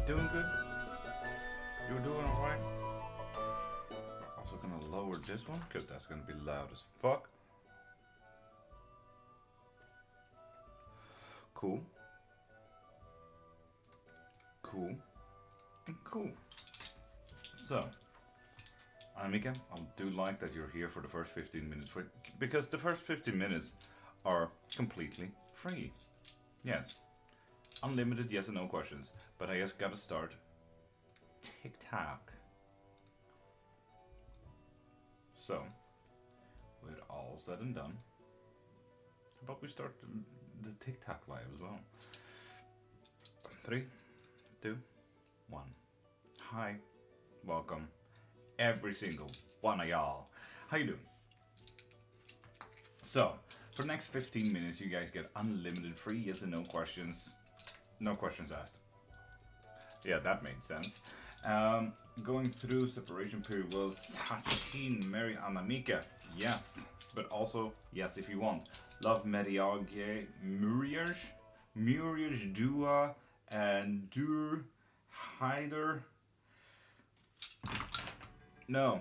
Doing good? You're doing alright? Also gonna lower this one, because that's gonna be loud as fuck. Cool. Cool. And cool. So, Mika, I do like that you're here for the first 15 minutes, because the first 15 minutes are completely free. Yes. Unlimited yes and no questions. But I just gotta start TikTok. So, with all said and done, how about we start the TikTok live as well? 3, 2, 1. Hi, welcome, every single one of y'all. How you doing? So, for the next 15 minutes, you guys get unlimited free yes and no questions. No questions asked. Yeah, that made sense. Going through separation period will Sachin marry Anamika? Yes, but also yes if you want. Love Mediage Muriage Dua and Dur Hyder. No.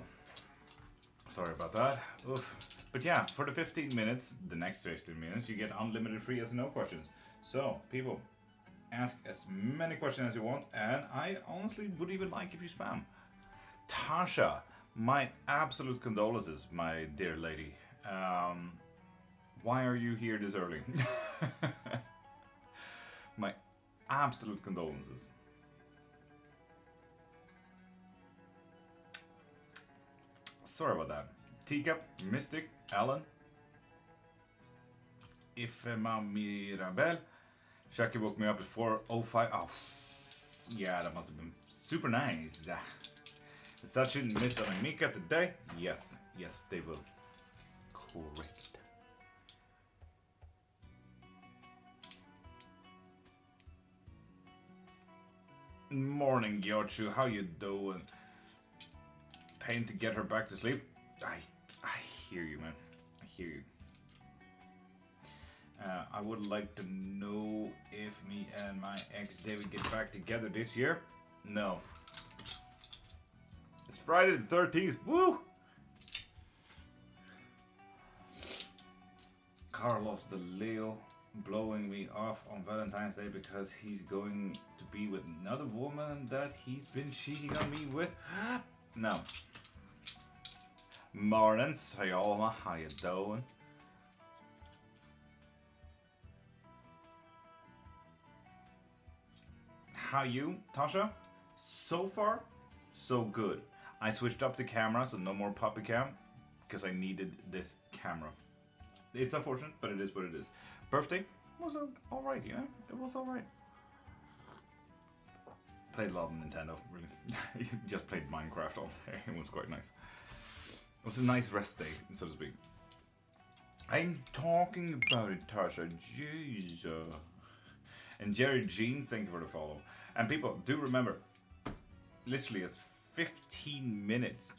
Sorry about that. Oof. But yeah, for the 15 minutes, the next 15 minutes, you get unlimited free yes and no questions. So, people, ask as many questions as you want, and I honestly would even like if you spam. Tasha, my absolute condolences, my dear lady. Why are you here this early? My absolute condolences. Sorry about that. Teacup, Mystic, Alan, Ifema Mirabel. Shaki woke me up at 4:05. Oh, yeah, that must have been super nice. Sachin miss Anamika today? Yes, yes, they will. Correct. Morning, Gyochu. How you doing? Pain to get her back to sleep? I hear you, man. I hear you. I would like to know if me and my ex David get back together this year. No. It's Friday the 13th. Woo! Carlos de Leo blowing me off on Valentine's Day because he's going to be with another woman that he's been cheating on me with. No. Morning, Sayoma. How you doing? How you, Tasha? So far, so good. I switched up the camera, so no more puppy cam, because I needed this camera. It's unfortunate, but it is what it is. Birthday was alright, yeah? It was alright. Played a lot of Nintendo, really. Just played Minecraft all day. It was quite nice. It was a nice rest day, so to speak. I'm talking about it, Tasha. Jesus. And Jerry Jean, thank you for the follow. And people, do remember, literally it's 15 minutes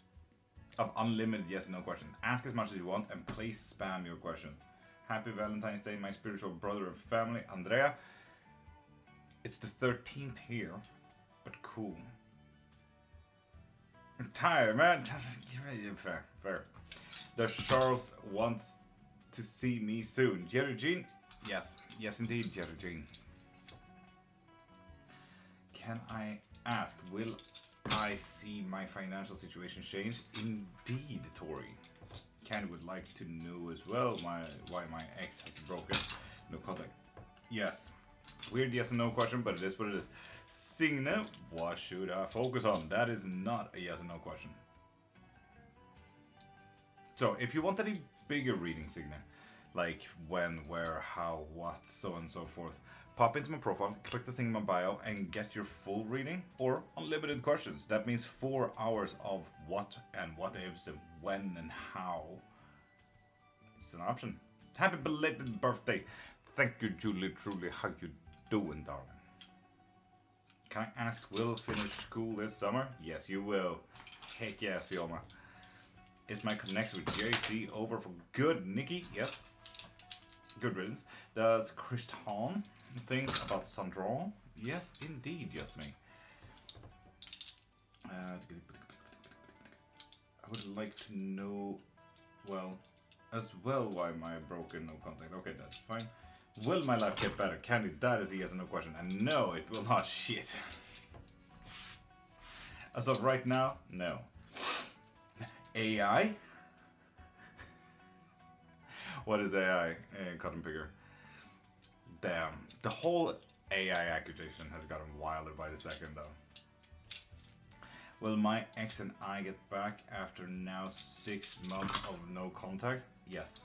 of unlimited yes and no questions. Ask as much as you want and please spam your question. Happy Valentine's Day, my spiritual brother and family, Andrea. It's the 13th here, but cool. I'm tired, man. Fair, fair. Does Charles wants to see me soon? Jerry Jean? Yes, yes indeed, Jerry Jean. Can I ask, will I see my financial situation change? Indeed, Tori. Ken would like to know as well why my ex has broken. No contact. Yes. Weird yes and no question, but it is what it is. Signe, what should I focus on? That is not a yes and no question. So, if you want any bigger reading, Signe, like when, where, how, what, so on and so forth, pop into my profile, click the thing in my bio, and get your full reading or unlimited questions. That means 4 hours of what and what ifs and when and how. It's an option. Happy belated birthday. Thank you, Julie. Truly, how you doing, darling? Can I ask, will finish school this summer? Yes, you will. Heck yes, Yoma. Is my connection with JC over for good, Nikki? Yes. Good riddance. Does Christian think about Sandron? Yes, indeed, yes, me. I would like to know, well, as well, why am I broken? No contact. Okay, that's fine. Will my life get better? Candy, that is a yes or no question. And no, it will not. Shit. As of right now, no. AI? What is AI? Cotton picker. Damn. The whole AI accusation has gotten wilder by the second, though. Will my ex and I get back after now 6 months of no contact? Yes.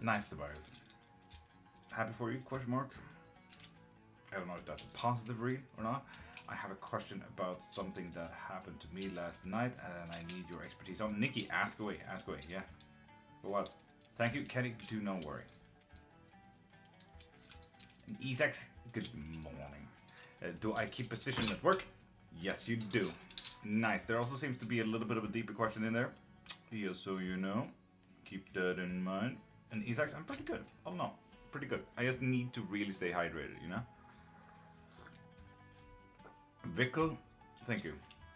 Nice, Tobias. Happy for you? Question mark. I don't know if that's a positive read or not. I have a question about something that happened to me last night, and I need your expertise on. Nikki, ask away, yeah. For what? Thank you, Kenny. Do not worry. And Isaac, good morning. Do I keep position at work? Yes, you do. Nice. There also seems to be a little bit of a deeper question in there. Just so you know. Keep that in mind. And Isaac, I'm pretty good. Oh no, pretty good. I just need to really stay hydrated, you know? Vickle, thank you,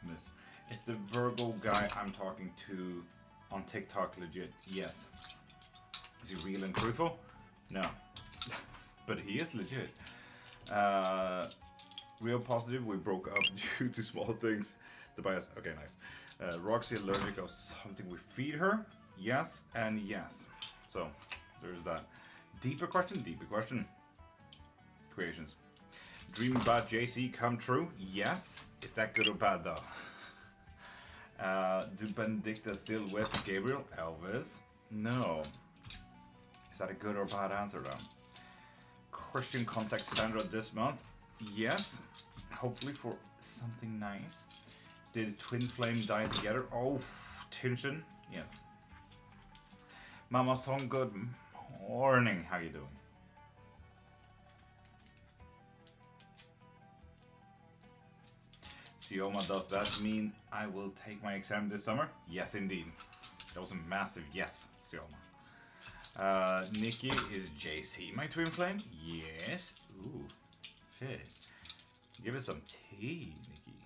miss. Is the Virgo guy I'm talking to on TikTok legit? Yes. Is he real and truthful? No. But he is legit. Real positive, we broke up due to small things. Tobias, okay, nice. Roxy allergic of something we feed her? Yes and yes. So, there's that. Deeper question. Creations. Dream about JC come true? Yes. Is that good or bad though? Do Benedicta still with Gabriel? Elvis? No. Is that a good or bad answer though? Christian contact Sandra this month? Yes. Hopefully for something nice. Did Twin Flame die together? Oh, tension. Yes. Mama Song, good morning. How you doing? Sioma, does that mean I will take my exam this summer? Yes, indeed. That was a massive yes, Sioma. Nikki, is JC my twin flame? Yes. Ooh, shit. Give us some tea, Nikki.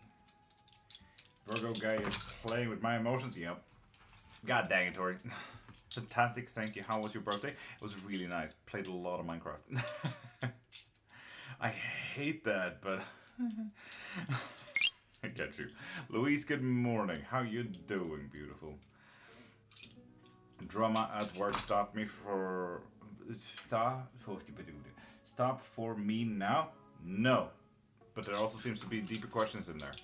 Virgo guy is playing with my emotions. Yep. God dang it, Tori. Fantastic, thank you. How was your birthday? It was really nice. Played a lot of Minecraft. I hate that, but I get you. Louise, good morning. How you doing, beautiful? Drama at work stopped me for... Stop for me now? No. But there also seems to be deeper questions in there.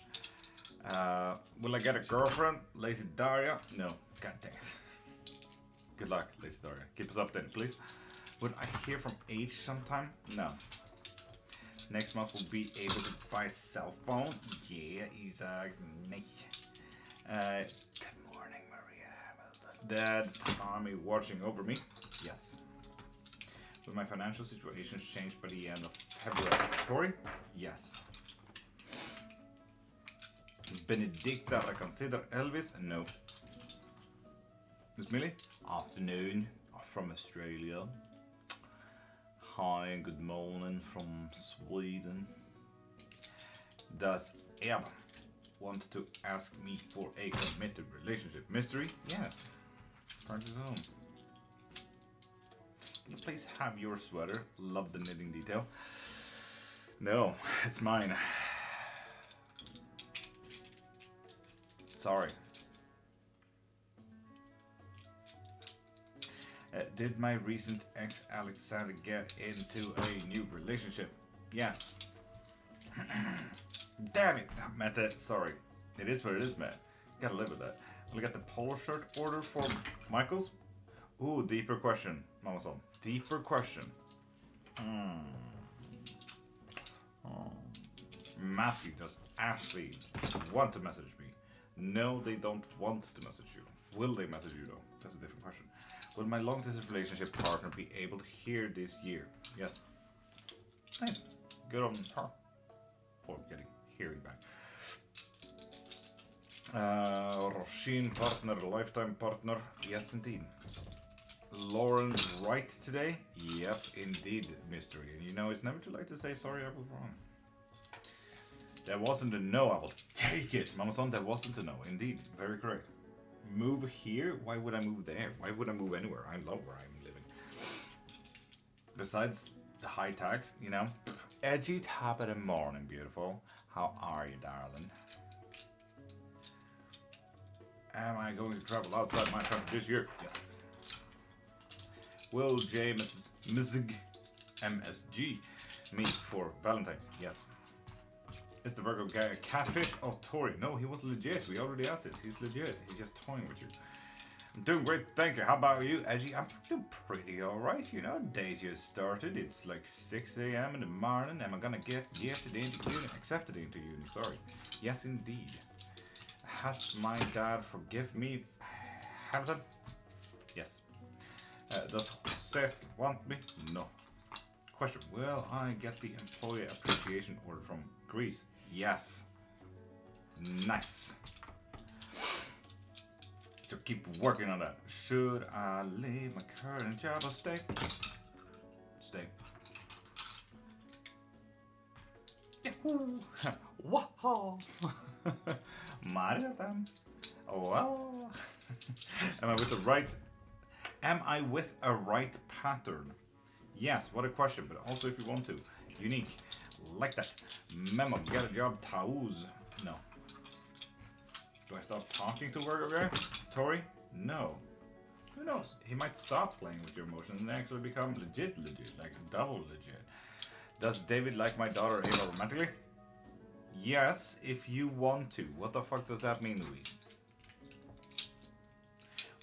Will I get a girlfriend? Lazy Daria? No. God dang it. Good luck, Lazy Daria. Keep us up then, please. Would I hear from H sometime? No. Next month we'll be able to buy a cell phone. Yeah, Isaac. Good morning, Maria Hamilton. Dad, Tommy watching over me? Yes. Will my financial situation change by the end of February? Tori? Yes. Benedicta, I consider Elvis? No. Miss Millie? Afternoon from Australia. Hi and good morning from Sweden. Does Eva want to ask me for a committed relationship? Mystery? Yes. Party's home. Can you please have your sweater? Love the knitting detail. No, it's mine. Sorry. Did my recent ex Alexander get into a new relationship? Yes. Damn it, Meta. Sorry. It is what it is, man. Gotta live with that. We got the polo shirt order for Michael's. Ooh, deeper question, Mama-san. Deeper question. Matthew, does Ashley want to message me? No, they don't want to message you. Will they message you though? That's a different question. Will my long-distance relationship partner be able to hear this year? Yes. Nice. Good on her. For getting hearing back. Roshin partner, lifetime partner. Yes, indeed. Lauren right today? Yep, indeed, mystery. And you know, it's never too late to say sorry I was wrong. That wasn't a no, I will take it. Mama son, that wasn't a no. Indeed, very correct. Move here? Why would I move there? Why would I move anywhere? I love where I'm living. Besides the high tax, you know. Edgy top of the morning, beautiful. How are you, darling? Am I going to travel outside my country this year? Yes. Will J. Mrs. MSG meet for Valentine's? Yes. Is the Virgo guy a catfish? Oh, Tori. No, he was legit. We already asked it. He's legit. He's just toying with you. I'm doing great, thank you. How about you, Edgy? I'm doing pretty alright, you know. Day's just started. It's like 6 a.m. in the morning. Am I gonna get gifted into uni? Accepted into uni, sorry. Yes, indeed. Has my dad forgive me? Hamilton? Yes. Does Seth want me? No. Question. Will I get the employee appreciation order from Greece? Yes. Nice. So keep working on that. Should I leave my current job or stay? Stay. Yahoo! Wow! Mariatan. Wow! Am I with a right pattern? Yes, what a question, but also if you want to. Unique. Like that. Memo, get a job, Tauz. No. Do I stop talking to Virgo guy? Tori? No. Who knows? He might stop playing with your emotions and actually become legit, like double legit. Does David like my daughter Ava romantically? Yes, if you want to. What the fuck does that mean, Louise?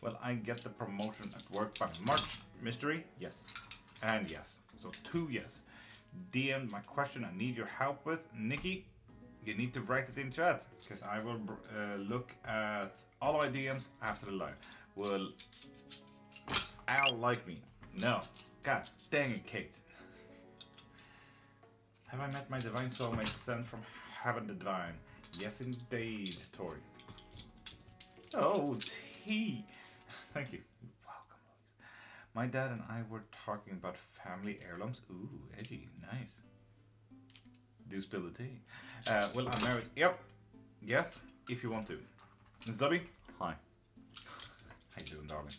Will I get the promotion at work by March? Mystery? Yes. And yes. So 2 yes. DM my question I need your help with. Nikki, you need to write it in chat, because I will look at all my DMs after the live. Will Al like me? No. God dang it, Kate. Have I met my divine soulmate sent from heaven the divine? Yes, indeed, Tori. Oh, T. Thank you. Welcome, Louise. My dad and I were talking about family heirlooms. Ooh, edgy. Nice. Do spill the tea. Well, I'm married. Yep. Yes, if you want to. Zubby? Hi. How you doing, darling?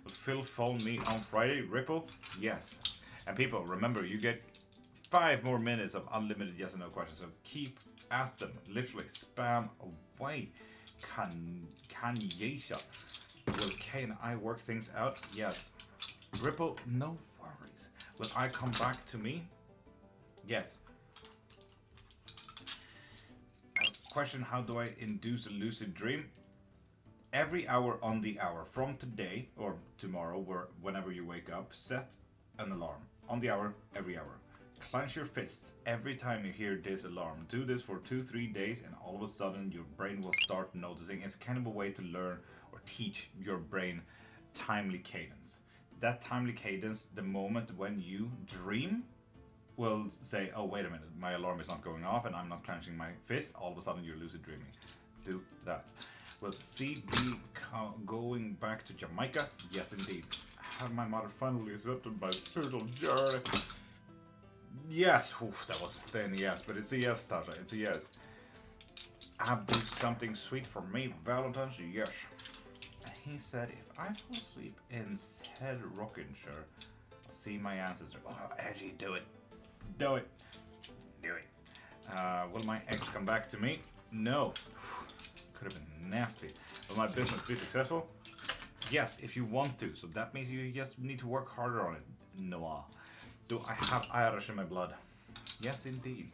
Will Phil phone me on Friday? Ripple? Yes. And people, remember, you get 5 more minutes of unlimited yes and no questions, so keep at them. Literally, spam away. Kanyesha. Will Kay and I work things out? Yes. Ripple, no worries. Will I come back to me? Yes. Question, how do I induce a lucid dream? Every hour on the hour from today or tomorrow, whenever you wake up, set an alarm on the hour, every hour. Clench your fists every time you hear this alarm. Do this for 2-3 days and all of a sudden your brain will start noticing. It's kind of a way to learn or teach your brain timely cadence. That timely cadence, the moment when you dream, will say, oh, wait a minute, my alarm is not going off and I'm not clenching my fist. All of a sudden you're lucid dreaming. Do that. Will CB going back to Jamaica? Yes, indeed. Have my mother finally accepted my spiritual journey? Yes. Oof, that was thin, yes. But it's a yes, Tasha. It's a yes. Do something sweet for me, Valentine's? Yes. He said, if I fall asleep in said rocking chair, see my ancestor. Oh, Edgy, do it. Do it. Do it. Will my ex come back to me? No. Could have been nasty. Will my business be successful? Yes, if you want to. So that means you just need to work harder on it. Noah. Do I have Irish in my blood? Yes, indeed.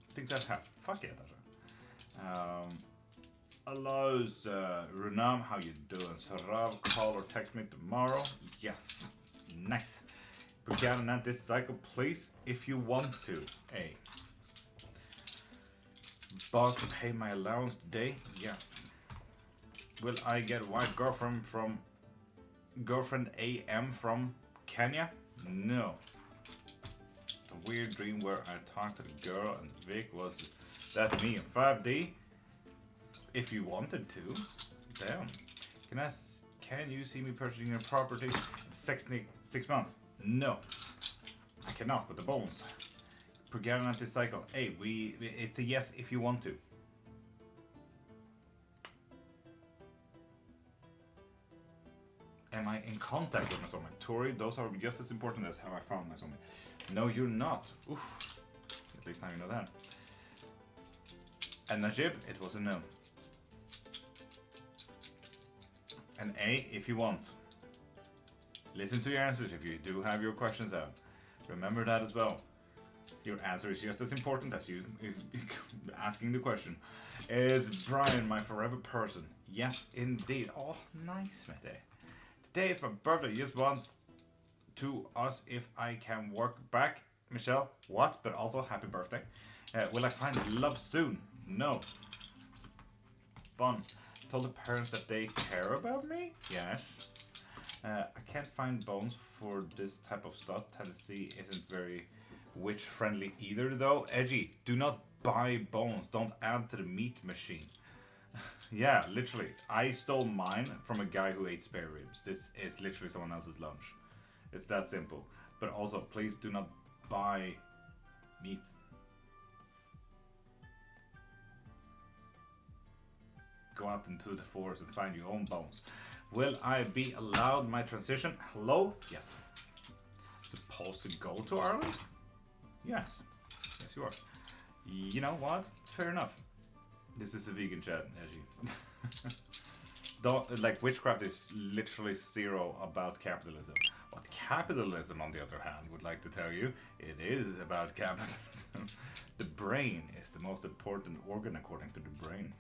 I think that happened. Fuck yeah, Tasha. Allows Runam, how you doing? Sarav, call or text me tomorrow. Yes. Nice. Buchanan and this cycle, please, if you want to. Hey. Boss, pay my allowance today? Yes. Will I get white girlfriend AM from Kenya? No. The weird dream where I talked to the girl and Vic, was that me in 5D? If you wanted to. Damn. Can you see me purchasing a property in 6 months? No. I cannot with the bones. Program anti-cycle. Hey, it's a yes if you want to. Am I in contact with my soulmate? Tori, those are just as important as how I found my soulmate. No, you're not. Oof. At least now you know that. And Najib, it was a no. An A if you want. Listen to your answers if you do have your questions out. Remember that as well. Your answer is just as important as you asking the question. Is Brian my forever person? Yes, indeed. Oh, nice, mate. Today is my birthday. You just want to ask if I can work back. Michelle, what? But also, happy birthday. Will I find love soon? No. Fun. Told the parents that they care about me? Yes. I can't find bones for this type of stuff. Tennessee isn't very witch friendly either though. Edgy, do not buy bones. Don't add to the meat machine. Yeah, literally. I stole mine from a guy who ate spare ribs. This is literally someone else's lunch. It's that simple. But also, please do not buy meat. Go out into the forest and find your own bones. Will I be allowed my transition? Hello? Yes. Supposed to go to Ireland? Yes. Yes, you are. You know what? Fair enough. This is a vegan chat, Edgy. Don't, like, witchcraft is literally zero about capitalism. What capitalism, on the other hand, would like to tell you, it is about capitalism. The brain is the most important organ according to the brain.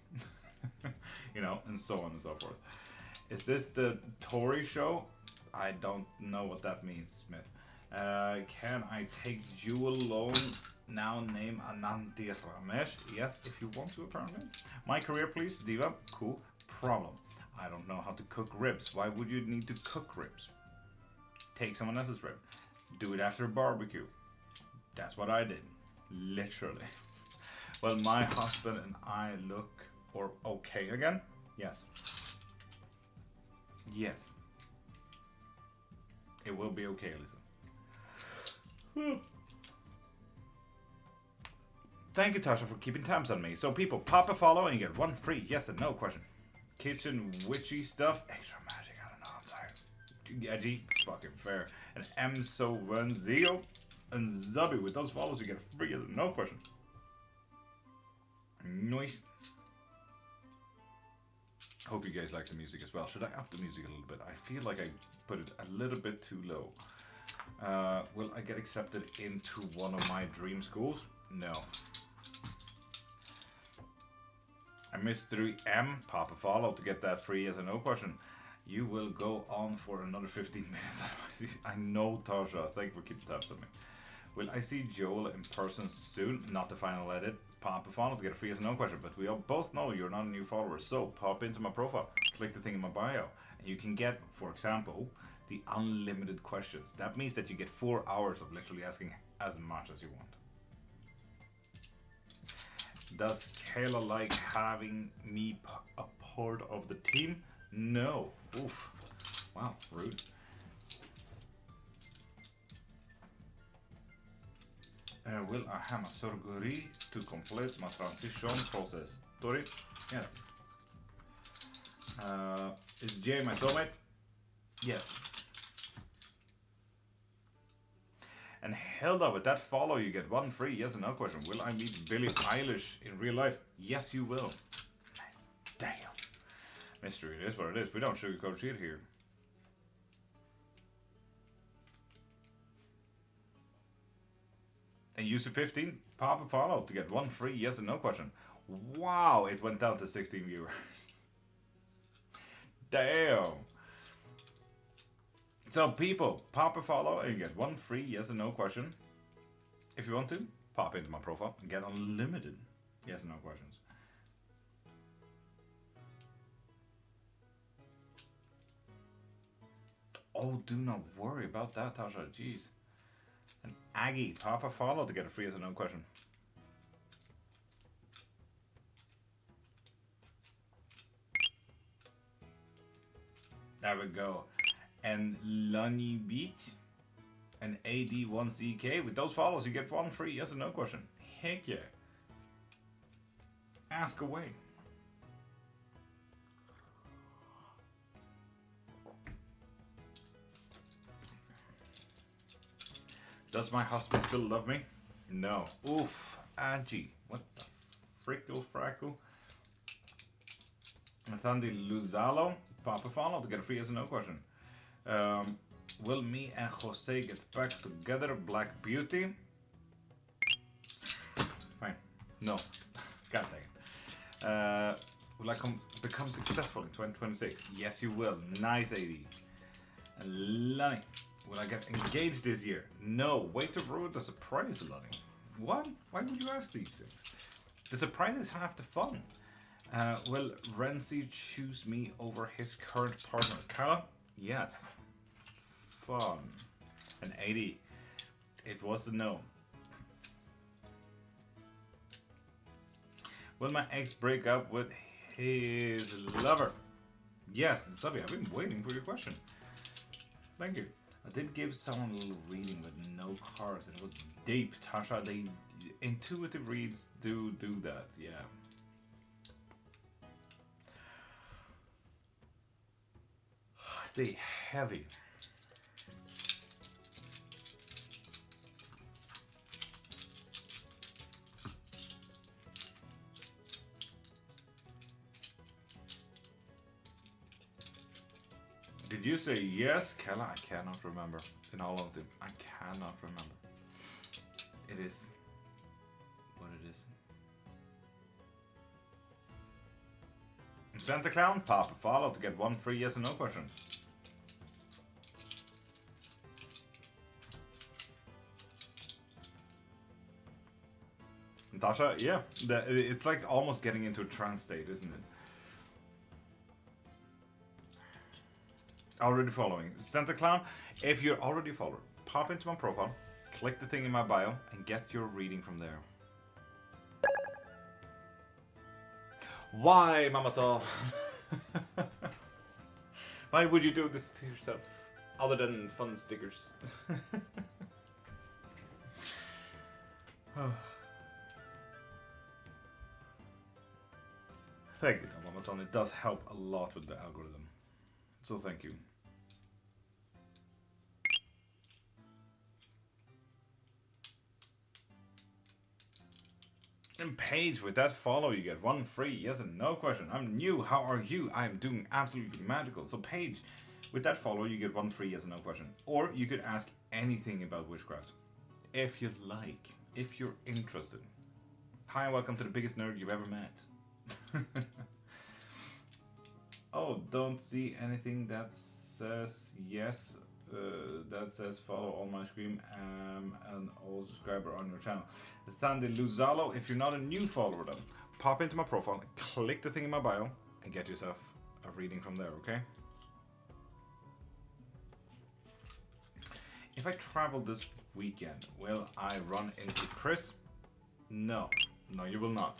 You know, and so on and so forth. Is this the Tory show? I don't know what that means, Smith. Can I take Jewel loan? Now name Ananti Ramesh. Yes, if you want to, apparently. My career, please. Diva. Cool. Problem. I don't know how to cook ribs. Why would you need to cook ribs? Take someone else's rib. Do it after a barbecue. That's what I did. Literally. Well, my husband and I look or okay again? Yes. Yes. It will be okay, Lisa. Thank you, Tasha, for keeping tabs on me. So people, pop a follow and you get one free yes and no question. Kitchen witchy stuff, extra magic, I don't know, I'm tired. Edgy, fucking fair. And M so one Zeo and Zubby, with those follows you get a free yes and no question. Nice. Hope you guys like the music as well. Should I up the music a little bit? I feel like I put it a little bit too low. Will I get accepted into one of my dream schools? No. I missed 3M. Pop a follow to get that free yes or no question. You will go on for another 15 minutes. I know, Tasha. Thank you for keeping tabs on me. Will I see Joel in person soon? Not the final edit. Pop a follow to get a free yes or no question. But we all both know you're not a new follower. So pop into my profile. Click the thing in my bio. And you can get, for example, the unlimited questions. That means that you get 4 hours of literally asking as much as you want. Does Kayla like having me a part of the team? No. Oof. Wow, rude. Will I have a surgery to complete my transition process? Tori? Yes. Is Jay my soulmate? Yes. And Hilda, with that follow, you get one free yes or no question. Will I meet Billie Eilish in real life? Yes, you will. Nice. Damn. Mystery, it is what it is. We don't sugarcoat shit here. And user 15, pop a follow to get one free yes or no question. Wow, it went down to 16 viewers. Damn. So people, pop a follow and you get one free yes or no question. If you want to, pop into my profile and get unlimited yes or no questions. Oh, do not worry about that, Tasha. Jeez. And Aggie, pop a follow to get a free yes or no question. There we go. And Lunny Beach And AD1CK, with those follows, you get one free yes or no question. Heck yeah. Ask away. Does my husband still love me? No. Oof. Angie. What the frickle frackle? Nathandi Luzalo. Papa follow to get a free yes or no question. Will me and Jose get back together? Black Beauty? Fine. No. God dang it. Will I become successful in 2026? Yes, you will. Nice, 80. And Lonnie. Will I get engaged this year? No. Wait to ruin the surprise, Lonnie. What? Why would you ask these things? The surprise is half the fun. Will Renzi choose me over his current partner? Kyle? Yes. Fun. An 80. It was a no. Will my ex break up with his lover? Yes, Subby, I've been waiting for your question. Thank you. I did give someone a little reading with no cards. It was deep. Tasha, they intuitive reads do that, yeah. They heavy. Did you say yes, Kella? I cannot remember. In all of them, I cannot remember. It is what it is. Santa Clown, Papa follow to get one free yes or no question. Natasha, yeah, it's like almost getting into a trance state, isn't it? Already following. Santa Clown, if you're already a follower, pop into my profile, click the thing in my bio, and get your reading from there. Why, Mama Saw? Why would you do this to yourself? Other than fun stickers. Thank you, Mama Son. It does help a lot with the algorithm. So thank you. And Paige, with that follow, you get one free yes and no question. I'm new. How are you? I'm doing absolutely magical. So Paige, with that follow, you get one free yes and no question. Or you could ask anything about witchcraft, if you'd like, if you're interested. Hi, welcome to the biggest nerd you've ever met. Oh, don't see anything that says yes. That says follow on my screen. An old subscriber on your channel. Thandi Luzalo, if you're not a new follower then, pop into my profile, click the thing in my bio, and get yourself a reading from there, okay? If I travel this weekend, will I run into Chris? No. No, you will not.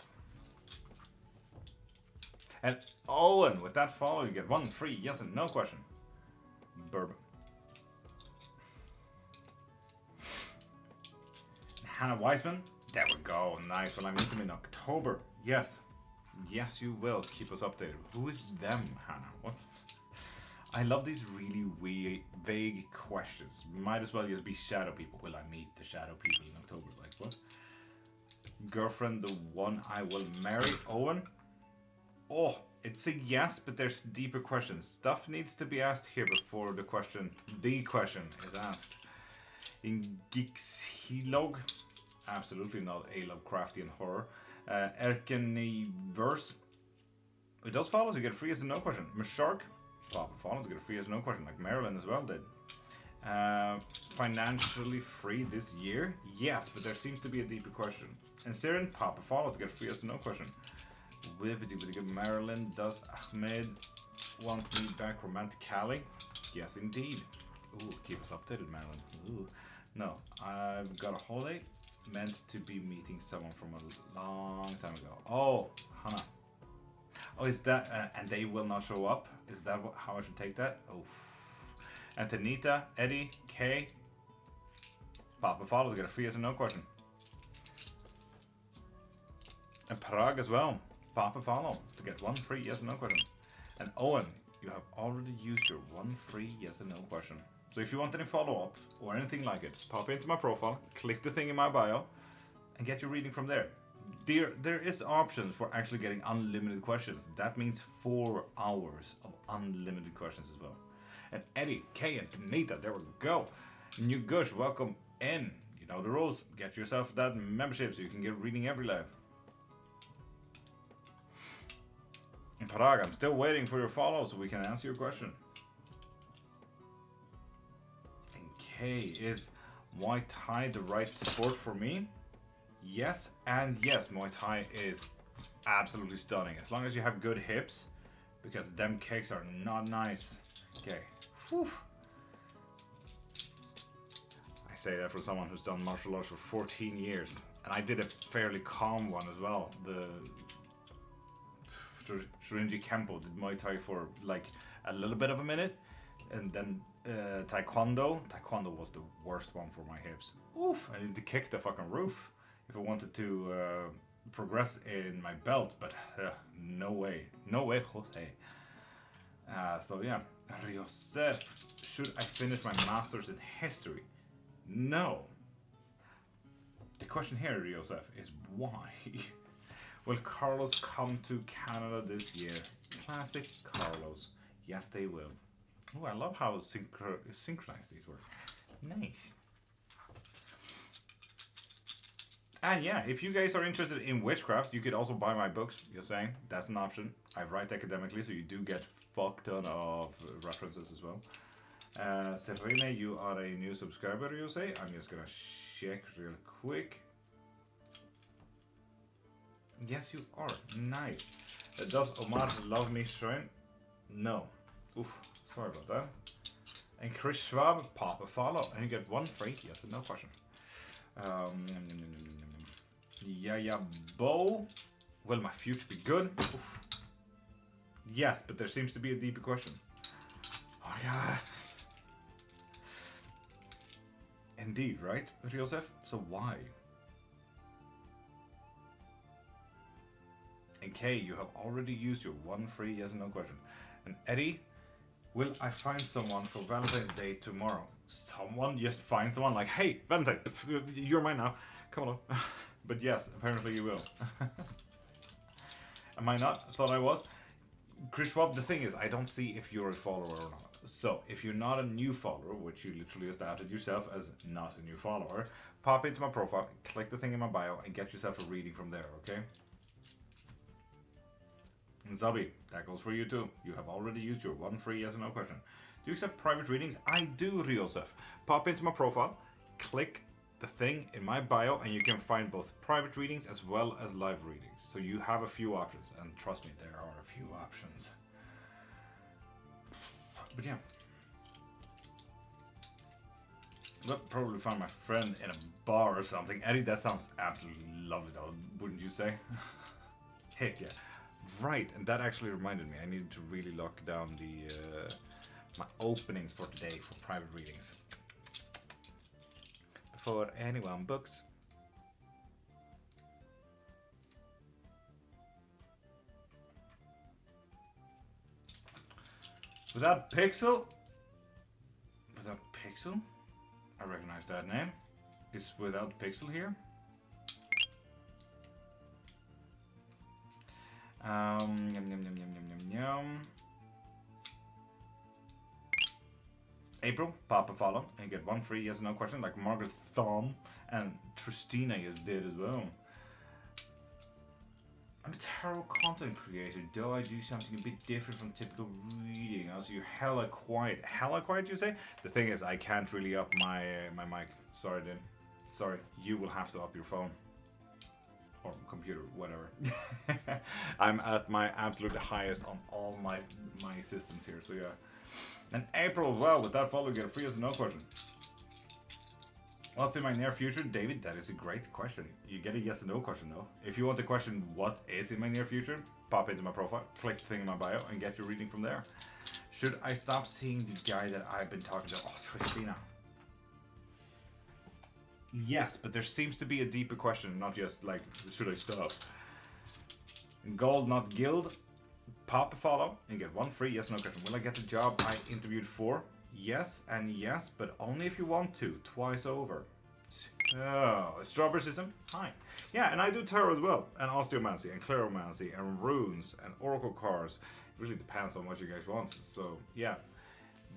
And Owen, with that follow, you get one free yes and no question. Bourbon. Hannah Weisman, there we go, nice. Will I meet them in October? Yes. Yes, you will. Keep us updated. Who is them, Hannah? What? I love these really vague questions. Might as well just be shadow people. Will I meet the shadow people in October? Like, what? Girlfriend, the one I will marry? Owen? Oh, it's a yes, but there's deeper questions. Stuff needs to be asked here before the question is asked. In Geekshilog, absolutely not a Lovecraftian horror. Erkeniverse, it does follow to get free as a no question. Mishark, Papa follow to get a free as a no question, like Marilyn as well did. Financially free this year? Yes, but there seems to be a deeper question. And Siren, Papa follow to get free as a no question. Whippity with a good Marilyn, does Ahmed want me back romantically? Yes, indeed. Ooh, keep us updated, Marilyn. Ooh. No, I've got a holiday. Meant to be meeting someone from a long time ago. Oh, Hannah. Oh, is that, and they will not show up? Is that how I should take that? Oh. Antonita, Eddie, Kay. pop a follow to get a free yes or no question. And Parag as well, pop a follow to get 1 free yes or no question. And Owen, you have already used your 1 free yes or no question. So if you want any follow-up or anything like it, pop into my profile, click the thing in my bio, and get your reading from there. There is options for actually getting unlimited questions. That means 4 hours of unlimited questions as well. And Eddie, Kay, and Tanita, there we go. New Gush, welcome in. You know the rules. Get yourself that membership so you can get reading every live. And Parag, I'm still waiting for your follow so we can answer your question. And Kay, is Muay Thai the right sport for me? Yes and yes, Muay Thai is absolutely stunning. As long as you have good hips, because them kicks are not nice. Okay. Whew. I say that for someone who's done martial arts for 14 years. And I did a fairly calm one as well. The Shurinji Kempo did Muay Thai for like a little bit of a minute. And then Taekwondo. Taekwondo was the worst one for my hips. Oof, I need to kick the fucking roof if I wanted to progress in my belt, but no way. No way, Jose. So yeah, Riosef, should I finish my master's in history? No. The question here, Riosef, is why? Will Carlos come to Canada this year? Classic Carlos. Yes, they will. Oh, I love how synchronized these were. Nice. And yeah, if you guys are interested in witchcraft, you could also buy my books. You're saying that's an option. I write academically, so you do get fuck ton of references as well. Serena, you are a new subscriber, you say? I'm just gonna check real quick. Yes, you are. Nice. Does Omar love me shrine? No. Oof, sorry about that. And Chris Schwab, pop a follow, and you get 1 free. Yes, no question. Yeah, Bo. Will my future be good? Oof. Yes, but there seems to be a deeper question. Oh my god. Indeed, right, Riosef? So why? And Kay, you have already used your 1 free yes or no question. And Eddie, will I find someone for Valentine's Day tomorrow? Someone? Just find someone like, hey, Valentine, you're mine now. Come on. But yes, apparently you will. Am I not? Thought I was. Chris Schwab, the thing is, I don't see if you're a follower or not. So, if you're not a new follower, which you literally just outed yourself as not a new follower, pop into my profile, click the thing in my bio, and get yourself a reading from there, okay? And Zabi, that goes for you too. You have already used your 1 free yes or no question. Do you accept private readings? I do, Riosef. Pop into my profile, click the thing in my bio, and you can find both private readings as well as live readings. So you have a few options, and trust me, there are a few options. But yeah. I'll probably find my friend in a bar or something. Eddie, that sounds absolutely lovely though, wouldn't you say? Heck yeah. Right, and that actually reminded me, I needed to really lock down the my openings for today for private readings. Before anyone books. Without Pixel? Without Pixel? I recognize that name. It's Without Pixel here. Yum, yum, yum, yum, yum, yum. April, pop a follow and get 1 free yes or no question, like Margaret Thumb and Tristina just did as well. I'm a tarot content creator, though I do something a bit different from typical reading. Also, you're hella quiet. Hella quiet, you say? The thing is, I can't really up my my mic. Sorry, dude. Sorry, you will have to up your phone. Or computer, whatever. I'm at my absolute highest on all my systems here, so yeah. And April, well, with that follow, get a free yes or no question. What's in my near future? David, that is a great question. You get a yes or no question though. If you want to question what is in my near future, pop into my profile, click the thing in my bio, and get your reading from there. Should I stop seeing the guy that I've been talking to? Oh, Tristina. Yes, but there seems to be a deeper question, not just like, should I stop? Gold, not guild. Pop a follow and get 1 free. Yes, no question. Will I get the job I interviewed for? Yes and yes, but only if you want to. Twice over. Oh, strawberry system? Hi. Yeah, and I do tarot as well. And osteomancy, and cleromancy, and runes, and oracle cards. It really depends on what you guys want. So, yeah.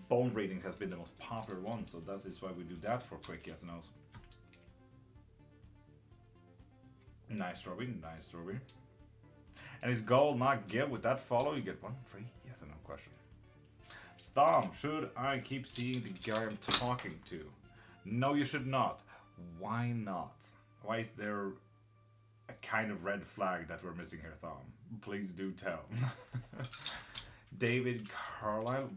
Bone readings has been the most popular one, so that is why we do that for quick yes and no's. Nice strawberry, nice strawberry. And it's gold, not give. With that follow, you get 1 free. Yes or no question. Thumb, should I keep seeing the guy I'm talking to? No, you should not. Why not? Why is there a kind of red flag that we're missing here, Thumb? Please do tell. David Carlisle,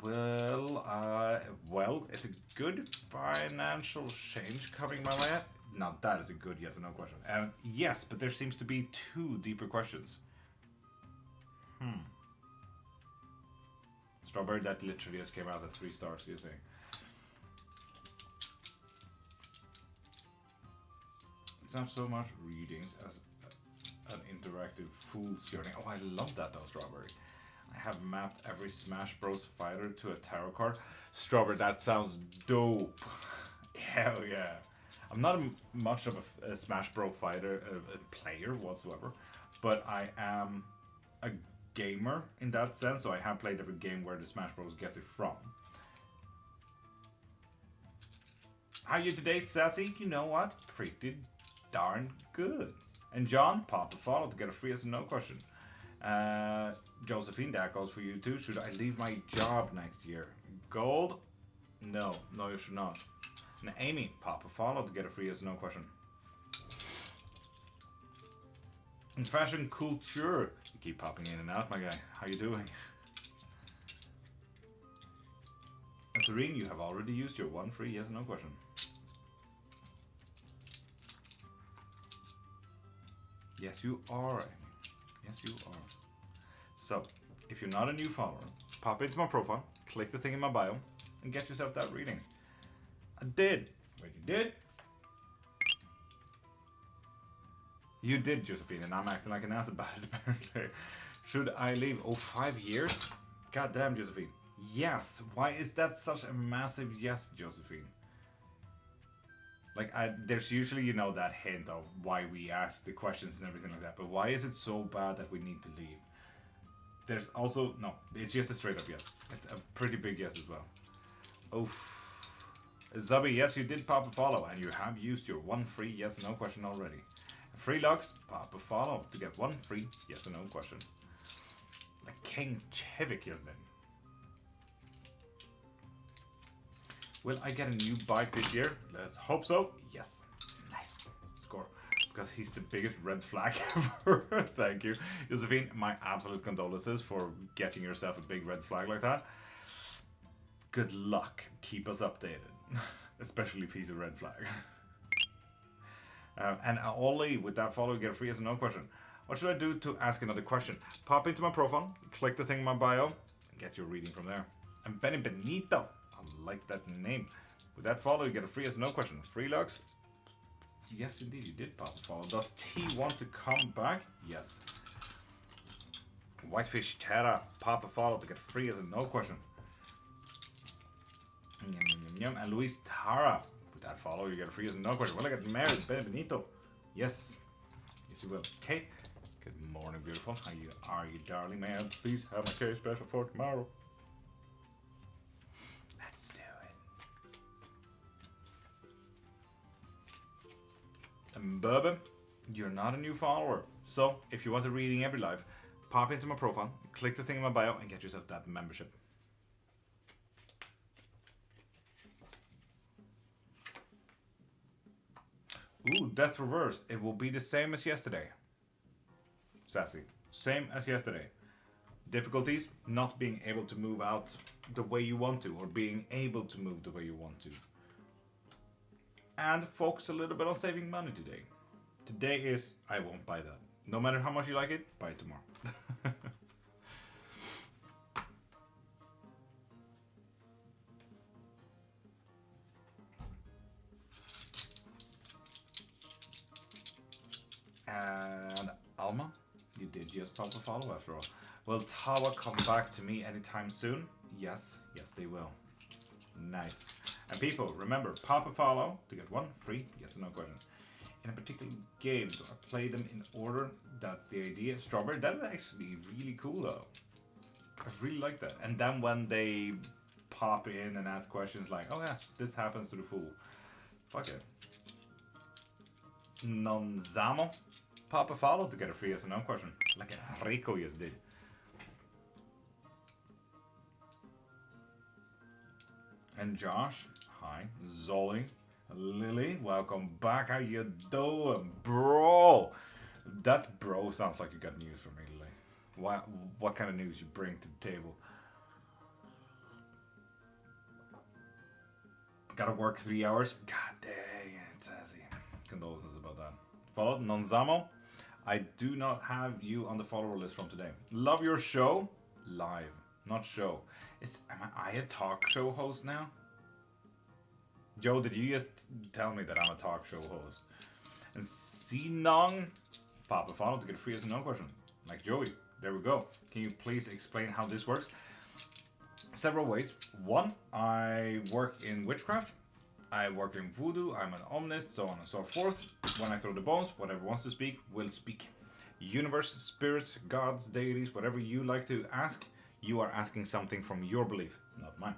well, is a good financial change coming my way? Now that is a good yes or no question. Yes, but there seems to be 2 deeper questions. Strawberry, that literally just came out at 3 stars, you say. It's not so much readings as an interactive fool's journey. Oh, I love that though, Strawberry. I have mapped every Smash Bros. Fighter to a tarot card. Strawberry, that sounds dope. Hell yeah. I'm not much of a Smash Bros. Fighter player whatsoever, but I am a gamer in that sense, so I have played every game where the Smash Bros. Gets it from. How are you today, Sassy? You know what? Pretty darn good. And John, pop a follow to get a free yes or no question. Josephine, that goes for you too. Should I leave my job next year? Gold? No, you should not. And Amy, pop a follow to get a free yes or no question. In fashion culture, you keep popping in and out, my guy. How you doing? And Serene, you have already used your 1 free yes or no question. Yes, you are, Amy. Yes, you are. So, if you're not a new follower, pop into my profile, click the thing in my bio, and get yourself that reading. I did. Wait, you did? You did, Josephine, and I'm acting like an ass about it, apparently. Should I leave? Oh, 5 years? God damn, Josephine. Yes. Why is that such a massive yes, Josephine? Like, there's usually, you know, that hint of why we ask the questions and everything like that. But why is it so bad that we need to leave? There's also, no, it's just a straight up yes. It's a pretty big yes as well. Oof. Zubby, yes, you did pop a follow, and you have used your 1 free yes or no question already. Free Lux, pop a follow to get 1 free yes or no question. Like King Chivik, yes then. Will I get a new bike this year? Let's hope so. Yes. Nice. Score. Because he's the biggest red flag ever. Thank you. Josephine, my absolute condolences for getting yourself a big red flag like that. Good luck. Keep us updated. Especially if he's a red flag. And Ollie, with that follow, get a free yes or no question. What should I do to ask another question? Pop into my profile, click the thing in my bio, and get your reading from there. And Benny Benito, I like that name. With that follow, you get a free yes or no question. Free Lux? Yes, indeed, you did pop a follow. Does T want to come back? Yes. Whitefish Terra, pop a follow to get a free yes or no question. Yum, yum, yum. And Luis Tara, with that follow, you get a free yes or no question. Will I get married? Benny Benito? Yes. Yes, you will. Kate, good morning, beautiful. How are you, darling? May I please have my cake special for tomorrow? Let's do it. And Bourbon, you're not a new follower. So, if you want a reading every live, pop into my profile, click the thing in my bio, and get yourself that membership. Ooh, Death Reversed. It will be the same as yesterday. Sassy. Same as yesterday. Difficulties, not being able to move out the way you want to, or being able to move the way you want to. And focus a little bit on saving money today. Today is, I won't buy that. No matter how much you like it, buy it tomorrow. And Alma, you did just pop a follow after all. Will Tawa come back to me anytime soon? Yes, yes they will. Nice. And people, remember, pop a follow to get one free yes or no question. In a particular game, so I play them in order. That's the idea. Strawberry, that is actually really cool though. I really like that. And then when they pop in and ask questions like, oh yeah, this happens to the fool. Fuck it. Nonzamo, pop a follow to get a free yes or no question. Like Rico just did. And Josh, hi. Zolly, Lily, welcome back. How you doing, bro? That bro sounds like you got news for me, Lily. What kind of news you bring to the table? Gotta work 3 hours? God dang, it's sassy. Condolences about that. Followed Nonzamo. I do not have you on the follower list from today. Love your show. Live, not show. Am I a talk show host now? Joe, did you just tell me that I'm a talk show host? And Sinong, pop a follow to get a free yes or no question. Like Joey, there we go. Can you please explain how this works? Several ways. One, I work in witchcraft. I work in voodoo. I'm an omnist, so on and so forth. When I throw the bones, whatever wants to speak will speak. Universe, spirits, gods, deities, whatever you like to ask, you are asking something from your belief, not mine.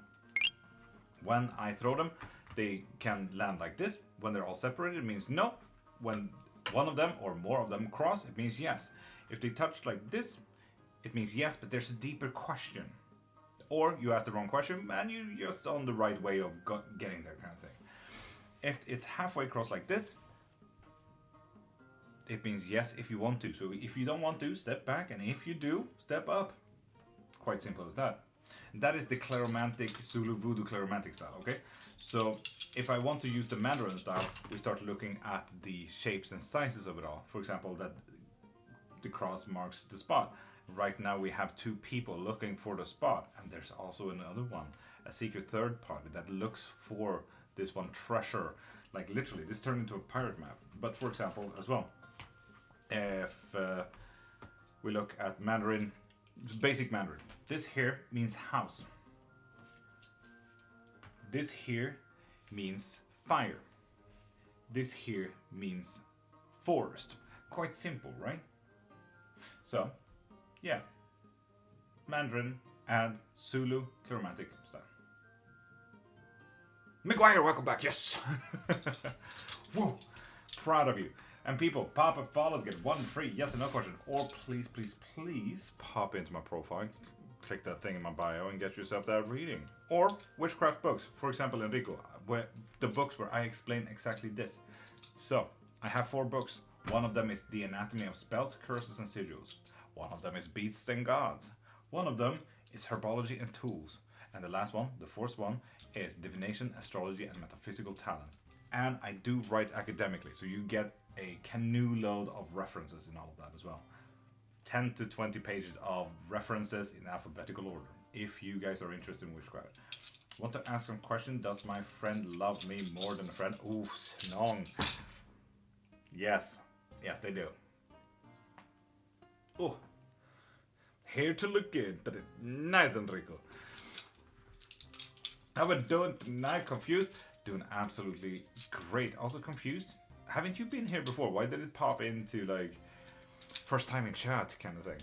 When I throw them, they can land like this. When they're all separated, it means no. When one of them or more of them cross, it means yes. If they touch like this, it means yes, but there's a deeper question. Or you ask the wrong question and you're just on the right way of getting there, kind of thing. If it's halfway across like this, it means yes if you want to. So if you don't want to, step back, and if you do, step up. Quite simple as that. That is the Claromantic, Zulu Voodoo Claromantic style, okay? So if I want to use the Mandarin style, we start looking at the shapes and sizes of it all. For example, that the cross marks the spot. Right now we have two people looking for the spot, and there's also another one, a secret third party that looks for this one treasure. Like literally, this turned into a pirate map. But for example, as well, if we look at Mandarin, basic Mandarin, this here means house. This here means fire. This here means forest. Quite simple, right? So, yeah, Mandarin and Zulu Chromatic style. McGuire, welcome back, yes! Woo! Proud of you. And people, pop a follow to get one free yes or no question. Or please, please, please pop into my profile, click that thing in my bio and get yourself that reading. Or witchcraft books, for example, Enrico, where the books where I explain exactly this. So, I have 4 books. One of them is The Anatomy of Spells, Curses and Sigils. One of them is Beasts and Gods. One of them is Herbology and Tools. And the last one, the 4th one, is Divination, Astrology and Metaphysical Talents. And I do write academically, so you get a canoe load of references in all of that as well. 10 to 20 pages of references in alphabetical order, if you guys are interested in witchcraft. Want to ask some question? Does my friend love me more than a friend? Ooh, Snong. Yes. Yes, they do. Oh. Here to look into it. Nice, Enrico. How we doing tonight? Confused? Doing absolutely great. Also confused? Haven't you been here before? Why did it pop into like first time in chat kind of thing?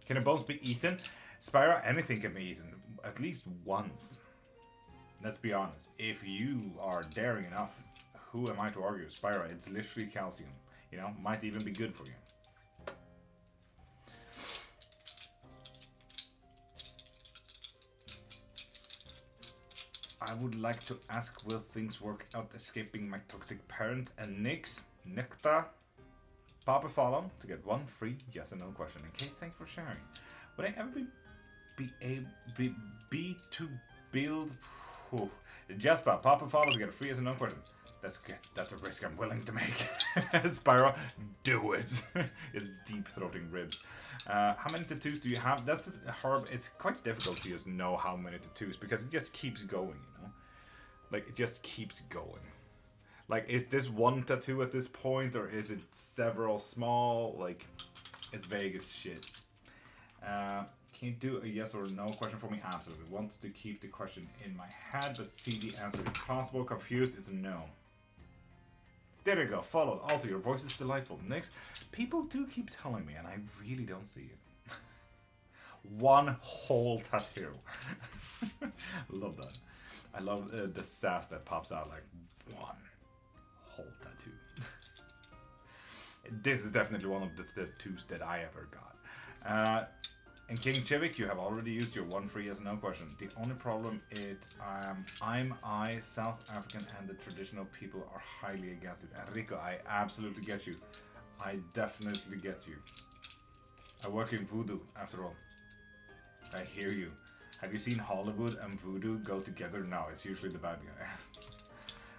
Can the bones be eaten? Spyro, anything can be eaten at least once. Let's be honest. If you are daring enough, who am I to argue? Spyro, it's literally calcium. You know, might even be good for you. I would like to ask, will things work out escaping my toxic parent and Nyx? Nectar? Pop a follow to get one free yes or no question. Okay, thanks for sharing. Would I ever be to build? Whew. Jasper, pop a follow to get a free yes or no question. That's good. That's a risk I'm willing to make. Spyro, do it. It's deep throating ribs. How many tattoos do you have? That's the herb. It's quite difficult to just know how many tattoos because it just keeps going, you know? Like, it just keeps going. Like, is this one tattoo at this point, or is it several small? Like, it's vague as shit. Can you do a yes or no question for me? Absolutely. Wants to keep the question in my head, but see the answer if possible. Confused, it's a no. There you go, followed. Also, your voice is delightful. Next, people do keep telling me, and I really don't see it. One whole tattoo. Love that. I love the sass that pops out, like one whole tattoo. This is definitely one of the tattoos that I ever got. And King Chivik, you have already used your one free yes or no question. The only problem is I'm South African, and the traditional people are highly against it. Enrico, I absolutely get you. I definitely get you. I work in voodoo, after all. I hear you. Have you seen Hollywood and voodoo go together? No, it's usually the bad guy.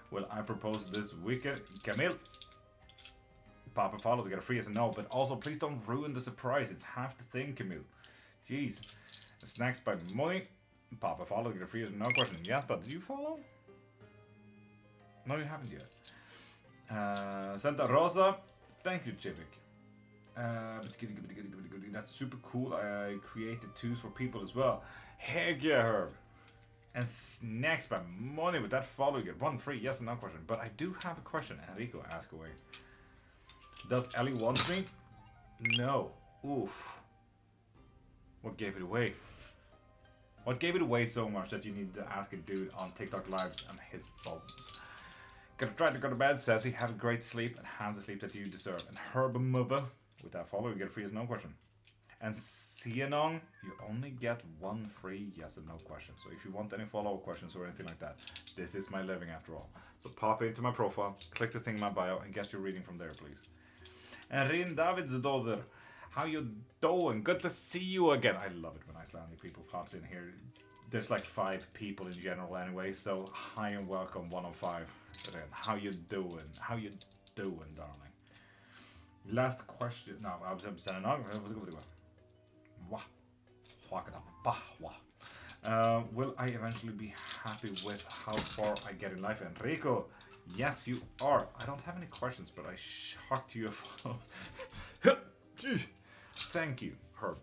Well, I propose this weekend. Camille. Papa follow to get a free yes and no, but also please don't ruin the surprise. It's half the thing, Camille. Jeez. Snacks by money. Papa follow to get a free yes and no question. Yes, but did you follow? No, you haven't yet. Santa Rosa. Thank you, Chivik. That's super cool. I create tattoos for people as well. Heck yeah, Herb. And snacks by money. With that follow, you get one free yes or no question. But I do have a question. Enrico, ask away. Does Ellie want me? No. Oof. What gave it away? What gave it away so much that you need to ask a dude on TikTok lives and his phones? Gonna try to go to bed, says he. Have a great sleep and have the sleep that you deserve. And Herb mother, with that follow, you get a free yes or no question. And Cianon, you only get one free yes or no question. So if you want any follow-up questions or anything like that, this is my living after all. So pop into my profile, click the thing in my bio, and get your reading from there, please. And Rin David's daughter, how you doing? Good to see you again. I love it when Icelandic people pops in here. There's like 5 people in general anyway, so hi and welcome, 1 of 5. How you doing? How you doing, darling? Last question. No, I was saying no. Will I eventually be happy with how far I get in life? Enrico, yes you are. I don't have any questions, but I shocked you. Thank you, Herb.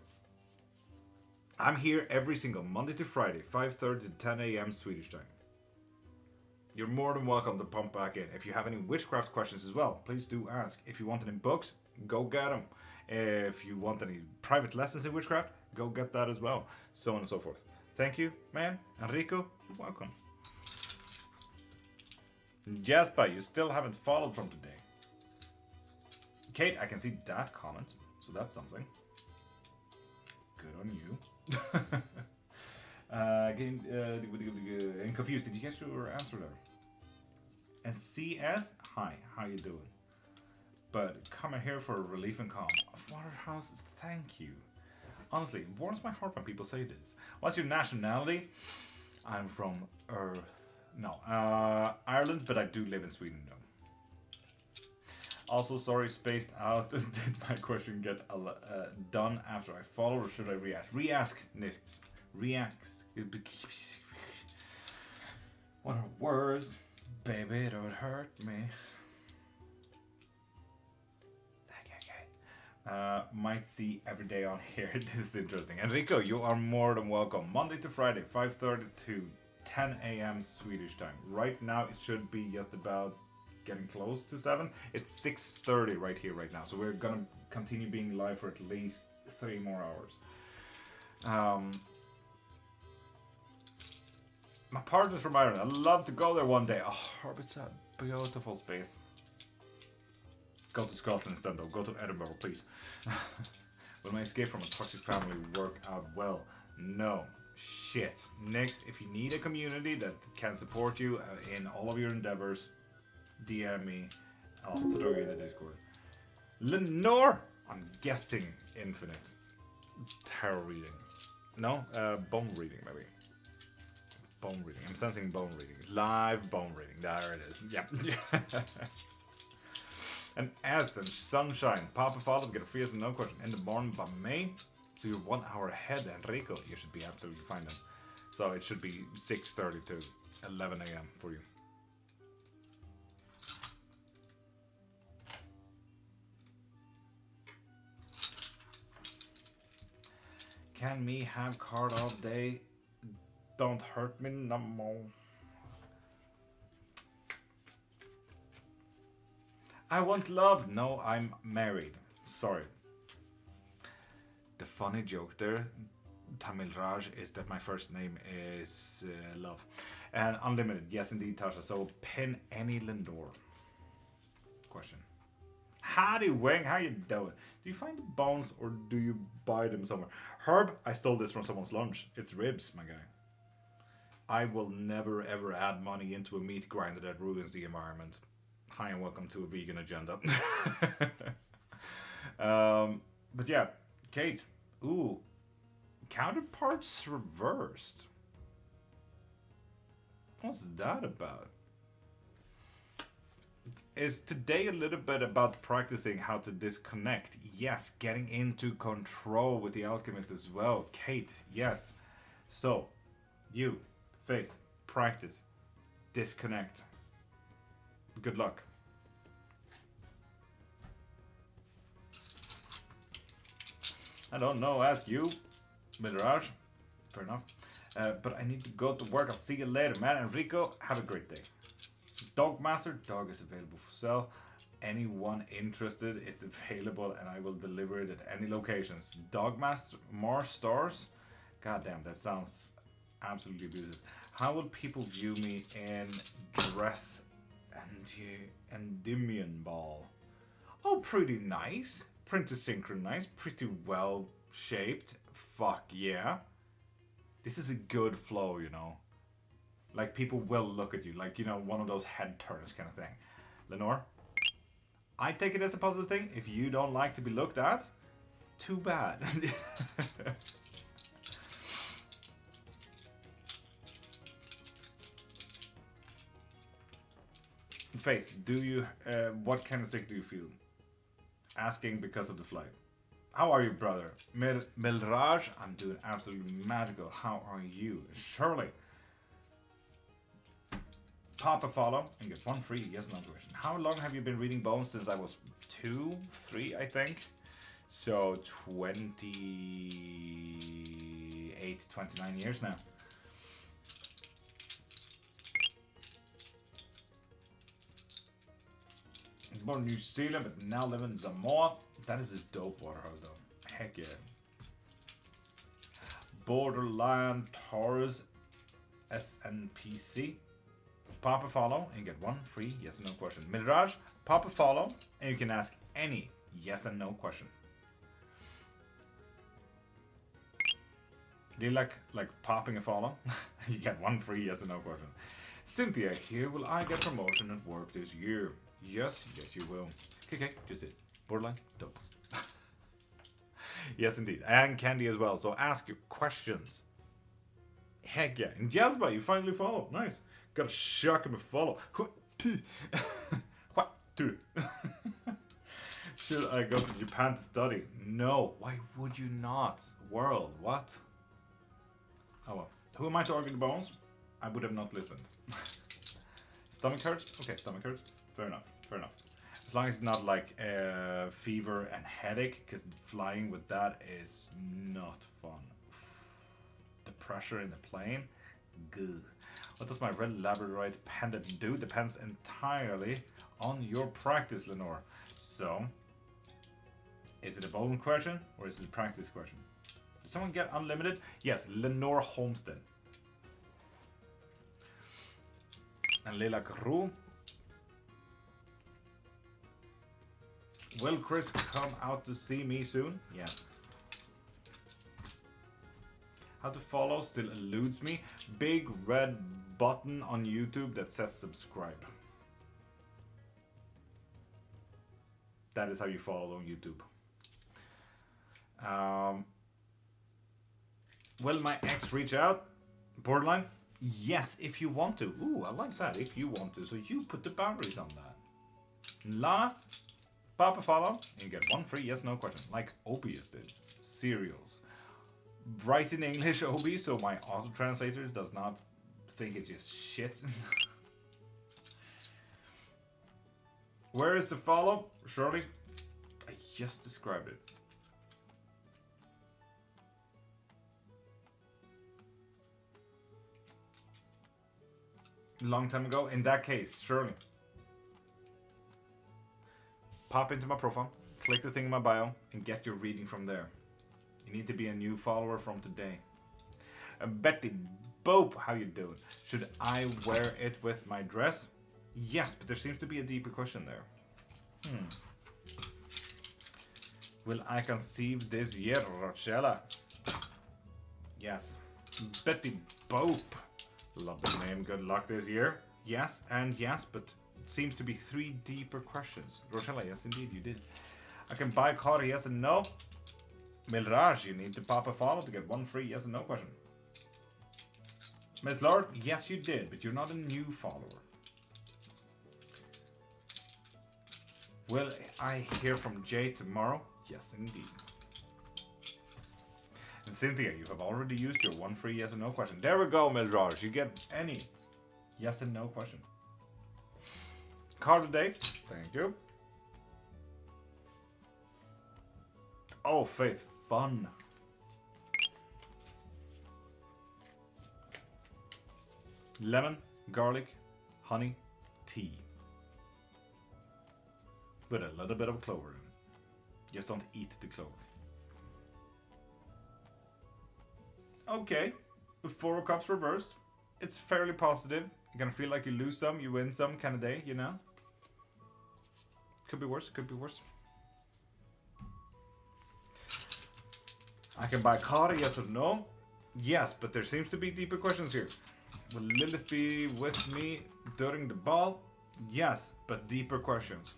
I'm here every single Monday to Friday, 5:30 to 10 a.m. Swedish time. You're more than welcome to pump back in. If you have any witchcraft questions as well, please do ask. If you want any books, go get them. If you want any private lessons in witchcraft, go get that as well. So on and so forth. Thank you, man. Enrico, you're welcome. Jasper, you still haven't followed from today. Kate, I can see that comment, so that's something. Good on you. And confused, did you get your answer there? And CS, hi, how you doing? But coming here for relief and calm. Waterhouse, thank you. Honestly, it warms my heart when people say this. What's your nationality? I'm from Ireland, but I do live in Sweden though. Also, sorry, spaced out. Did my question get done after I follow, or should I react? Re-ask, Nick. React. What are words? Baby, don't hurt me. Might see every day on here. This is interesting. Enrico, you are more than welcome. Monday to Friday, 5:30 to 10 a.m. Swedish time. Right now, it should be just about getting close to 7. It's 6:30 right here, right now. So we're gonna continue being live for at least 3 more hours. My partner's from Ireland. I'd love to go there one day. Oh, it's a beautiful space. Go to Scotland instead though. Go to Edinburgh, please. Will my escape from a toxic family work out well? No. Shit. Next, if you need a community that can support you in all of your endeavors, DM me. I'll throw you in the Discord. Lenore! I'm guessing infinite. Tarot reading. No? Bone reading, maybe. Bone reading. I'm sensing bone reading. Live bone reading. There it is. Yep. And S and Sunshine. Papa Father get a free yes and no question in the morning by May. So you're 1 hour ahead, Enrico. You should be absolutely fine then. So it should be 6:30 to 11 a.m. for you. Can me have card all day? Don't hurt me no more. I want love. No, I'm married. Sorry. The funny joke there, Tamil Raj, is that my first name is Love. And unlimited. Yes, indeed, Tasha. So pin any Lindor. Question. Howdy, Wing. How you doing? Do you find the bones or do you buy them somewhere? Herb, I stole this from someone's lunch. It's ribs, my guy. I will never ever add money into a meat grinder that ruins the environment. Hi and welcome to a vegan agenda. But yeah, Kate. Ooh, counterparts reversed. What's that about? Is today a little bit about practicing how to disconnect? Yes, getting into control with the alchemist as well. Kate, yes. So, you, Faith, practice, disconnect. Good luck. I don't know, ask you, Mirage. Fair enough. But I need to go to work. I'll see you later, man. Enrico, have a great day. Dogmaster, dog is available for sale. Anyone interested, it's available and I will deliver it at any locations. Dogmaster, more stars? God damn, that sounds absolutely abusive. How will people view me in dress and Endymion ball? Oh, pretty nice. Pretty synchronized. Pretty well shaped. Fuck yeah. This is a good flow, you know. Like, people will look at you. Like, you know, one of those head turns kind of thing. Lenore, I take it as a positive thing. If you don't like to be looked at, too bad. Faith, do you, what kind of sick do you feel? Asking because of the flight. How are you, brother? Milraj, I'm doing absolutely magical. How are you? Shirley, pop a follow and get one free yes no question. How long have you been reading Bones? Since I was 2, 3, I think. So 28, 29 years now. Born in New Zealand, but now live in Samoa. That is a dope waterhouse, though. Heck yeah. Borderland Taurus SNPC. Pop a follow and get one free yes and no question. Miraj, pop a follow and you can ask any yes and no question. Do you like popping a follow? You get one free yes and no question. Cynthia here, will I get promotion at work this year? Yes, yes you will. Okay, just did. Borderline, dope. Yes indeed. And Candy as well. So ask your questions. Heck yeah. And Jasper, you finally follow. Nice. Gotta shock him a follow. What? Should I go to Japan to study? No. Why would you not? World, what? Oh well. Who am I to argue the bones? I would have not listened. Stomach hurts? Okay, stomach hurts. Fair enough. Fair enough. As long as it's not like fever and headache, because flying with that is not fun. The pressure in the plane, good. What does my red labradorite pendant do? Depends entirely on your practice, Lenore. So, is it a bone question or is it a practice question? Did someone get unlimited? Yes, Lenore Homestead. And Leila Carew. Will Chris come out to see me soon? Yes. How to follow still eludes me. Big red button on YouTube that says subscribe. That is how you follow on YouTube. Will my ex reach out? Borderline? Yes, if you want to. Ooh, I like that. If you want to. So you put the boundaries on that. La. Pop a follow and you get one free yes no question. Like Obius did. Cereals. Write in English, Obi, so my auto-translator does not think it's just shit. Where is the follow? Shirley? I just described it. Long time ago. In that case, surely. Pop into my profile, click the thing in my bio, and get your reading from there. You need to be a new follower from today. Betty Bope, how you doing? Should I wear it with my dress? Yes, but there seems to be a deeper question there. Will I conceive this year, Rochella? Yes. Betty Bope. Love the name. Good luck this year. Yes and yes, but seems to be 3 deeper questions. Rochella, yes indeed, you did. I can buy Cardi, yes and no. Milraj, you need to pop a follow to get 1 free yes and no question. Miss Lord, yes you did, but you're not a new follower. Will I hear from Jay tomorrow? Yes indeed. And Cynthia, you have already used your 1 free yes and no question. There we go, Milraj. You get any yes and no question. Card today. Thank you. Oh, Faith. Fun. Lemon, garlic, honey, tea. With a little bit of clover in. Just don't eat the clover. Okay. 4 of Cups reversed. It's fairly positive. You're gonna feel like you lose some, you win some kind of day, you know? Could be worse, could be worse. I can buy Cardi, yes or no? Yes, but there seems to be deeper questions here. Will Lilith be with me during the ball? Yes, but deeper questions.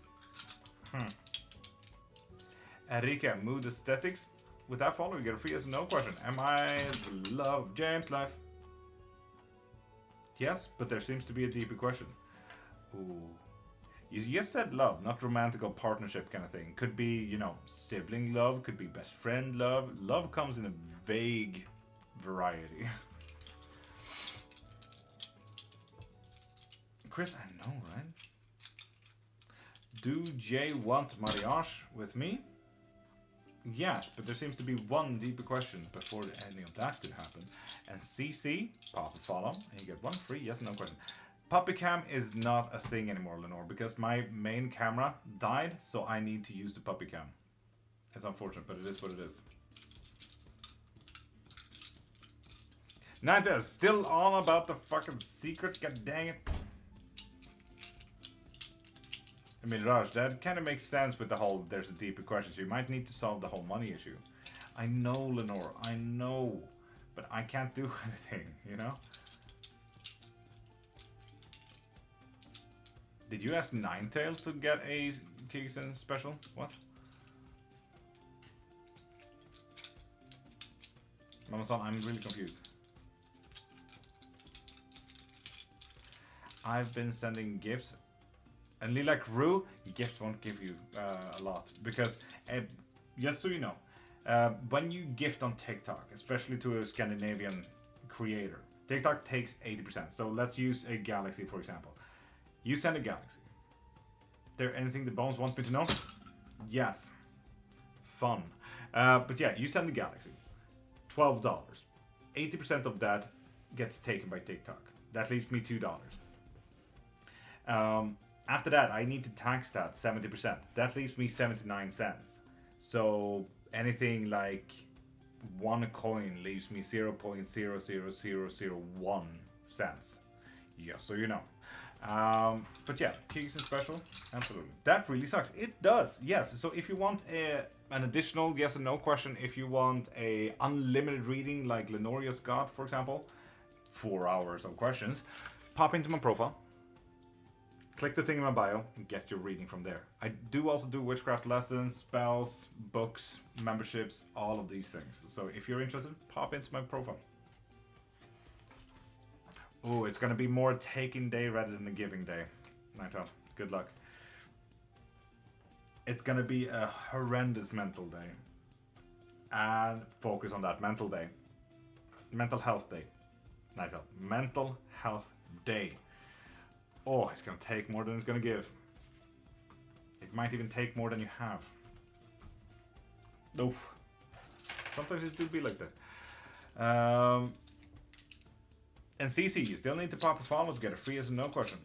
Erika, mood aesthetics. With that follow, you get a free yes or no question. Am I the love of James' life? Yes, but there seems to be a deeper question. Ooh. You just said love, not romantic or partnership kind of thing. Could be, you know, sibling love, could be best friend love. Love comes in a vague variety. Chris, I know, right? Do Jay want mariage with me? Yes, but there seems to be 1 deeper question before any of that could happen. And CC, pop a follow, and you get 1 free yes or no question. Puppycam is not a thing anymore, Lenore, because my main camera died, so I need to use the Puppycam. It's unfortunate, but it is what it is. Nanta, still on about the fucking secret, god dang it. I mean, Raj, that kind of makes sense with the whole there's a deeper question, so you might need to solve the whole money issue. I know, Lenore, I know, but I can't do anything, you know? Did you ask Ninetail to get a Kingston special? What? Mama-san, I'm really confused. I've been sending gifts. And Lila Crew, gift won't give you a lot. Because, just so you know, when you gift on TikTok, especially to a Scandinavian creator, TikTok takes 80%. So let's use a galaxy, for example. You send a galaxy. There anything the Bones want me to know? Yes. Fun. But yeah, you send a galaxy. $12. 80% of that gets taken by TikTok. That leaves me $2. After that, I need to tax that 70%. That leaves me 79 cents. So anything like 1 coin leaves me 0.00001 cents. Just so you know. But yeah, Kingston special, absolutely. That really sucks. It does, yes. So if you want an additional yes or no question, if you want a unlimited reading like Lenore just got, for example, 4 hours of questions, pop into my profile, click the thing in my bio, and get your reading from there. I do also do witchcraft lessons, spells, books, memberships, all of these things. So if you're interested, pop into my profile. Oh, it's gonna be more taking day rather than a giving day. Nighttime. Good luck. It's gonna be a horrendous mental day. And focus on that mental day. Mental health day. Nice help. Mental health day. Oh, it's gonna take more than it's gonna give. It might even take more than you have. Oof. Sometimes it do be like that. And CC, you still need to pop a follow to get a free yes and no question.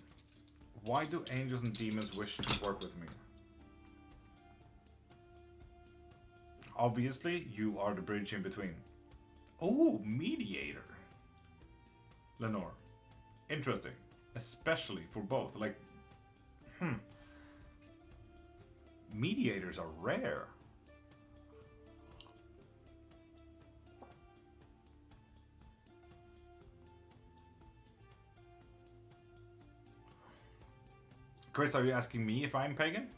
Why do angels and demons wish to work with me? Obviously, you are the bridge in between. Oh, mediator. Lenore. Interesting. Especially for both. Like, mediators are rare. Chris, are you asking me if I'm pagan?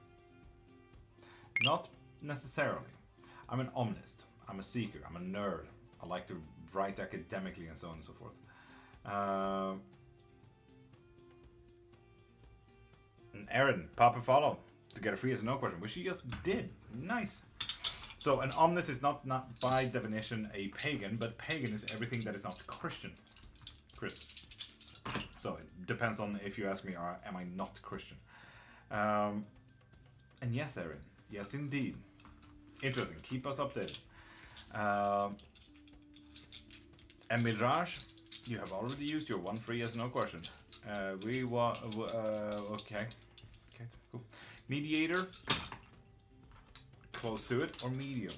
Not necessarily. I'm an omnist. I'm a seeker. I'm a nerd. I like to write academically and so on and so forth. And Erin, pop and follow to get a free yes or no question, which she just did. Nice. So an omnist is not by definition a pagan, but pagan is everything that is not Christian. Chris. So it depends on if you ask me, am I not Christian? And yes, Erin. Yes, indeed. Interesting. Keep us updated. And Mirage, you have already used your one free yes no question. Okay. Okay, cool. Mediator, close to it, or medium?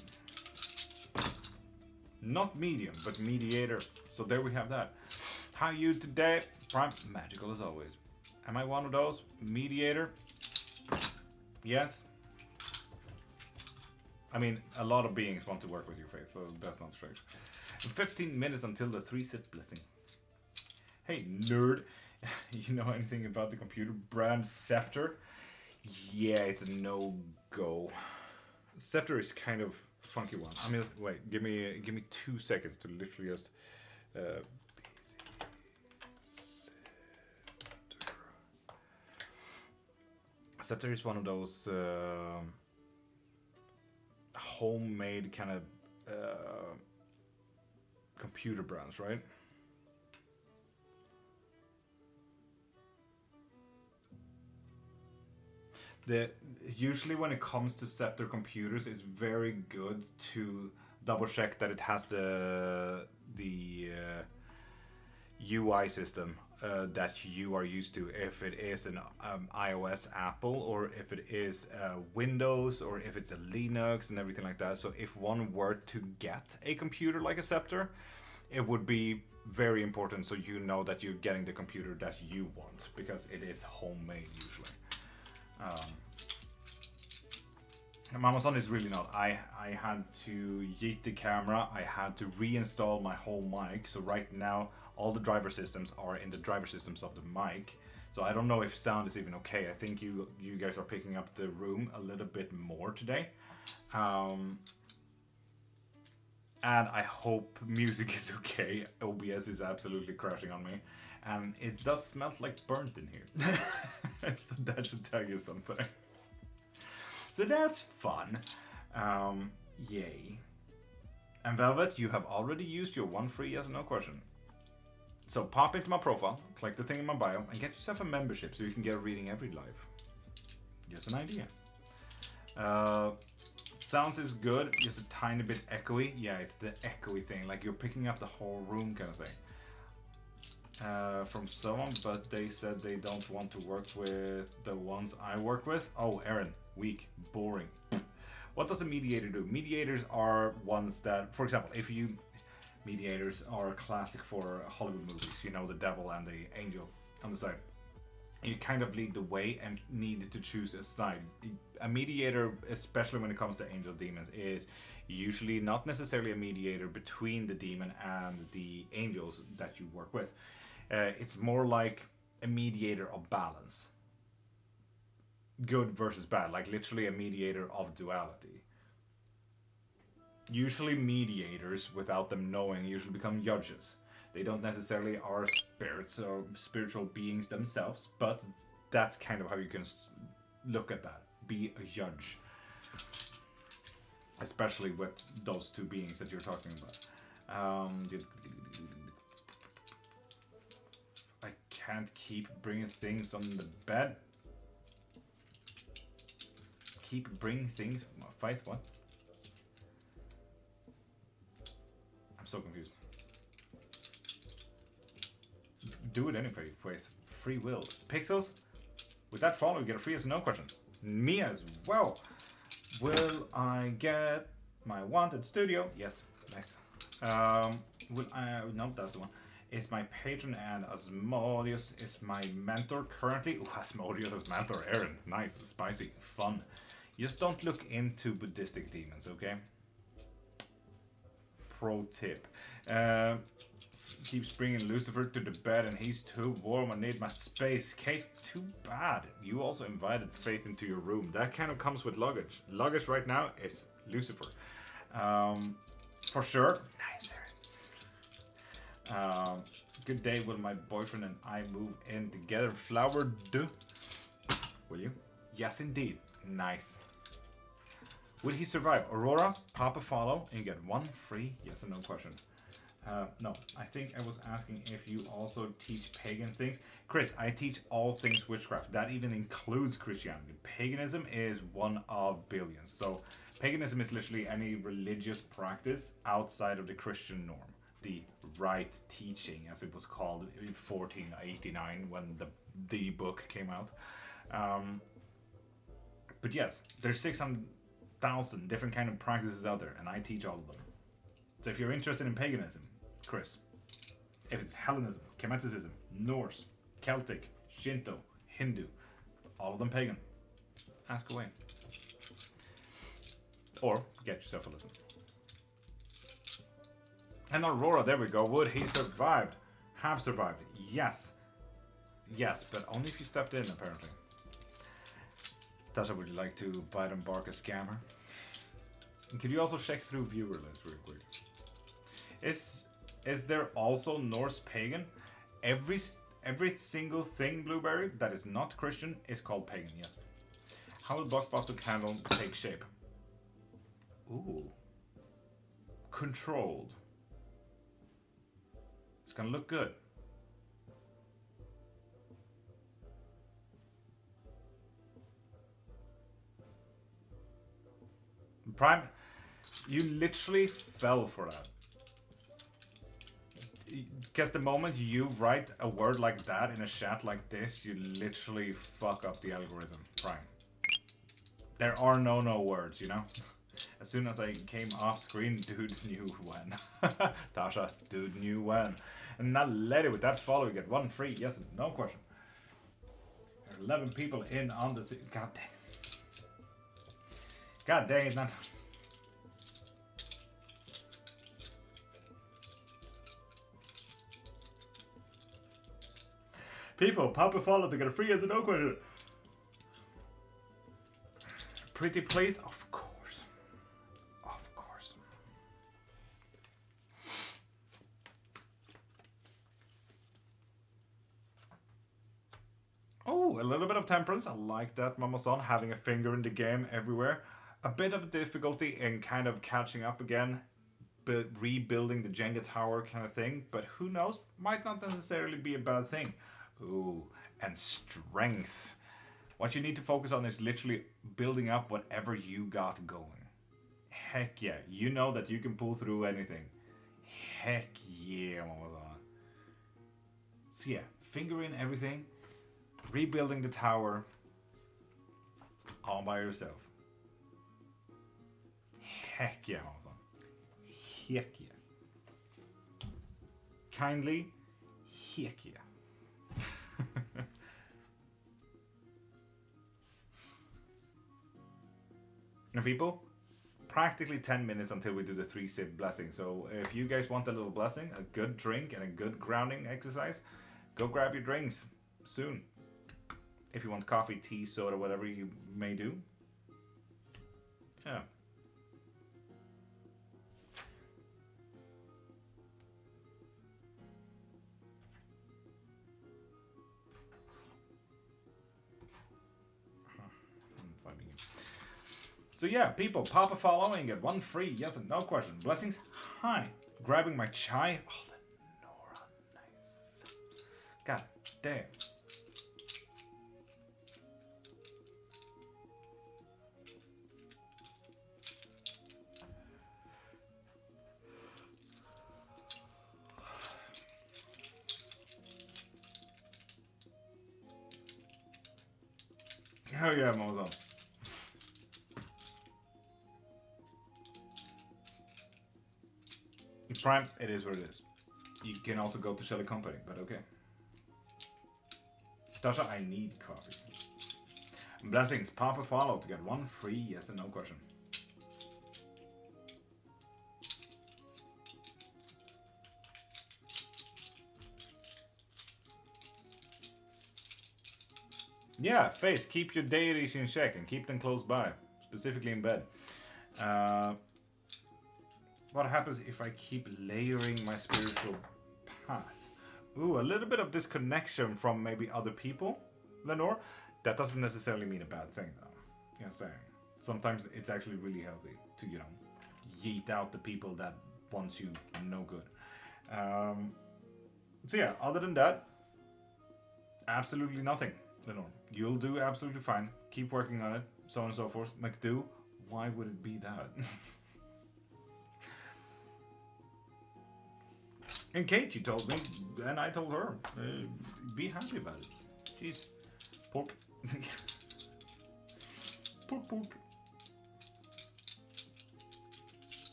Not medium, but mediator. So there we have that. How are you today? Prime, magical as always. Am I one of those? Mediator? Yes. I mean, a lot of beings want to work with your faith, so that's not strange. 15 minutes until the 3-sit blessing. Hey, nerd. You know anything about the computer brand Scepter? Yeah, it's a no-go. Scepter is kind of a funky one. I mean, wait, give me 2 seconds to literally just... Scepter is one of those homemade kind of computer brands, right? Usually when it comes to Scepter computers, it's very good to double check that it has the UI system that you are used to. If it is an iOS Apple, or if it is Windows, or if it's a Linux and everything like that. So if one were to get a computer like a Scepter, it would be very important so you know that you're getting the computer that you want, because it is homemade usually. Amazon is really not. I had to yeet the camera. I had to reinstall my whole mic. So right now, all the driver systems are in the driver systems of the mic. So I don't know if sound is even okay. I think you guys are picking up the room a little bit more today. And I hope music is okay. OBS is absolutely crashing on me. And it does smell like burnt in here. So that should tell you something. So that's fun. Yay. And Velvet, you have already used your one free yes or no question. So pop into my profile, click the thing in my bio, and get yourself a membership so you can get a reading every live. Just an idea. Sounds is good, just a tiny bit echoey. Yeah, it's the echoey thing, like you're picking up the whole room kind of thing. From someone, but they said they don't want to work with the ones I work with. Oh, Aaron, weak, boring. What does a mediator do? Mediators are ones that, for example, mediators are classic for Hollywood movies. You know, the devil and the angel on the side. You kind of lead the way and need to choose a side. A mediator, especially when it comes to angels, demons, is usually not necessarily a mediator between the demon and the angels that you work with. It's more like a mediator of balance. Good versus bad, like literally a mediator of duality. Usually mediators, without them knowing, usually become judges. They don't necessarily are spirits or spiritual beings themselves, but that's kind of how you can look at that. Be a judge. Especially with those two beings that you're talking about. I can't keep bringing things on the bed. Keep bringing things. Fight what? I'm so confused. do it anyway with free will. Pixels, with that follow, you get a free yes or no question. Me as well. Will I get my wanted studio? Yes, nice. Will I? No, that's the one. Is my patron and Asmodeus is my mentor currently? Ooh, Asmodeus as mentor. Aaron, nice, spicy, fun. Just don't look into Buddhistic demons, okay? Pro tip. Keeps bringing Lucifer to the bed and he's too warm. I need my space. Kate, too bad. You also invited Faith into your room. That kind of comes with luggage. Luggage right now is Lucifer. For sure. Nice, Aaron. Good day. Will my boyfriend and I move in together? Flower do. Will you? Yes, indeed. Nice. Will he survive? Aurora, pop a follow and get one free yes or no question. No, I think I was asking if you also teach pagan things. Chris, I teach all things witchcraft. That even includes Christianity. Paganism is one of billions. So paganism is literally any religious practice outside of the Christian norm. The right teaching, as it was called in 1489 when the book came out. But yes, there's 600,000 different kind of practices out there, and I teach all of them. So if you're interested in paganism, Chris. If it's Hellenism, Chemeticism, Norse, Celtic, Shinto, Hindu, all of them pagan, ask away. Or get yourself a listen. And Aurora, there we go. Would he survived? Have survived? Yes. Yes, but only if you stepped in, apparently. Tasha, would you like to bite and bark a scammer? And could you also check through viewer lists real quick? Is there also Norse pagan? Every single thing, Blueberry, that is not Christian is called pagan, yes. How will Blockbuster candle take shape? Ooh. Controlled. It's gonna look good. Prime, you literally fell for that. Because the moment you write a word like that in a chat like this, you literally fuck up the algorithm, Prime. There are no words, you know? As soon as I came off screen, dude knew when. Tasha, dude knew when. And that lady with that follow, you get one free yes and no question. There are 11 people in on the... God dang. God dang it, not... People, pop a follow to get a free yes and no question. Pretty please? Of course. Of course. Oh, a little bit of temperance. I like that, Mama-san. Having a finger in the game everywhere. A bit of difficulty in kind of catching up again. But rebuilding the Jenga tower kind of thing. But who knows? Might not necessarily be a bad thing. Ooh, and strength. What you need to focus on is literally building up whatever you got going. Heck yeah, you know that you can pull through anything. Heck yeah, Mama. So yeah, finger in everything, rebuilding the tower, all by yourself. Heck yeah, Mama. Heck yeah. Kindly, heck yeah. Now people, practically 10 minutes until we do the 3-sip blessing. So if you guys want a little blessing, a good drink and a good grounding exercise, go grab your drinks soon. If you want coffee, tea, soda, whatever you may do. Yeah. So yeah, people, pop a follow and get one free yes and no question. Blessings. Hi. Grabbing my chai. Oh, Lenora, nice. God damn. Oh yeah, Amazon. Prime, it is what it is. You can also go to Shelly Company, but okay. Tasha, I need coffee. Blessings, pop a follow to get one free yes and no question. Yeah, Faith, keep your deities in check and keep them close by, specifically in bed. What happens if I keep layering my spiritual path? Ooh, a little bit of disconnection from maybe other people, Lenore. That doesn't necessarily mean a bad thing, though. You know what I'm saying? Sometimes it's actually really healthy to, you know, yeet out the people that wants you no good. So yeah, other than that, absolutely nothing, Lenore. You'll do absolutely fine. Keep working on it, so on and so forth. McDo, why would it be that? And Kate, you told me, and I told her, be happy about it. Jeez. Pork. Pork.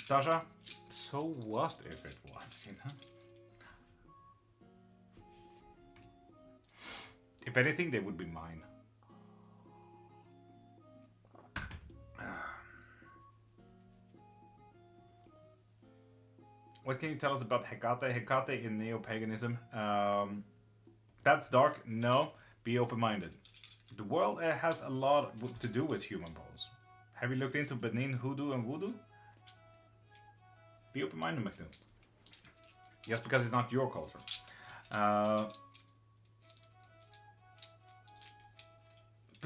Tasha, so what if it was, you know? If anything, they would be mine. What can you tell us about Hecate? Hecate in neo-paganism. That's dark. No, be open-minded. The world has a lot to do with human bones. Have you looked into Benin hoodoo and voodoo? Be open-minded, McNeil. Just because it's not your culture. But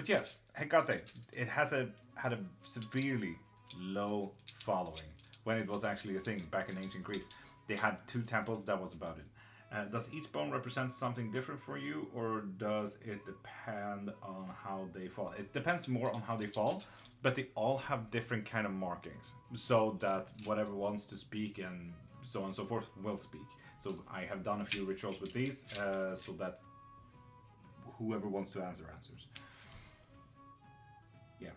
yes, Hecate, it has had a severely low following when it was actually a thing back in ancient Greece. They had 2 temples, that was about it. Does each bone represent something different for you, or does it depend on how they fall? It depends more on how they fall, but they all have different kind of markings, so that whatever wants to speak and so on and so forth will speak. So I have done a few rituals with these, so that whoever wants to answer answers. Yeah.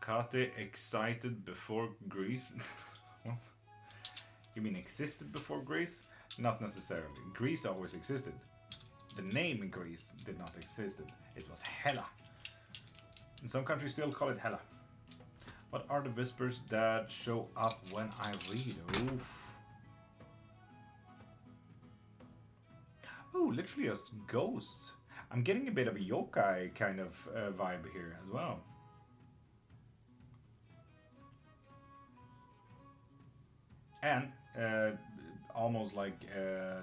Hecate excited before Greece? What? You mean existed before Greece? Not necessarily. Greece always existed. The name in Greece did not exist. It was Hela. And some countries still call it Hela. What are the whispers that show up when I read? Oof. Oh, literally just ghosts. I'm getting a bit of a yokai kind of vibe here as well. And almost like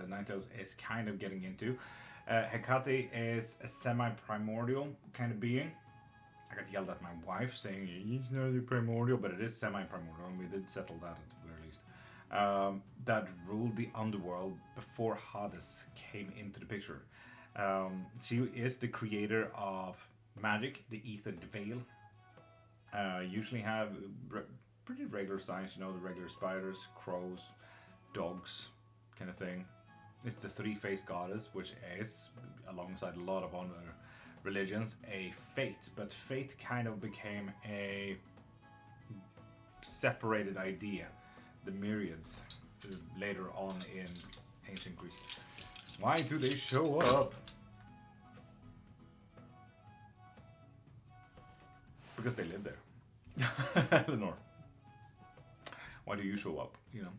Ninetales is kind of getting into. Hecate is a semi-primordial kind of being. I got yelled at my wife saying he's not a primordial, but it is semi-primordial, and we did settle that at the very least. That ruled the underworld before Hades came into the picture. She is the creator of magic, the ether, the veil. Usually have pretty regular size, you know, the regular spiders, crows, dogs, kind of thing. It's the 3-faced goddess, which is, alongside a lot of other religions, a fate. But fate kind of became a separated idea. The myriads, later on in ancient Greece. Why do they show up? Because they live there. Lenore. Why do you show up, you know?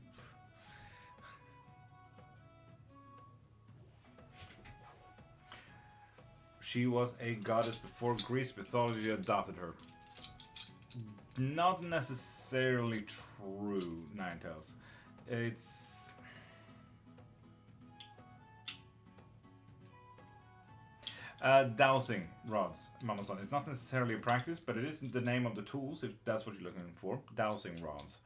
She was a goddess before Greece mythology adopted her. Not necessarily true, Ninetales. It's... dowsing rods, Mama-san. It's not necessarily a practice, but it is the name of the tools, if that's what you're looking for. Dowsing rods.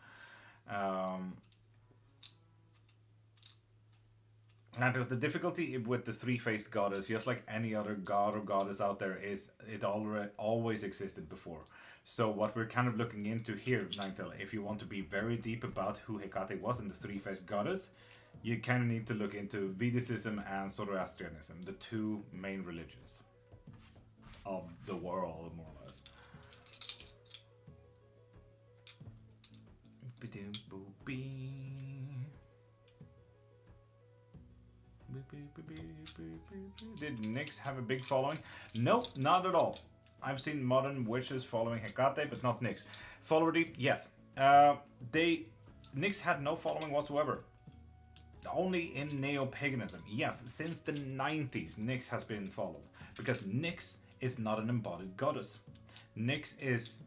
And there's the difficulty with the 3-faced goddess, just like any other god or goddess out there, is it always existed before. So what we're kind of looking into here, Ninetale, if you want to be very deep about who Hecate was and the three-faced goddess, you kind of need to look into Vedicism and Zoroastrianism, the two main religions of the world, more or less. Did Nyx have a big following? No, not at all. I've seen modern witches following Hecate, but not Nyx. Followership, yes. Nyx had no following whatsoever. Only in neo-paganism. Yes, since the 90s, Nyx has been followed. Because Nyx is not an embodied goddess. Nyx is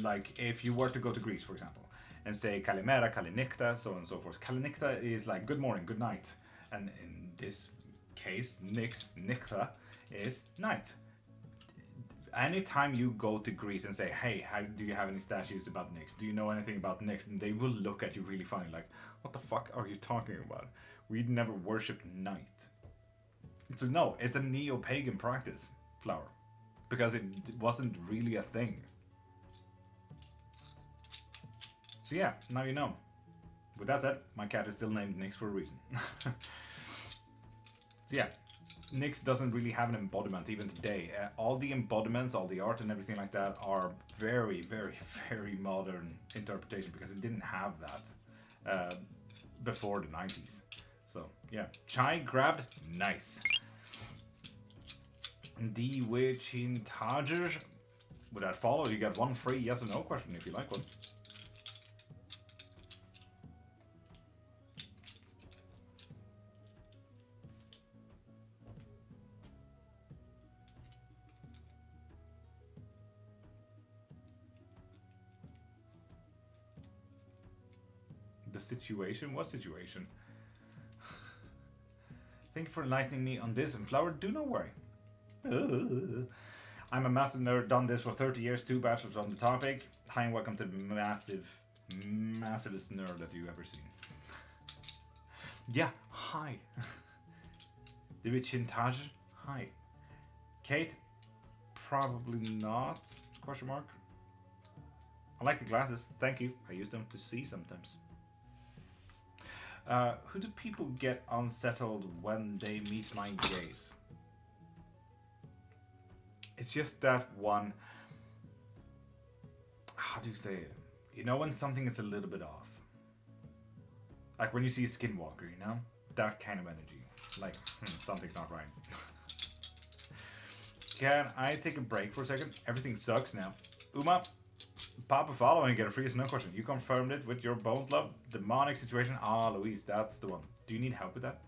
like if you were to go to Greece, for example, and say Kalimera, Kalinikta, so on and so forth. Kalinikta is like good morning, good night. And in this case, Nyx, Nikta, is night. Anytime you go to Greece and say, hey, do you have any statues about Nyx? Do you know anything about Nyx? And they will look at you really funny, like, what the fuck are you talking about? We'd never worshipped night. So no, it's a neo-pagan practice, Flower. Because it wasn't really a thing. So yeah, now you know. With that said, my cat is still named Nyx for a reason. So yeah, Nyx doesn't really have an embodiment even today. All the embodiments, all the art and everything like that are very, very, very modern interpretation because it didn't have that before the 90s. So yeah, Chai grabbed, nice. The Witching Tager, would that follow? You get one free yes or no question if you like one. The situation? What situation? Thank you for enlightening me on this. And Flower, do not worry. I'm a massive nerd, done this for 30 years, 2 bachelors on the topic. Hi and welcome to the massivest nerd that you've ever seen. Yeah, hi. The Vichintage, hi. Kate, probably not, question mark. I like your glasses, thank you. I use them to see sometimes. Who do people get unsettled when they meet my gaze? It's just that one, how do you say it? You know when something is a little bit off? Like when you see a skinwalker, you know? That kind of energy. Like, something's not right. Can I take a break for a second? Everything sucks now. Uma, pop a follow and get a free no question. You confirmed it with your bones love. Demonic situation. Ah, Louise, that's the one. Do you need help with that?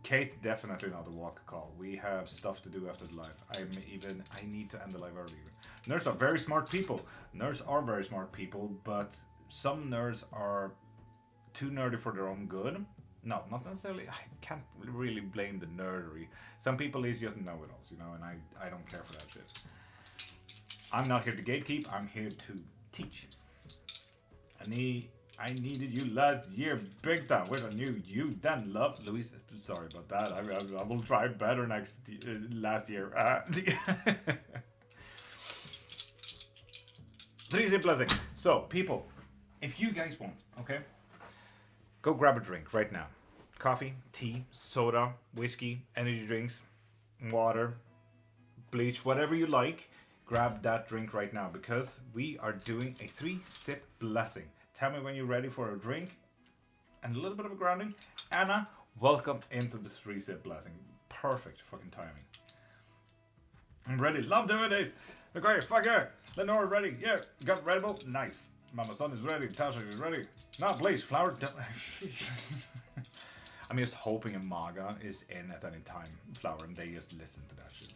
Kate, definitely not a walk call. We have stuff to do after the live. I need to end the live earlier. Nerds are very smart people. Nerds are very smart people, but some nerds are too nerdy for their own good. No, not necessarily. I can't really blame the nerdery. Some people is just know-it-alls, you know, and I don't care for that shit. I'm not here to gatekeep. I'm here to teach. I needed you last year, big time. Wait, I knew you then, love. Louise, sorry about that. I will try better last year. 3 blessing. So, people, if you guys want, okay, go grab a drink right now. Coffee, tea, soda, whiskey, energy drinks, water, bleach, whatever you like. Grab that drink right now because we are doing a 3-sip blessing. Tell me when you're ready for a drink and a little bit of a grounding. Anna, welcome into the 3-sip blessing. Perfect fucking timing. I'm ready. Love doing this. Okay, fuck yeah. Lenore ready. Yeah, got Red Bull. Nice. Mama Son is ready. Tasha is ready. No, please, Flower. I'm just hoping a MAGA is in at any time, Flower, and they just listen to that shit.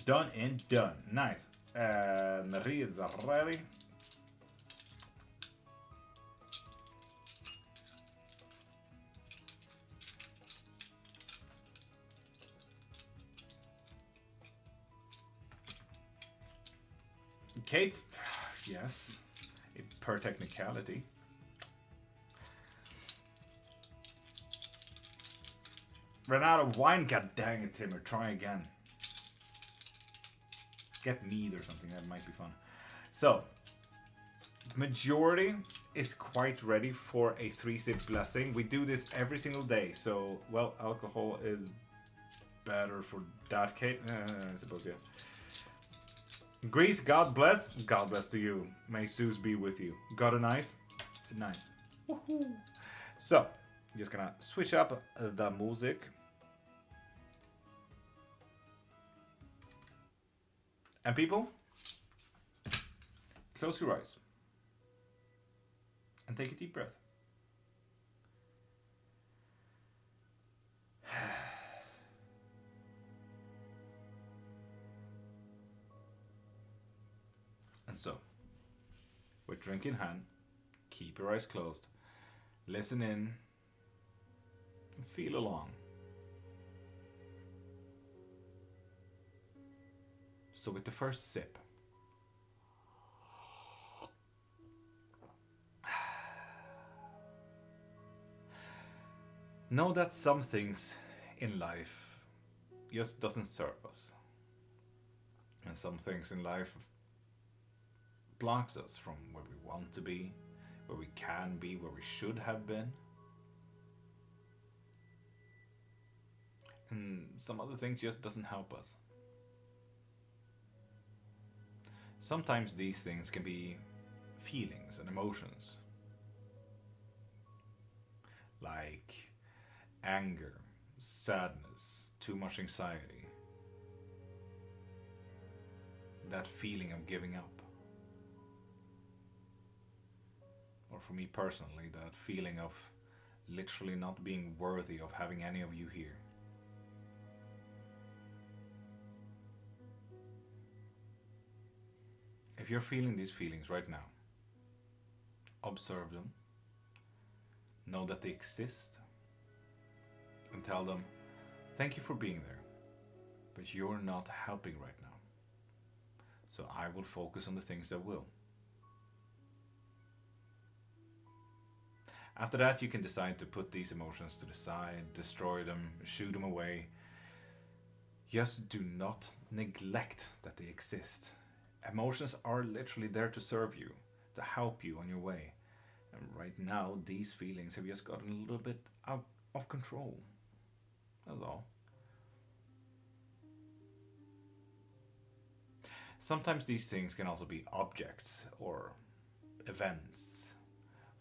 Done and done. Nice. Marie is ready. Kate, yes, per technicality. Ran out of wine. God dang it, Timmer. Try again. Get mead or something. That might be fun. So, majority is quite ready for a 3-sip blessing. We do this every single day. So, well, alcohol is better for that case. I suppose, yeah. Greece, God bless. God bless to you. May Zeus be with you. Got a nice? Nice. Woohoo. So, just gonna switch up the music. And people, close your eyes. And take a deep breath. And so, with drink in hand, keep your eyes closed, listen in, and feel along. So with the first sip, know that some things in life just doesn't serve us. And some things in life blocks us from where we want to be, where we can be, where we should have been. And some other things just doesn't help us. Sometimes these things can be feelings and emotions. Like anger, sadness, too much anxiety. That feeling of giving up. Or for me personally, that feeling of literally not being worthy of having any of you here. If you're feeling these feelings right now, observe them, know that they exist, and tell them, thank you for being there, but you're not helping right now. So I will focus on the things that will. After that, you can decide to put these emotions to the side, destroy them, shoo them away. Just do not neglect that they exist. Emotions are literally there to serve you, to help you on your way. And right now, these feelings have just gotten a little bit out of control. That's all. Sometimes these things can also be objects or events.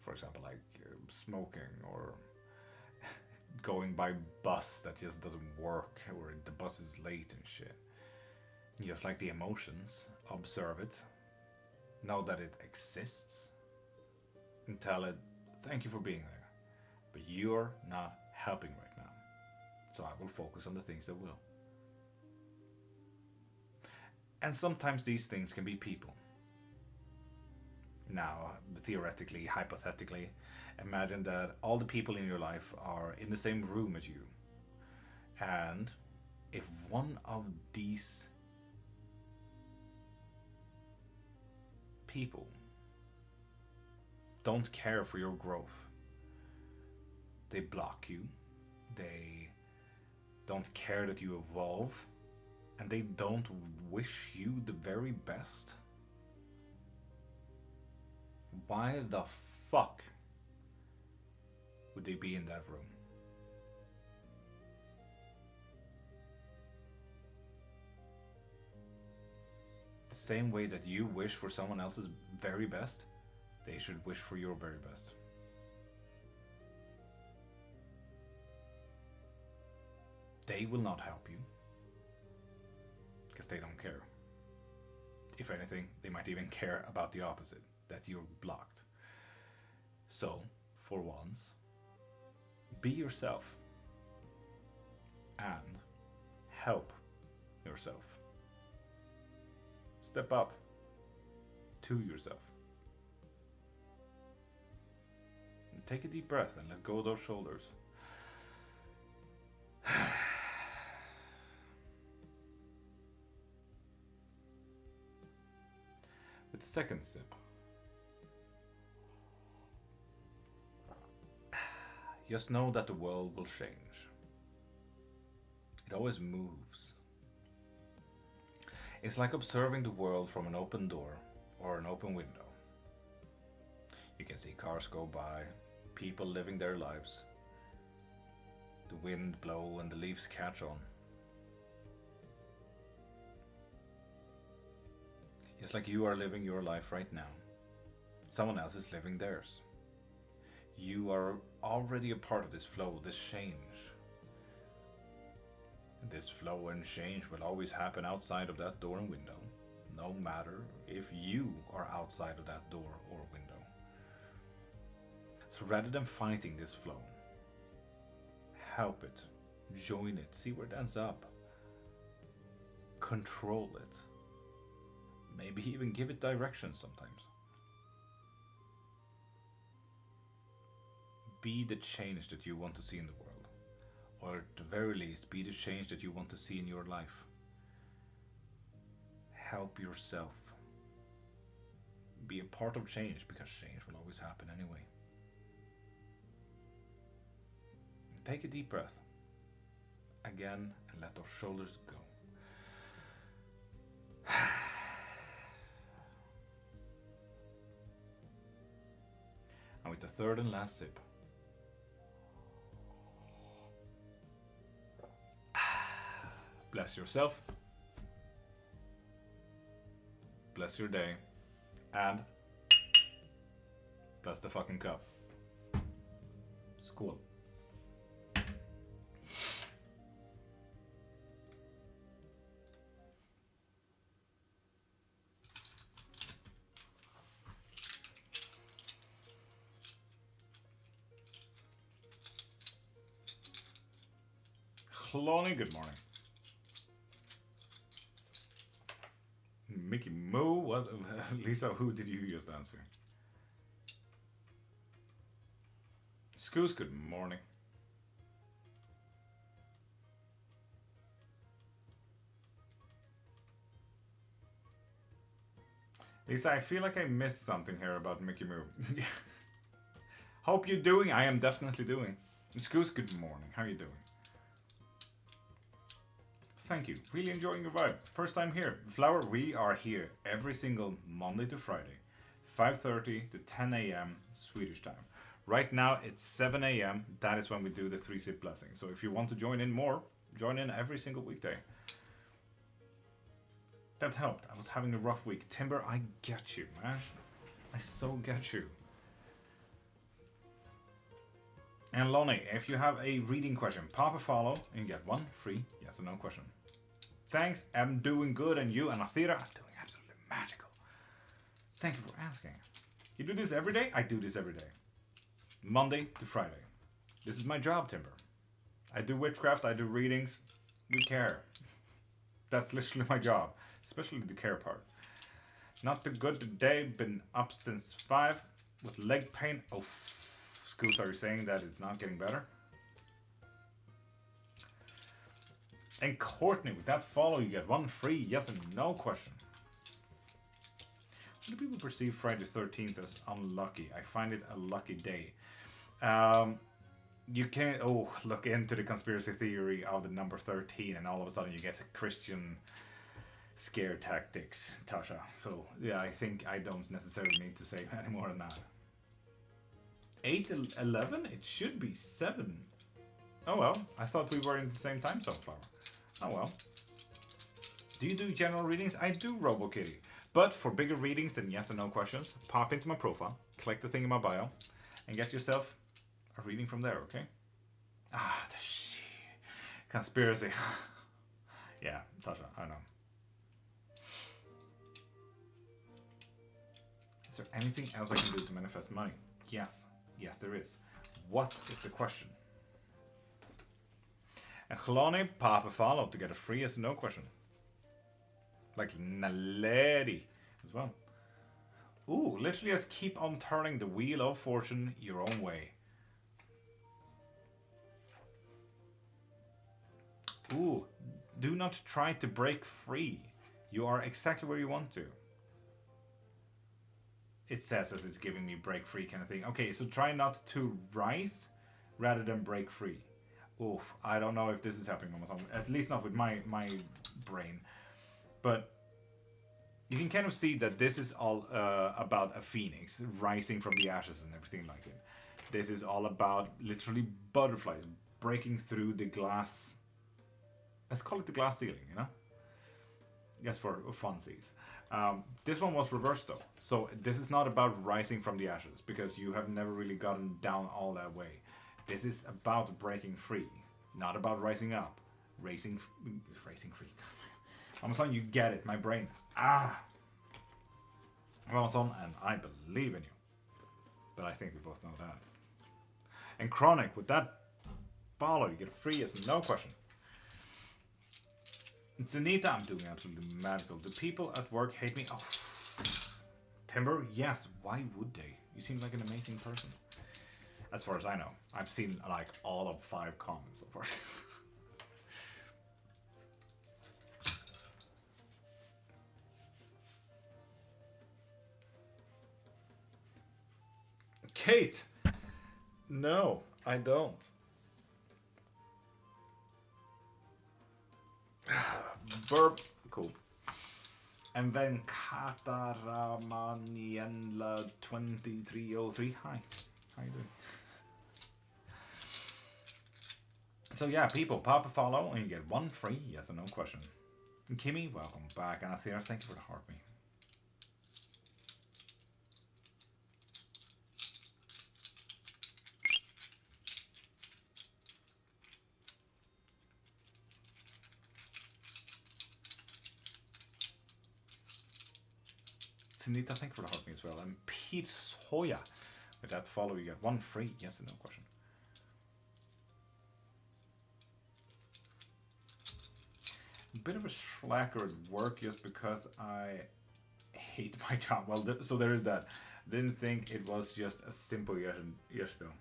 For example, like smoking or going by bus that just doesn't work, or the bus is late and shit. Just like the emotions, observe it, know that it exists, and tell it, thank you for being there, but you're not helping right now. So I will focus on the things that will. And sometimes these things can be people. Now, theoretically, hypothetically, imagine that all the people in your life are in the same room as you. And if one of these people don't care for your growth, they block you, they don't care that you evolve, and they don't wish you the very best, why the fuck would they be in that room? The same way that you wish for someone else's very best, they should wish for your very best. They will not help you because they don't care. If anything, they might even care about the opposite, that you're blocked. So, for once, be yourself and help yourself. Step up to yourself. And take a deep breath and let go of those shoulders. With the second sip, Just know that the world will change. It always moves. It's like observing the world from an open door or an open window. You can see cars go by, people living their lives, the wind blow and the leaves catch on. Just like you are living your life right now, someone else is living theirs. You are already a part of this flow, this change. This flow and change will always happen outside of that door and window, no matter if you are outside of that door or window. So rather than fighting this flow, help it, join it, see where it ends up, control it, maybe even give it direction sometimes. Be the change that you want to see in the world, or at the very least, be the change that you want to see in your life. Help yourself. Be a part of change, because change will always happen anyway. Take a deep breath again and let those shoulders go. And with the third and last sip, bless yourself, bless your day, and bless the fucking cup. Skål. Lonnie, good morning. Mickey Moo, what? Lisa, who did you just answer? Scoos, good morning. Lisa, I feel like I missed something here about Mickey Moo. Hope you're doing. I am definitely doing. Scoos, good morning. How are you doing? Thank you. Really enjoying the vibe. First time here. Flower, we are here every single Monday to Friday, 5:30 to 10 a.m. Swedish time. Right now it's 7 a.m. That is when we do the 3-sip blessing. So if you want to join in more, join in every single weekday. That helped. I was having a rough week. Timber, I get you, man. I so get you. And Lonnie, if you have a reading question, pop a follow and you get one free yes or no question. Thanks, I'm doing good, and you and Athira are doing absolutely magical. Thank you for asking. You do this every day? I do this every day. Monday to Friday. This is my job, Timber. I do witchcraft, I do readings. We care. That's literally my job, especially the care part. Not too good today, been up since 5 with leg pain. Oh, Scoos, are you saying that it's not getting better? And Courtney, with that follow, you get one free yes and no question. Why do people perceive Friday the 13th as unlucky? I find it a lucky day. You can't look into the conspiracy theory of the number 13 and all of a sudden you get a Christian scare tactics, Tasha. So yeah, I think I don't necessarily need to say any more than that. 8 and 11? It should be 7. Oh well, I thought we were in the same time zone, Flower. Oh well. Do you do general readings? I do, RoboKitty. But for bigger readings than yes and no questions, pop into my profile, click the thing in my bio, and get yourself a reading from there, okay? Ah, the shit. Conspiracy. Yeah, Tasha, I know. Is there anything else I can do to manifest money? Yes. Yes, there is. What is the question? And Cheloni, pop a follow to get a free yes or no question. Like Naledi as well. Ooh, literally just keep on turning the wheel of fortune your own way. Ooh, do not try to break free. You are exactly where you want to. It says as it's giving me break free kind of thing. Okay, so try not to rise, rather than break free. Oof, I don't know if this is happening on my song, at least not with my brain. But you can kind of see that this is all about a phoenix rising from the ashes and everything like it. This is all about literally butterflies breaking through the glass. Let's call it the glass ceiling, you know? Yes, for funsies. This one was reversed though. So this is not about rising from the ashes, because you have never really gotten down all that way. This is about breaking free, not about rising up. Racing free. Amazon, you get it, my brain. Amazon, and I believe in you. But I think we both know that. And Chronic, with that follow, you get a free yes and no question. It's Anita, I'm doing absolutely magical. Do people at work hate me? Oh, Timber, yes. Why would they? You seem like an amazing person. As far as I know, I've seen like all of 5 comments so far. Kate, no, I don't. Burp, cool. And then Kataramanienla2303. Hi, how you doing? So yeah, people, pop a follow and you get 1 free yes or no question. And Kimmy, welcome back. And Athena, thank you for the heartbeat. Sunita, thank you for the heartbeat as well. And Pete Soya, with that follow, you get 1 free yes or no question. A bit of a slacker at work just because I hate my job. Well, so there is that. Didn't think it was just a simple yes though.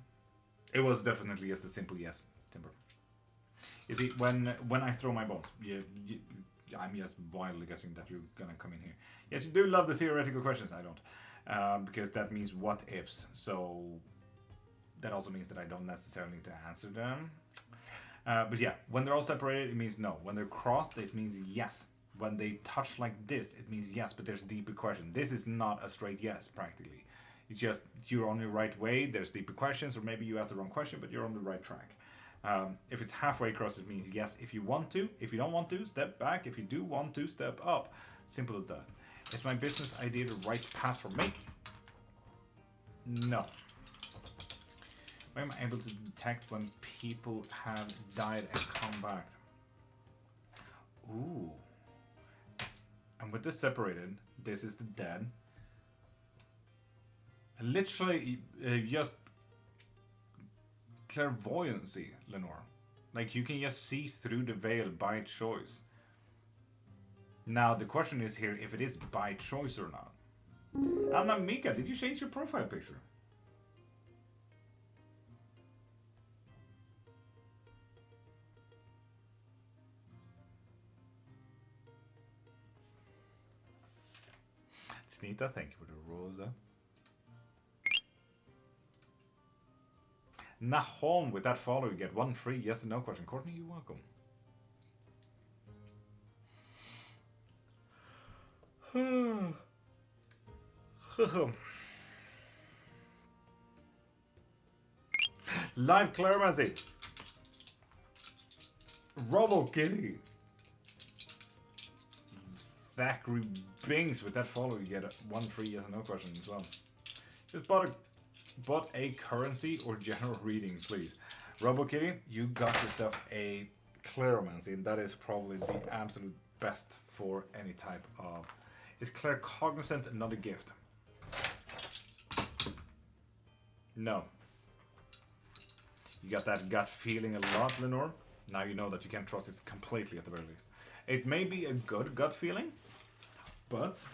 It was definitely just a simple yes, Timber. You see, when I throw my bones, I'm just wildly guessing that you're gonna come in here. Yes, you do love the theoretical questions. I don't, because that means what ifs. So that also means that I don't necessarily need to answer them. But yeah, when they're all separated, it means no. When they're crossed, it means yes. When they touch like this, it means yes, but there's a deeper question. This is not a straight yes, practically. It's just you're on the right way, there's deeper questions, or maybe you asked the wrong question, but you're on the right track. If it's halfway across, it means yes if you want to. If you don't want to, step back. If you do want to, step up. Simple as that. Is my business idea the right path for me? No. Why am I able to detect when people have died and come back? Ooh. And with this separated, this is the dead. Literally, just clairvoyancy, Lenore. Like, you can just see through the veil by choice. Now, the question is here if it is by choice or not. Anna Mika, did you change your profile picture? Snita, thank you for the rosa. Nahom, with that follow, you get 1 free yes and no question. Courtney, you're welcome. Live Clairmacy. Robo Kitty. Zachary Bings, with that follow, you get 1 free yes and no question as well. Just bought a currency or general reading, please. RoboKitty, you got yourself a clairvoyancy, and that is probably the absolute best for any type of. Is claircognizant not a gift? No. You got that gut feeling a lot, Lenore. Now you know that you can't trust it completely at the very least. It may be a good gut feeling, but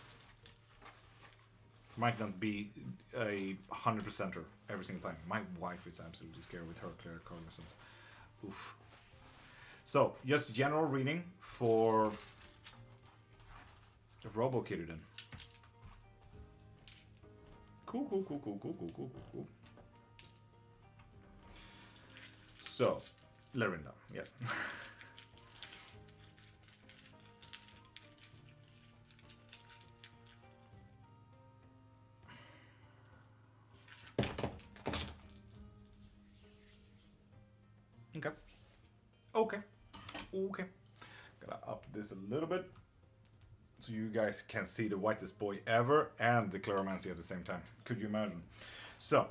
might not be a 100%er every single time. My wife is absolutely scared with her claircognizance. Oof. So, just general reading for RoboKitty then. Cool. So, Lorinda, yes. Okay. Okay. Okay. Gotta up this a little bit so you guys can see the whitest boy ever and the Cleromancy at the same time. Could you imagine? So,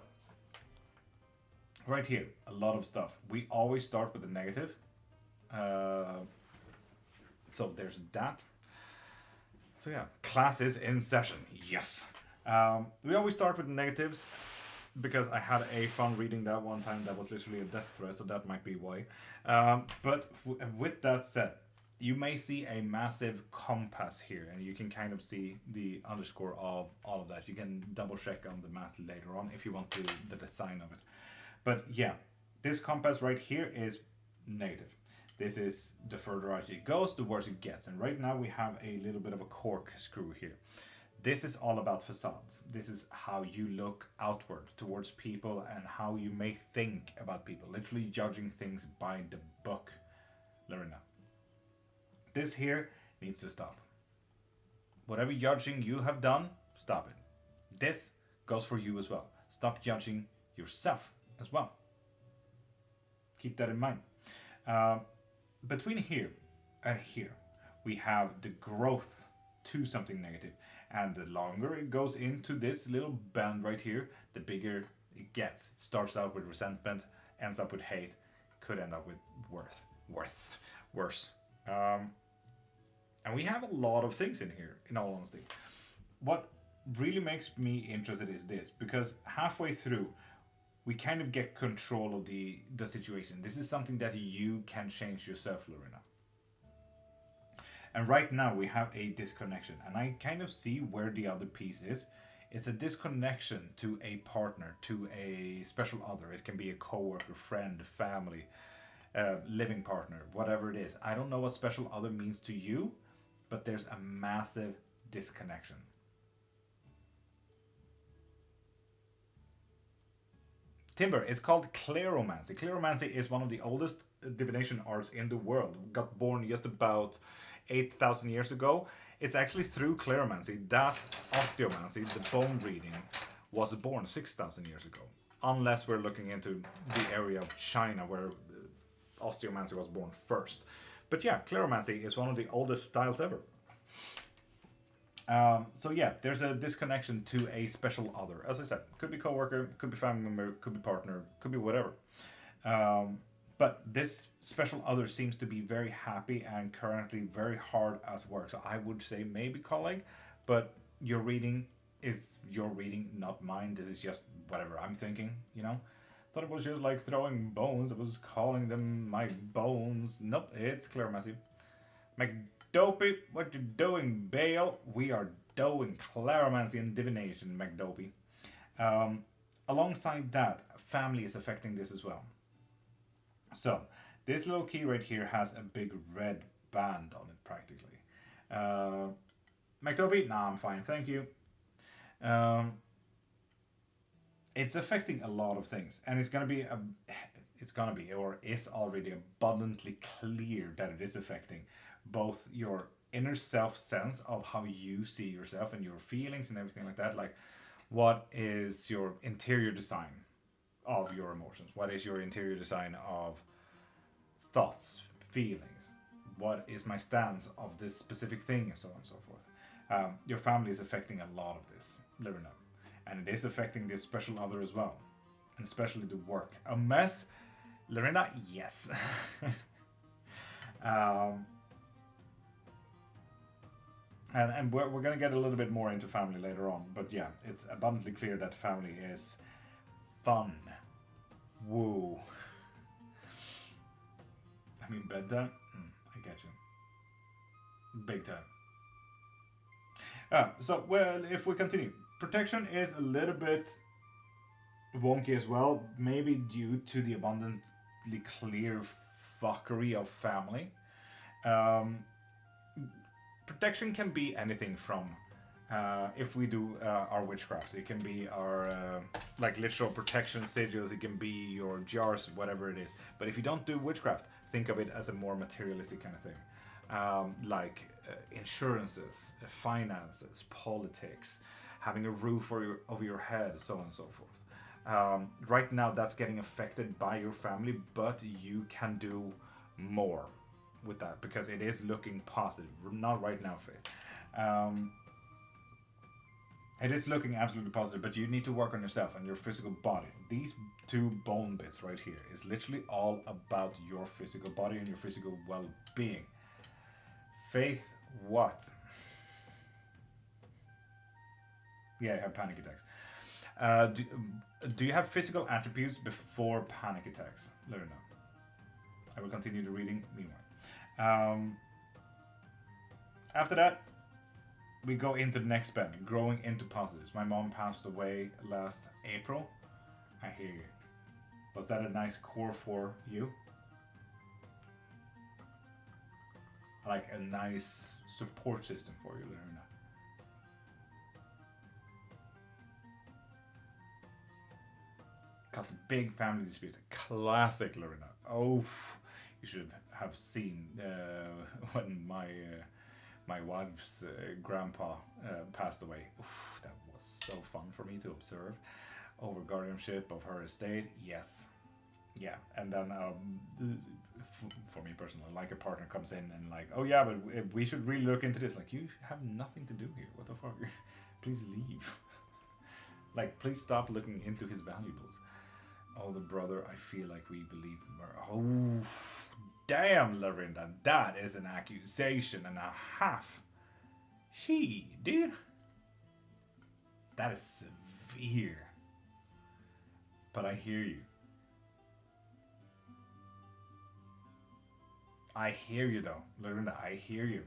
right here, a lot of stuff. We always start with the negative. So there's that. So yeah, class is in session. Yes. We always start with the negatives because I had a fun reading that one time. That was literally a death threat, so that might be why. But with that said, you may see a massive compass here, and you can kind of see the underscore of all of that. You can double check on the mat later on if you want to the design of it. But yeah, this compass right here is negative. This is the further out it goes, the worse it gets. And right now we have a little bit of a corkscrew here. This is all about facades. This is how you look outward towards people and how you may think about people. Literally judging things by the book, Lorena. This here needs to stop. Whatever judging you have done, stop it. This goes for you as well. Stop judging yourself as well. Keep that in mind. Between here and here, we have the growth to something negative. And the longer it goes into this little band right here, the bigger it gets. Starts out with resentment, ends up with hate, could end up with worse. And we have a lot of things in here, in all honesty. What really makes me interested is this, because halfway through, we kind of get control of the situation. This is something that you can change yourself, Lorena. And right now we have a disconnection, and I kind of see where the other piece is. It's a disconnection to a partner, to a special other. It can be a coworker, friend, family, living partner, whatever it is. I don't know what special other means to you, but there's a massive disconnection. Timber, it's called Cleromancy. Cleromancy is one of the oldest divination arts in the world. Got born just about 8,000 years ago. It's actually through Cleromancy that osteomancy, the bone reading, was born 6,000 years ago. Unless we're looking into the area of China where osteomancy was born first. But yeah, Cleromancy is one of the oldest styles ever. So yeah, there's a disconnection to a special other. As I said, could be coworker, could be family member, could be partner, could be whatever. But this special other seems to be very happy and currently very hard at work. So I would say maybe colleague, but your reading is your reading, not mine. This is just whatever I'm thinking, you know? Thought it was just like throwing bones. I was calling them my bones. Nope, it's Cleromancy. McDopey, what you doing, Bale? We are doing Cleromancy and Divination, McDopey. Alongside that, family is affecting this as well. So, this little key right here has a big red band on it, practically. McDopey? Nah, I'm fine, thank you. It's affecting a lot of things, and it's gonna be or is already abundantly clear that it is affecting both your inner self sense of how you see yourself and your feelings and everything like that. Like, what is your interior design of your emotions? What is your interior design of thoughts, feelings? What is my stance of this specific thing, and so on and so forth. Your family is affecting a lot of this, Lorena. And it is affecting this special other as well. And especially the work. A mess, Lorena, yes. And we're going to get a little bit more into family later on. But yeah, it's abundantly clear that family is fun. Woo. I mean, bedtime? I get you. Big time. So, well, if we continue. Protection is a little bit wonky as well. Maybe due to the abundantly clear fuckery of family. Protection can be anything from If we do our witchcraft, it can be our like literal protection sigils, it can be your jars, whatever it is. But if you don't do witchcraft, think of it as a more materialistic kind of thing, like insurances, finances, politics, having a roof over your head, so on and so forth. Right now, that's getting affected by your family, but you can do more with that because it is looking positive. Not right now, Faith. It is looking absolutely positive, but you need to work on yourself and your physical body. These two bone bits right here is literally all about your physical body and your physical well-being. Faith, what? Yeah, I have panic attacks. Do you have physical attributes before panic attacks? Let me know. I will continue the reading meanwhile. After that, we go into the next bend, growing into positives. My mom passed away last April. I hear you. Was that a nice core for you? Like a nice support system for you, Lorena? Caused a big family dispute. Classic, Lorena. Oh, you should have seen when my wife's grandpa passed away. Oof, that was so fun for me to observe. Over guardianship of her estate, yes. Yeah, and then for me personally, like a partner comes in and like, oh yeah, but we should really look into this. Like, you have nothing to do here. What the fuck? Please leave. Like, please stop looking into his valuables. Oh, the brother, I feel like we believe her. Oh, damn, Lorinda, that is an accusation and a half. She, dude. That is severe. But I hear you. I hear you though, Lorinda, I hear you.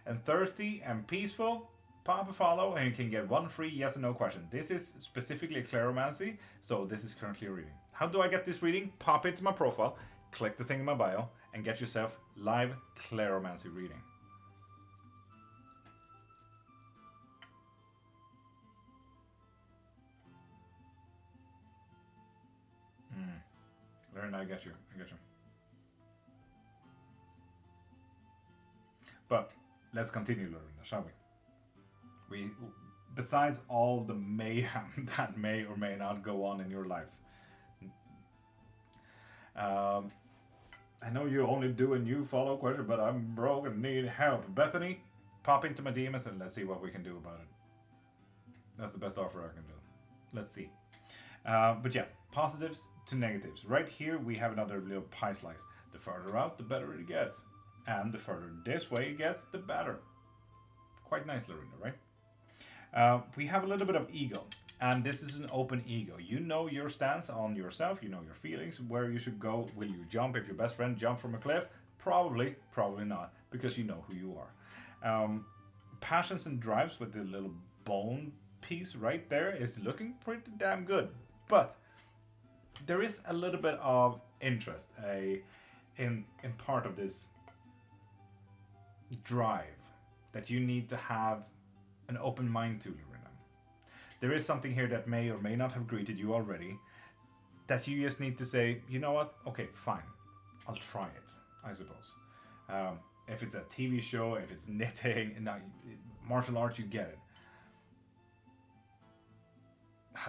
And thirsty and peaceful, pop a follow and you can get one free yes and no question. This is specifically Claromancy, so this is currently a reading. How do I get this reading? Pop into my profile, click the thing in my bio, and get yourself live Claromancy reading. Learn, I get you. But let's continue, Lorena, shall we? Besides all the mayhem that may or may not go on in your life, I know you only do a new follow question, but I'm broke and need help. Bethany, pop into my DMs and let's see what we can do about it. That's the best offer I can do. Let's see. But yeah, positives to negatives. Right here we have another little pie slice. The further out, the better it gets. And the further this way it gets, the better. Quite nice, Lorinda, right? We have a little bit of ego. And this is an open ego. You know your stance on yourself. You know your feelings, where you should go. Will you jump if your best friend jumped from a cliff? Probably, probably not. Because you know who you are. Passions and drives with the little bone piece right there is looking pretty damn good. But there is a little bit of interest in part of this drive that you need to have an open mind to, Lorena. There is something here that may or may not have greeted you already that you just need to say, you know what? Okay, fine. I'll try it, I suppose. If it's a TV show, if it's knitting, martial arts, you get it.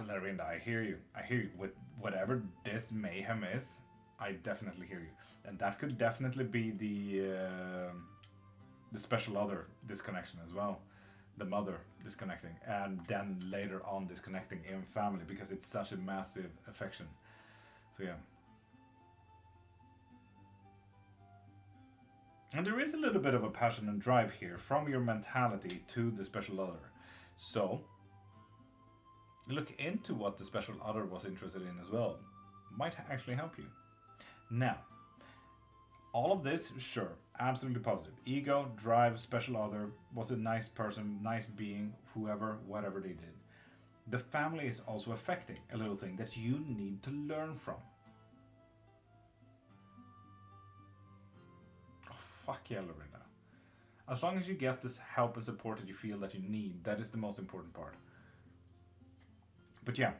Lorinda, I hear you. With whatever this mayhem is, I definitely hear you. And that could definitely be the special other disconnection as well. The mother disconnecting. And then later on disconnecting in family because it's such a massive affection. So yeah. And there is a little bit of a passion and drive here from your mentality to the special other. So look into what the special other was interested in as well. Might actually help you. Now, all of this, sure, absolutely positive. Ego, drive, special other, was a nice person, nice being, whoever, whatever they did. The family is also affecting a little thing that you need to learn from. fuck yeah, Lorinda. As long as you get this help and support that you feel that you need, that is the most important part. But yeah,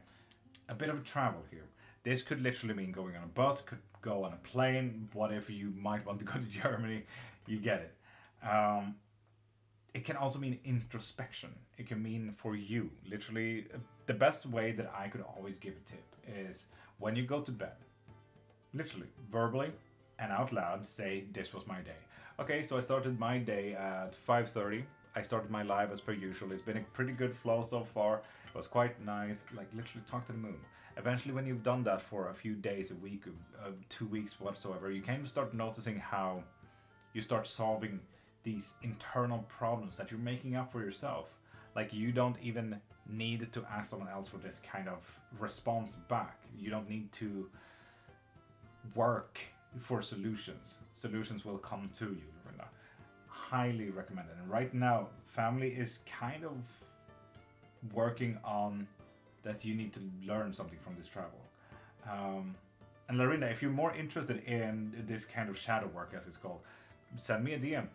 a bit of travel here. This could literally mean going on a bus, could go on a plane. What if you might want to go to Germany? You get it. It can also mean introspection. It can mean for you, literally, the best way that I could always give a tip is when you go to bed, literally, verbally and out loud, say, this was my day. Okay, so I started my day at 5:30. I started my live as per usual. It's been a pretty good flow so far. It was quite nice, like literally talk to the moon. Eventually, when you've done that for a few days, a week, 2 weeks, whatsoever, you kind of start noticing how you start solving these internal problems that you're making up for yourself. Like you don't even need to ask someone else for this kind of response back. You don't need to work for solutions. Solutions will come to you, Lorinda. Highly recommended. And right now, family is kind of working on that you need to learn something from this travel. And Lorinda, if you're more interested in this kind of shadow work, as it's called, send me a DM.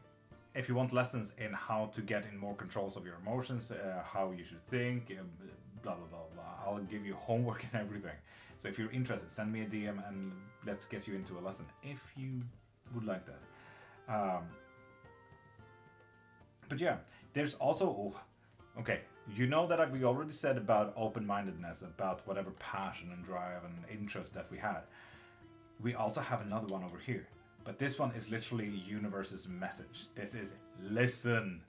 If you want lessons in how to get in more controls of your emotions, how you should think, blah, blah, blah, blah, I'll give you homework and everything. So if you're interested, send me a DM and let's get you into a lesson if you would like that. But yeah, there's also, okay, you know that we already said about open-mindedness, about whatever passion and drive and interest that we had. We also have another one over here. But this one is literally universe's message. This is listen.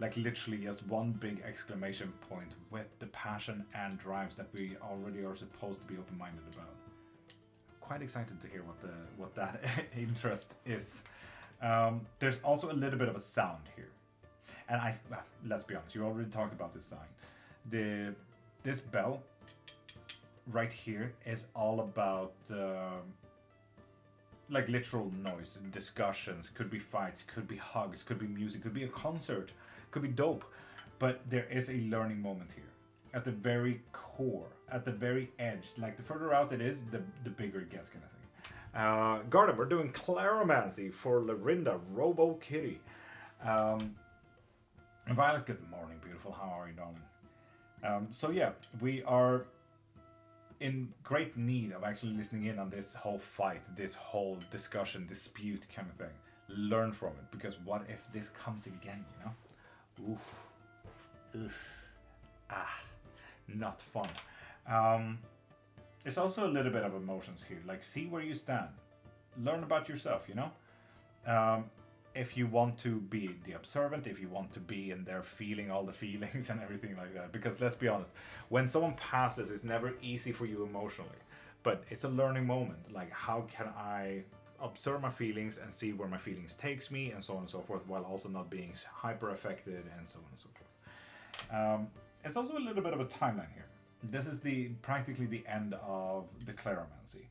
Like literally just one big exclamation point with the passion and drives that we already are supposed to be open-minded about. Quite excited to hear what that interest is. There's also a little bit of a sound here. And let's be honest, you already talked about this sign. This bell right here is all about like literal noise, discussions, could be fights, could be hugs, could be music, could be a concert, could be dope. But there is a learning moment here. At the very core, at the very edge, like the further out it is, the bigger it gets kind of thing. Garden, we're doing Claromancy for Lorinda, Robo Kitty. Violet, good morning, beautiful. How are you, darling? So yeah, we are in great need of actually listening in on this whole fight, this whole discussion, dispute kind of thing. Learn from it, because what if this comes again, you know? Not fun. There's also a little bit of emotions here, like see where you stand. Learn about yourself, you know? If you want to be the observant, if you want to be in there feeling all the feelings and everything like that. Because let's be honest, when someone passes, it's never easy for you emotionally. But it's a learning moment. Like, how can I observe my feelings and see where my feelings takes me and so on and so forth, while also not being hyper affected and so on and so forth. It's also a little bit of a timeline here. This is practically the end of the Claromancy.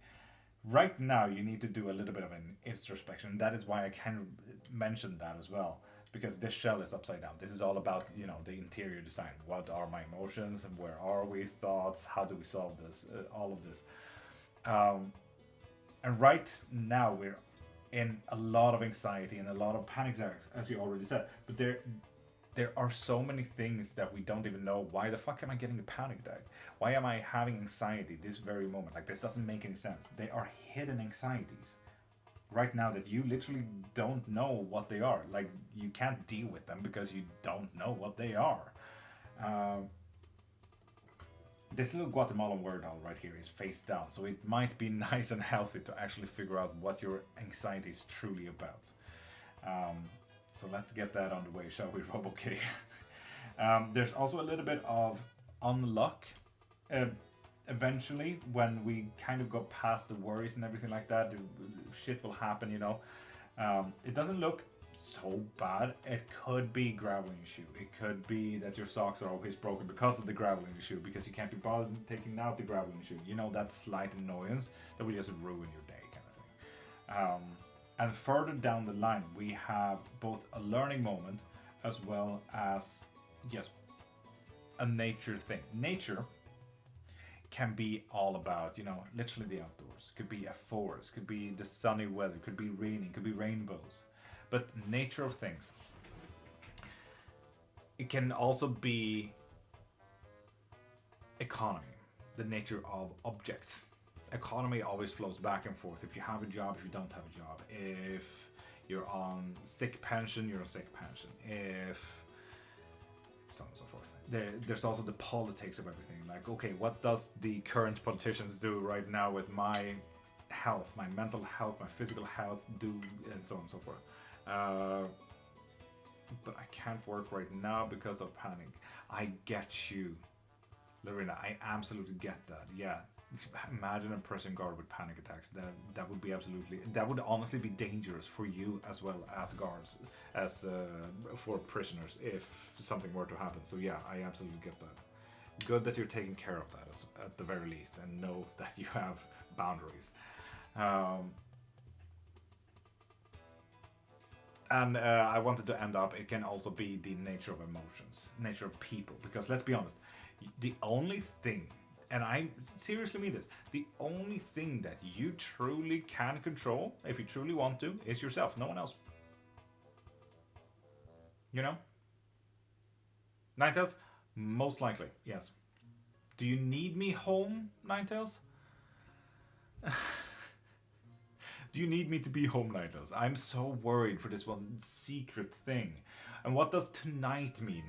Right now, you need to do a little bit of an introspection. That is why I kind of mentioned that as well, because this shell is upside down. This is all about, you know, the interior design. What are my emotions? Where are we? Thoughts? How do we solve this? All of this. And right now, we're in a lot of anxiety and a lot of panic attacks, as you already said. But there are so many things that we don't even know. Why the fuck am I getting a panic attack? Why am I having anxiety this very moment? Like, this doesn't make any sense. They are hidden anxieties right now that you literally don't know what they are. Like, you can't deal with them because you don't know what they are. This little Guatemalan word doll right here is face down, so it might be nice and healthy to actually figure out what your anxiety is truly about. So let's get that on the way, shall we, RoboKitty? There's also a little bit of unluck. Eventually, when we kind of go past the worries and everything like that, shit will happen, you know. It doesn't look so bad. It could be graveling issue. It could be that your socks are always broken because of the graveling issue, because you can't be bothered taking out the graveling issue. You know, that slight annoyance that will just ruin your day kind of thing. And further down the line, we have both a learning moment as well as just a nature thing. Nature can be all about, you know, literally the outdoors. Could be a forest, could be the sunny weather, could be raining, could be rainbows. But nature of things. It can also be economy, the nature of objects. Economy always flows back and forth. If you have a job, if you don't have a job. If you're on sick pension, you're on sick pension. If so on and so forth. There's also the politics of everything. Like, okay, what does the current politicians do right now with my health, my mental health, my physical health, do, and so on and so forth. But I can't work right now because of panic. I get you, Lorena. I absolutely get that. Yeah. Imagine a prison guard with panic attacks. That would be absolutely. That would honestly be dangerous for you as well as guards, as for prisoners if something were to happen. So yeah, I absolutely get that. Good that you're taking care of that at the very least, and know that you have boundaries. And I wanted to end up. It can also be the nature of emotions, nature of people. Because let's be honest, the only thing. And I seriously mean this. The only thing that you truly can control, if you truly want to, is yourself. No one else. You know? Ninetales? Most likely, yes. Do you need me home, Ninetales? Do you need me to be home, Ninetales? I'm so worried for this one secret thing. And what does tonight mean,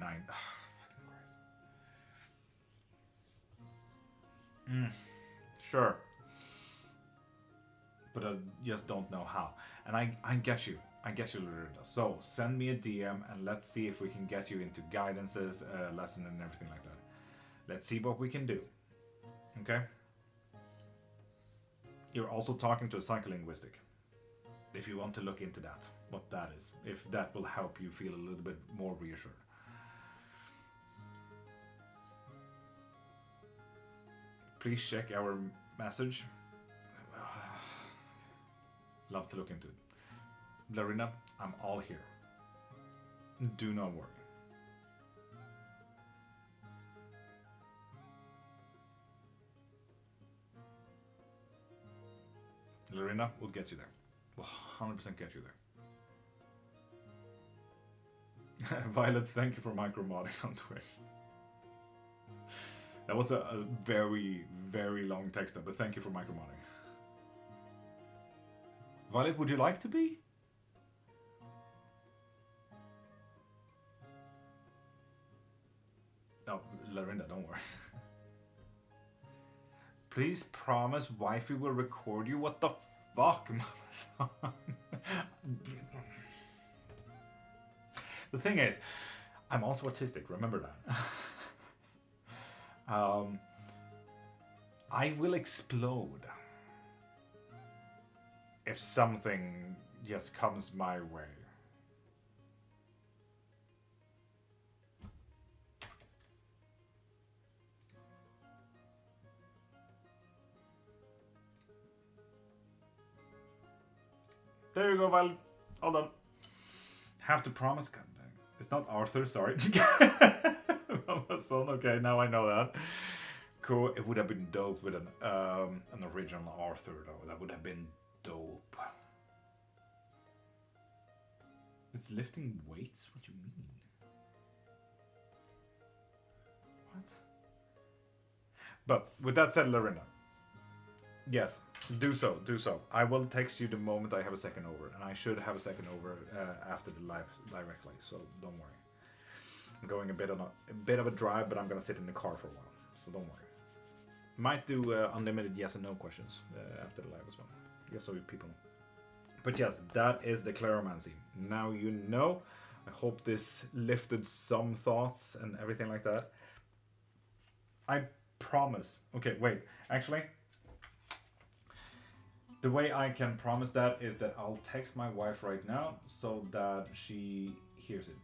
Sure. But I just don't know how. And I get you. I get you, Loretta. So send me a DM and let's see if we can get you into guidances, lesson and everything like that. Let's see what we can do. Okay? You're also talking to a psycholinguistic. If you want to look into that, what that is. If that will help you feel a little bit more reassured. Please check our message. Love to look into it. Larina, I'm all here. Do not worry. Larina, we'll get you there. We'll 100% get you there. Violet, thank you for micro-modding on Twitch. That was a very, very long text, but thank you for micro-modding. Violet, would you like to be? Oh, Larinda, don't worry. Please promise wifey will record you. What the fuck, Mama? The thing is, I'm also autistic, remember that. I will explode if something just comes my way. There you go, Val. Hold on. Have to promise. God dang. It's not Arthur, sorry. Son. Okay, now I know that. Cool. It would have been dope with an original Arthur, though. That would have been dope. It's lifting weights? What do you mean? What? But with that said, Larina. Yes, do so, do so. I will text you the moment I have a second over, and I should have a second over after the live directly, so don't worry. I'm going a bit of a drive, but I'm gonna sit in the car for a while, so don't worry. Might do unlimited yes and no questions after the live as well, just so you people know. But yes, that is the Claromancy. Now you know. I hope this lifted some thoughts and everything like that. I promise. Okay, wait. Actually, the way I can promise that is that I'll text my wife right now so that she hears it.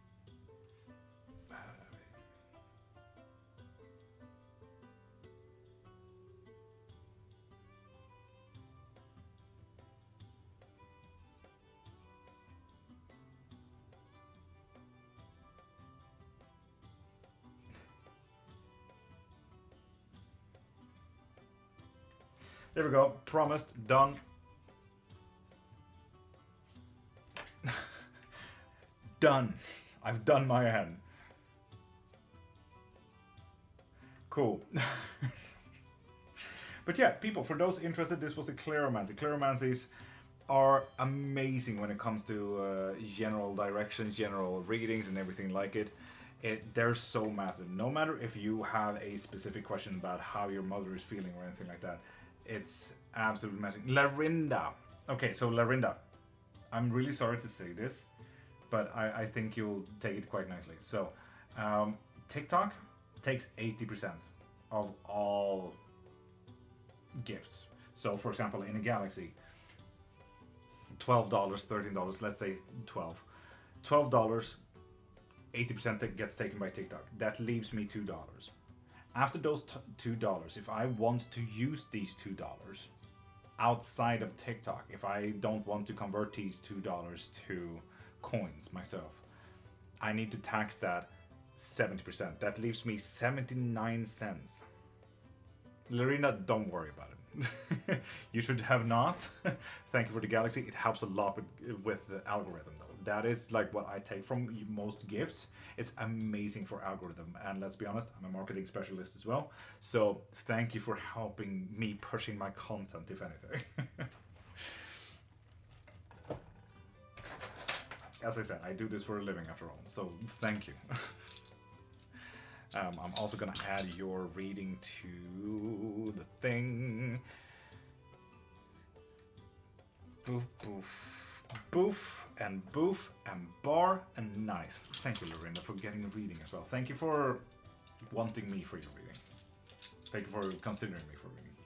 There we go. Promised. Done. done. I've done my end. Cool. But yeah, people, for those interested, this was a Cleromancy. Cleromancies are amazing when it comes to general directions, general readings, and everything like it. They're so massive. No matter if you have a specific question about how your mother is feeling or anything like that, it's absolutely amazing. Larinda. Okay, so Larinda, I'm really sorry to say this, but I think you'll take it quite nicely. So, TikTok takes 80% of all gifts. So, for example, in a galaxy, $12, $13, let's say 12. $12, 80% gets taken by TikTok. That leaves me $2. After those $2, if I want to use these $2 outside of TikTok, if I don't want to convert these $2 to coins myself, I need to tax that 70%. That leaves me 79 cents. Larina, don't worry about it. You should have not. Thank you for the galaxy. It helps a lot with the algorithm, though. That is like what I take from most gifts. It's amazing for algorithm. And let's be honest, I'm a marketing specialist as well. So thank you for helping me pushing my content, if anything. As I said, I do this for a living after all. So thank you. I'm also going to add your reading to the thing. Boof, boof, boof, and boof, and bar, and nice. Thank you, Lorinda, for getting a reading as well. Thank you for wanting me for your reading. Thank you for considering me for reading.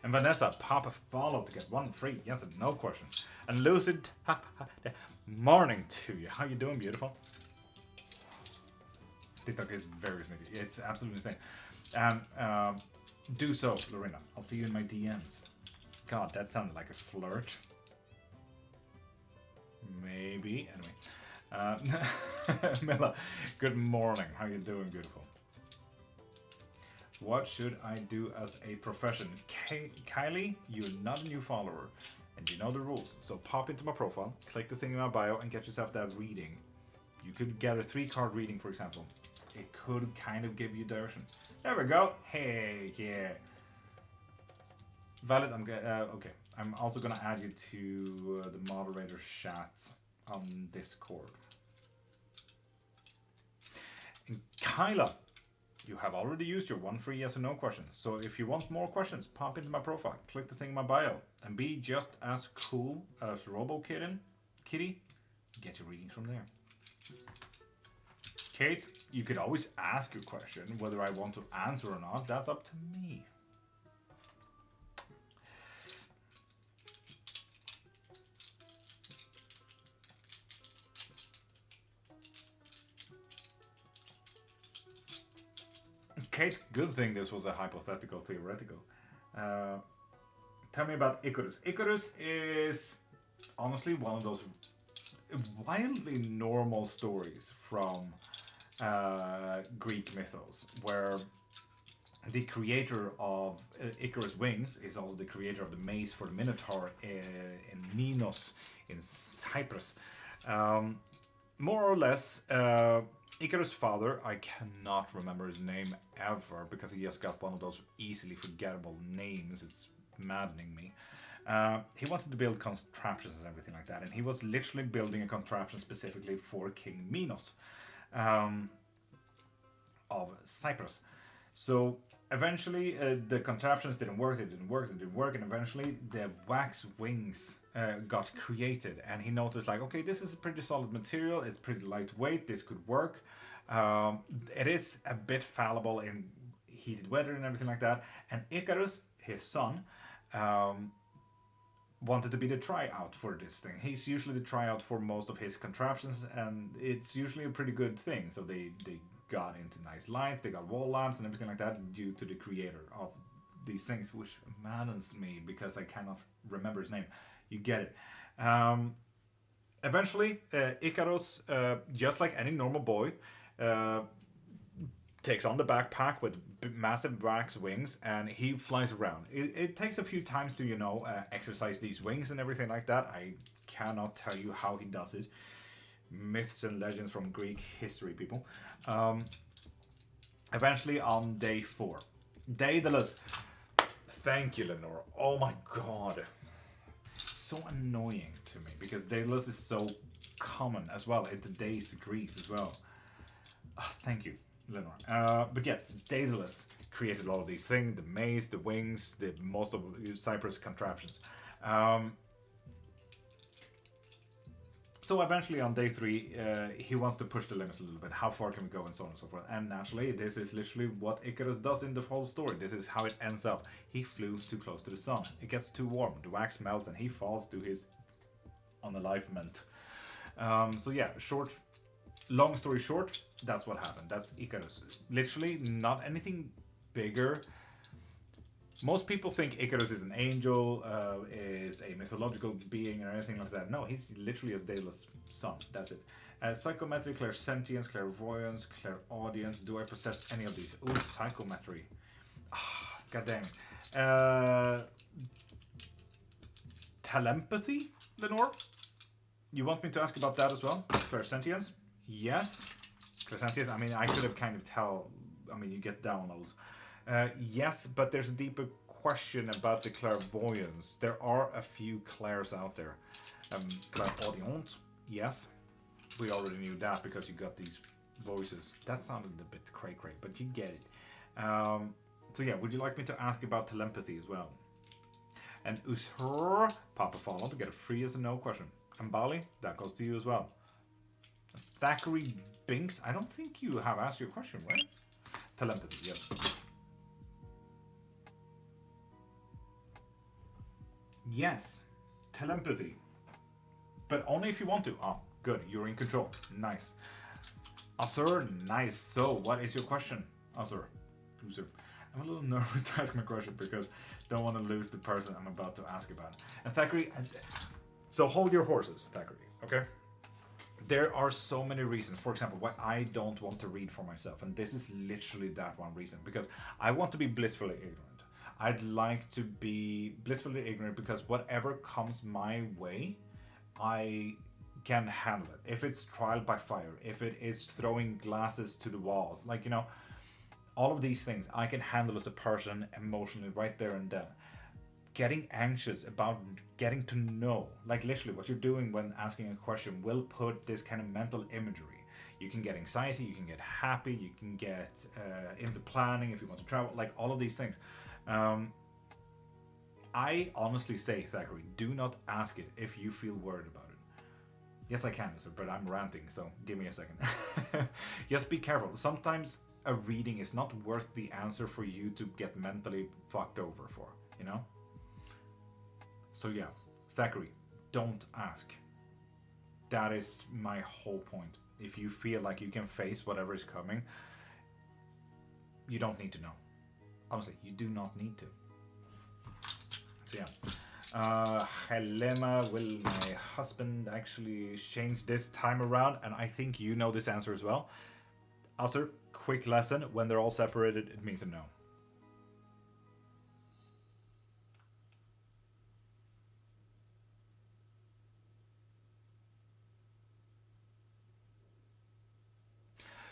And Vanessa, pop a follow to get one free. Yes and no questions. And Lucid, morning to you. How you doing, beautiful? TikTok is very sneaky. It's absolutely insane. And do so, Lorena. I'll see you in my DMs. God, that sounded like a flirt. Maybe. Anyway. Mila, good morning. How you doing, beautiful? What should I do as a profession? Kylie, you're not a new follower. And you know the rules. So pop into my profile, click the thing in my bio, and get yourself that reading. You could get a 3-card reading, for example. It could kind of give you direction. There we go. Hey, yeah. Valid. Okay. I'm also gonna add you to the moderator chat on Discord. And Kyla, you have already used your one free yes or no question. So if you want more questions, pop into my profile, click the thing in my bio, and be just as cool as Kitty. Get your readings from there. Kate, you could always ask your question, whether I want to answer or not, that's up to me. Kate, good thing this was a hypothetical theoretical. Tell me about Icarus. Icarus is honestly one of those wildly normal stories from Greek mythos, where the creator of Icarus' wings is also the creator of the maze for the Minotaur in Minos in Cyprus. More or less, Icarus' father, I cannot remember his name ever because he just got one of those easily forgettable names. It's maddening me. He wanted to build contraptions and everything like that, and he was literally building a contraption specifically for King Minos of Cyprus. So eventually the contraptions didn't work, and eventually the wax wings got created, and he noticed like, okay, this is a pretty solid material, it's pretty lightweight, this could work. It is a bit fallible in heated weather and everything like that, and Icarus, his son, wanted to be the tryout for this thing. He's usually the tryout for most of his contraptions, and it's usually a pretty good thing. So they got into nice lights, they got wall lamps and everything like that due to the creator of these things, which maddens me because I cannot remember his name. You get it. Eventually, Icarus, just like any normal boy, takes on the backpack with massive wax wings, and he flies around. It takes a few times to, exercise these wings and everything like that. I cannot tell you how he does it. myths and legends from Greek history, people. Eventually on day 4. Daedalus. Thank you, Lenore. Oh my god. So annoying to me because Daedalus is so common as well in today's Greece as well. Oh, thank you, Lenore. But yes, Daedalus created all of these things, the maze, the wings, the most of Cyprus contraptions. So eventually on day 3, he wants to push the limits a little bit. How far can we go and so on and so forth. And naturally, this is literally what Icarus does in the whole story. This is how it ends up. He flew too close to the sun. It gets too warm. The wax melts and he falls to his unalivement. So yeah, long story short, that's what happened. That's Icarus. Literally not anything bigger. Most people think Icarus is an angel, is a mythological being or anything like that. No, he's literally a Daedalus' son. That's it. Psychometry, clairsentience, clairvoyance, clairaudience. Do I possess any of these? Ooh, psychometry. Ah, god dang. Telepathy, Lenore? You want me to ask about that as well? Clairsentience? Yes. Clairsentience, I mean, I could have kind of tell. I mean, you get downloads. Yes, but there's a deeper question about the clairvoyance. There are a few clairs out there. Clairaudience, yes. We already knew that because you got these voices. That sounded a bit cray-cray, but you get it. So yeah, would you like me to ask about telepathy as well? And Usher, Papa Follow to get a free yes or no question. And Bali, that goes to you as well. Thackeray Binks, I don't think you have asked your question, right? Telepathy, yes. Yes, telepathy. But only if you want to. Oh, good, you're in control. Nice. Asur, nice. So, what is your question, Asur? I'm a little nervous to ask my question because I don't want to lose the person I'm about to ask about. And Thackeray, so hold your horses, Thackeray, okay? There are so many reasons, for example, why I don't want to read for myself. And this is literally that one reason. Because I want to be blissfully ignorant. I'd like to be blissfully ignorant because whatever comes my way, I can handle it. If it's trial by fire, if it is throwing glasses to the walls, like, you know, all of these things I can handle as a person emotionally right there and then. Getting anxious about getting to know, like literally what you're doing when asking a question will put this kind of mental imagery. You can get anxiety, you can get happy, you can get into planning if you want to travel, like all of these things. I honestly say, Thackeray, do not ask it if you feel worried about it. Yes, I can, sir, but I'm ranting, so give me a second. Just be careful. Sometimes a reading is not worth the answer for you to get mentally fucked over for, you know? So yeah, Thackeray, don't ask. That is my whole point. If you feel like you can face whatever is coming, you don't need to know. Honestly, you do not need to. So yeah. Helema, will my husband actually change this time around? And I think you know this answer as well. Asur, quick lesson. When they're all separated, it means a no.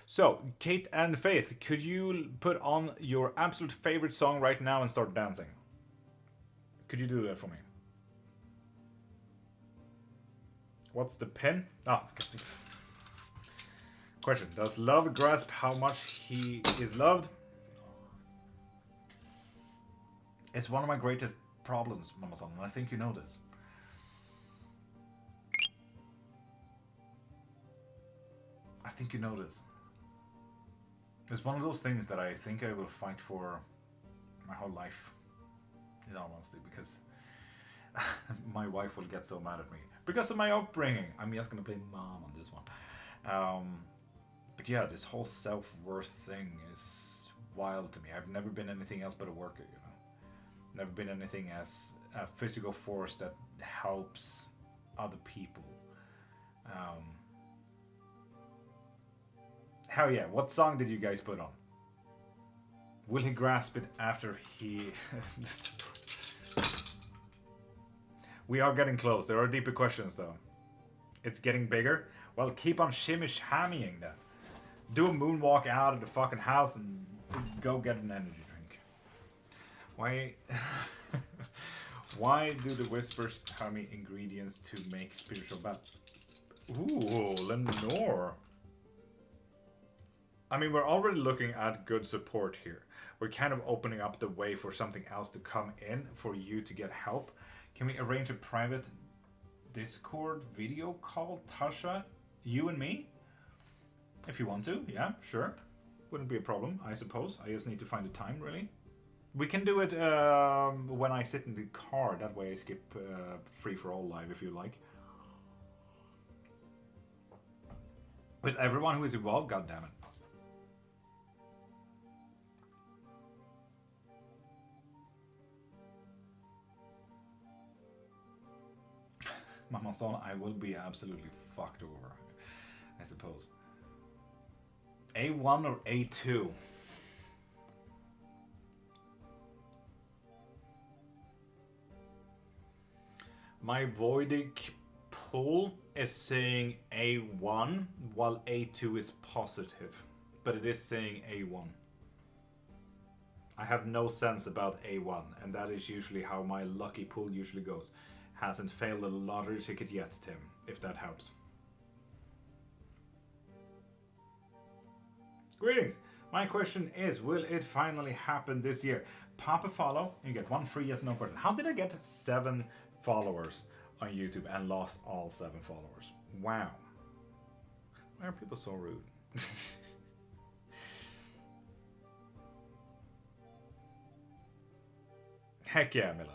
So, Kate and Faith, could you put on your absolute favorite song right now and start dancing? Could you do that for me? What's the pin? Question. Does love grasp how much he is loved? It's one of my greatest problems, Mama-san, and I think you know this. I think you know this. It's one of those things that I think I will fight for my whole life, in all honesty, because my wife will get so mad at me because of my upbringing. I'm just gonna play mom on this one. But yeah, this whole self-worth thing is wild to me. I've never been anything else but a worker, you know. Never been anything as a physical force that helps other people. Hell yeah, what song did you guys put on? Will he grasp it after he... We are getting close. There are deeper questions though. It's getting bigger. Well, keep on shimmish hammying then. Do a moonwalk out of the fucking house and go get an energy drink. Why? Why do the whispers tell me ingredients to make spiritual bats? Ooh, Lenore. I mean, we're already looking at good support here. We're kind of opening up the way for something else to come in for you to get help. Can we arrange a private Discord video call, Tasha? You and me? If you want to, yeah, sure. Wouldn't be a problem, I suppose. I just need to find the time, really. We can do it when I sit in the car. That way I skip Free for All live if you like. With everyone who is involved, goddammit. Mama son, I will be absolutely fucked over, I suppose. A1 or A2? My Voidic pull is saying A1, while A2 is positive. But it is saying A1. I have no sense about A1, and that is usually how my lucky pull usually goes. Hasn't failed a lottery ticket yet, Tim, if that helps. Greetings. My question is, will it finally happen this year? Pop a follow and you get one free yes no button. How did I get 7 followers on YouTube and lost all 7 followers? Wow. Why are people so rude? Heck yeah, Mila.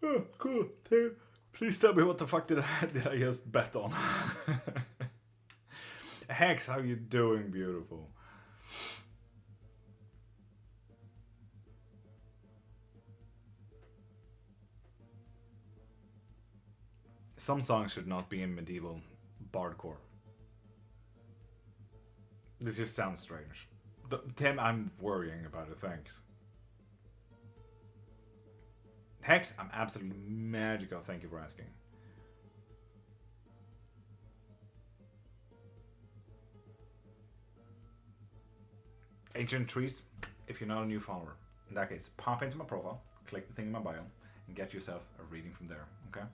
Oh, cool. Please tell me what the fuck did I just bet on? Hex, how you doing, beautiful? Some songs should not be in medieval bardcore. This just sounds strange. Tim, I'm worrying about it, thanks. Hex, I'm absolutely magical, thank you for asking. Ancient Trees, if you're not a new follower. In that case, pop into my profile, click the thing in my bio, and get yourself a reading from there, okay?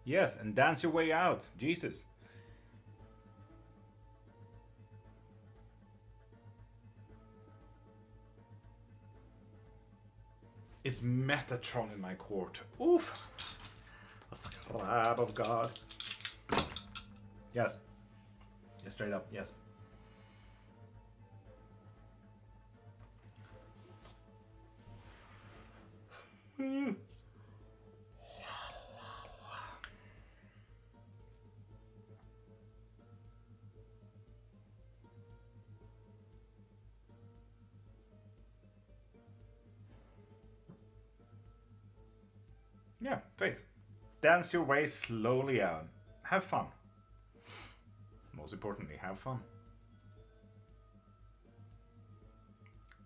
Yes, and dance your way out. Jesus. Is Metatron in my court? Oof. A scrap of God. Yes. Yes, straight up, yes. Yeah, Faith. Dance your way slowly out. Have fun. Most importantly, have fun.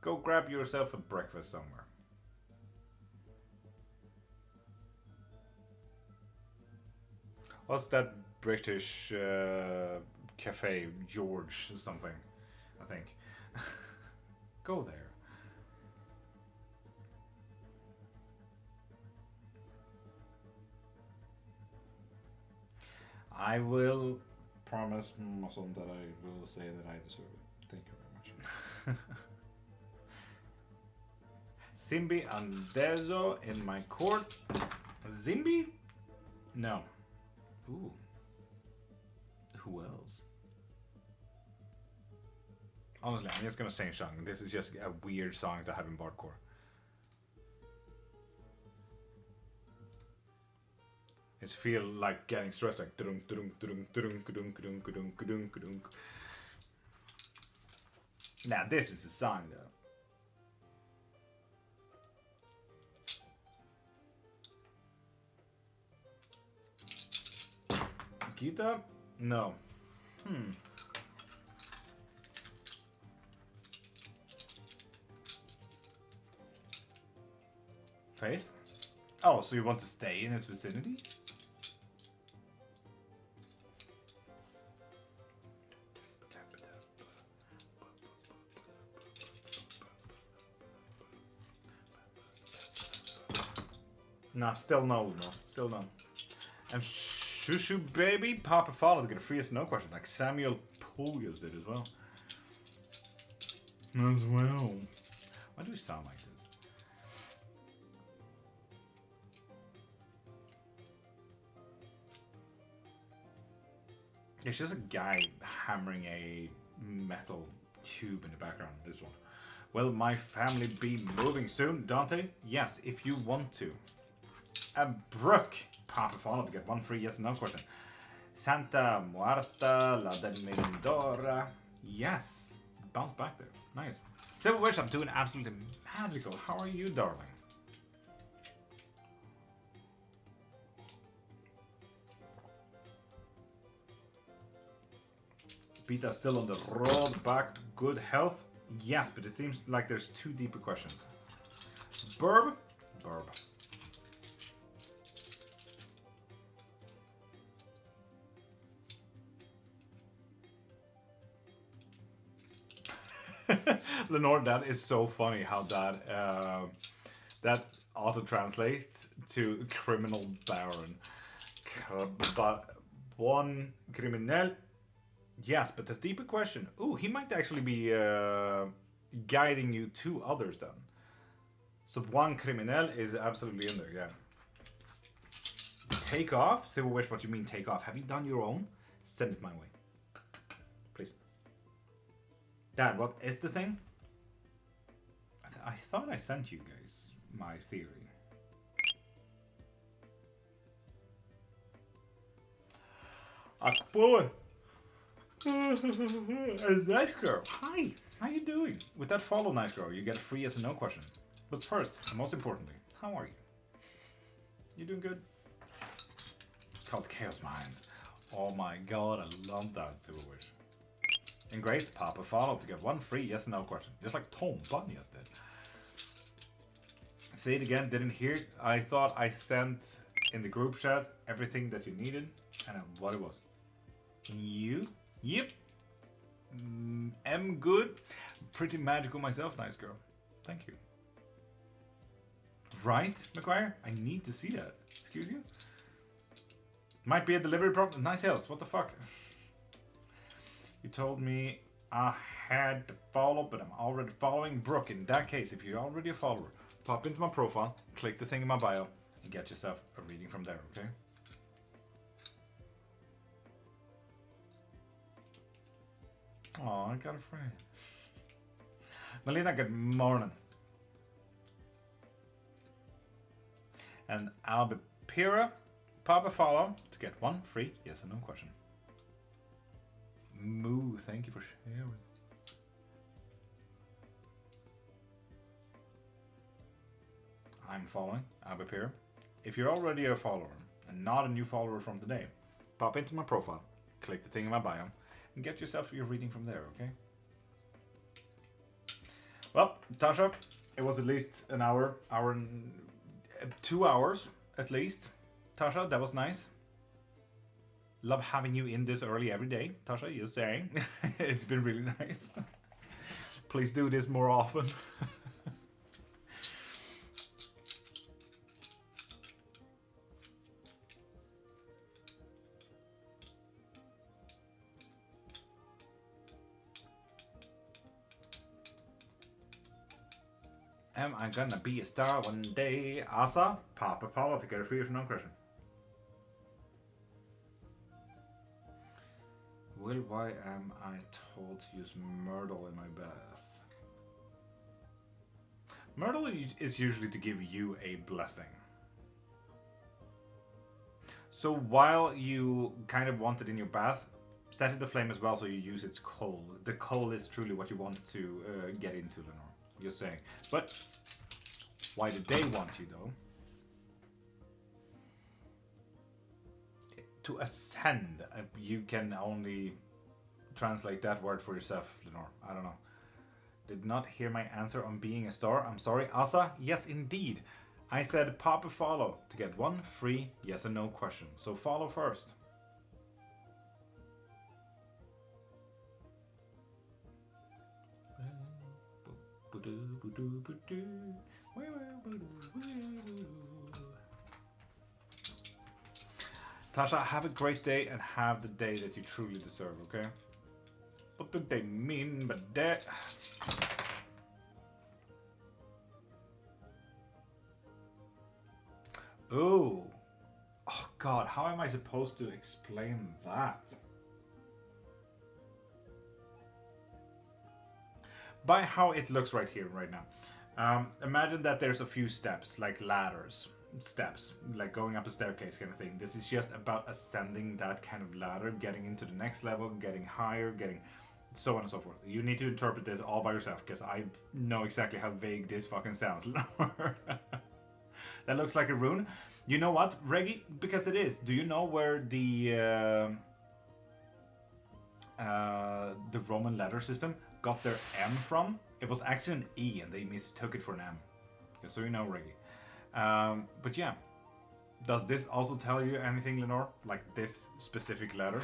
Go grab yourself a breakfast somewhere. What's that British cafe? George something, I think. Go there. I will promise Muslim that I will say that I deserve it. Thank you very much. Zimbi Anderzo in my court. Zimbi? No. Ooh. Who else? Honestly, I'm just gonna sing song. This is just a weird song to have in bardcore. It's feel like getting stressed, like dunk, dunk, dunk, dunk, dunk, dunk, dunk, dunk, dunk. Now this is a song though. Gita? No. Faith? Oh, so you want to stay in his vicinity? No, still no. Still no. And Shushu Baby, Papa Follow to get a free yes no question, like Samuel Puglias did as well. As well. Why do we sound like this? It's just a guy hammering a metal tube in the background, this one. Will my family be moving soon, Dante? Yes, if you want to. Brooke, Papa Follow to get one free yes no question. Santa Muerta, La de Mirandora. Yes. Bounce back there. Nice. Civil Wish, I'm doing absolutely magical. How are you, darling? Beta still on the road back to good health? Yes, but it seems like there's two deeper questions. Burb? Burb. Lenore, that is so funny how that auto translates to criminal baron. But one criminal, yes, but there's deeper question. Ooh, he might actually be guiding you to others then. So one criminal is absolutely in there, yeah. Take off? Civil Wish, what do you mean take off? Have you done your own? Send it my way. Please. Dad, what is the thing? I thought I sent you guys my theory. Boy. Nice girl. Hi. How you doing? With that follow, nice girl, you get a free yes and no question. But first, and most importantly, how are you? You doing good? Called Chaos Minds. Oh my god, I love that Civil Wish. And Grace, Papa Follow to get one free yes and no question. Just like Tom Bunyan did. Say it again, didn't hear it. I thought I sent in the group chat everything that you needed and what it was. You? Yep. Am good. Pretty magical myself, nice girl. Thank you. Right, McGuire? I need to see that. Excuse you? Might be a delivery problem. Night Elves, what the fuck? You told me I had to follow, but I'm already following Brooke. In that case, if you're already a follower, pop into my profile, click the thing in my bio, and get yourself a reading from there, okay? Oh, I got a friend. Melina, good morning. And Albipira, Papa Follow to get one free yes or no question. Moo, thank you for sharing. I'm following Albipira. If you're already a follower and not a new follower from today, pop into my profile, click the thing in my bio, and get yourself your reading from there, okay? Well, Tasha, it was at least an hour and 2 hours at least. Tasha, that was nice. Love having you in this early every day. Tasha, you're saying. It's been really nice. Please do this more often. Am I gonna be a star one day? Asa, Papa Follow to get a free or no question. Will, why am I told to use Myrtle in my bath? Myrtle is usually to give you a blessing. So while you kind of want it in your bath, set it aflame as well so you use its coal. The coal is truly what you want to get into, Lenore. You're saying. But why do they want you, though? To ascend. You can only translate that word for yourself, Lenore. I don't know. Did not hear my answer on being a star. I'm sorry. Asa, yes indeed. I said pop a follow to get one free yes and no question. So follow first. Tasha, have a great day and have the day that you truly deserve, okay? What do they mean by that? Oh. Oh god, how am I supposed to explain that? By how it looks right here, right now. Imagine that there's a few steps, like ladders. Steps, like going up a staircase kind of thing. This is just about ascending that kind of ladder, getting into the next level, getting higher, getting so on and so forth. You need to interpret this all by yourself, because I know exactly how vague this fucking sounds. That looks like a rune. You know what, Reggie? Because it is. Do you know where the Roman letter system got their M from? It was actually an E, and they mistook it for an M. Just so you know, Reggie. But yeah, does this also tell you anything, Lenore? Like this specific letter?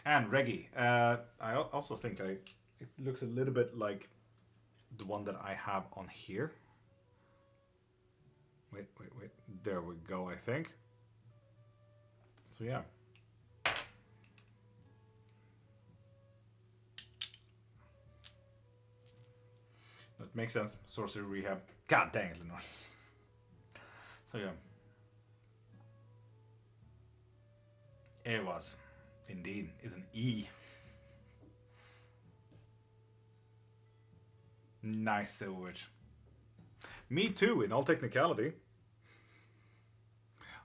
And Reggie, I also think it looks a little bit like the one that I have on here. Wait. There we go, I think. So yeah. That makes sense. Sorcery rehab. God dang it, Lenore. So yeah. It was. Indeed. It's an E. Nice, Silver Witch. Me too, in all technicality.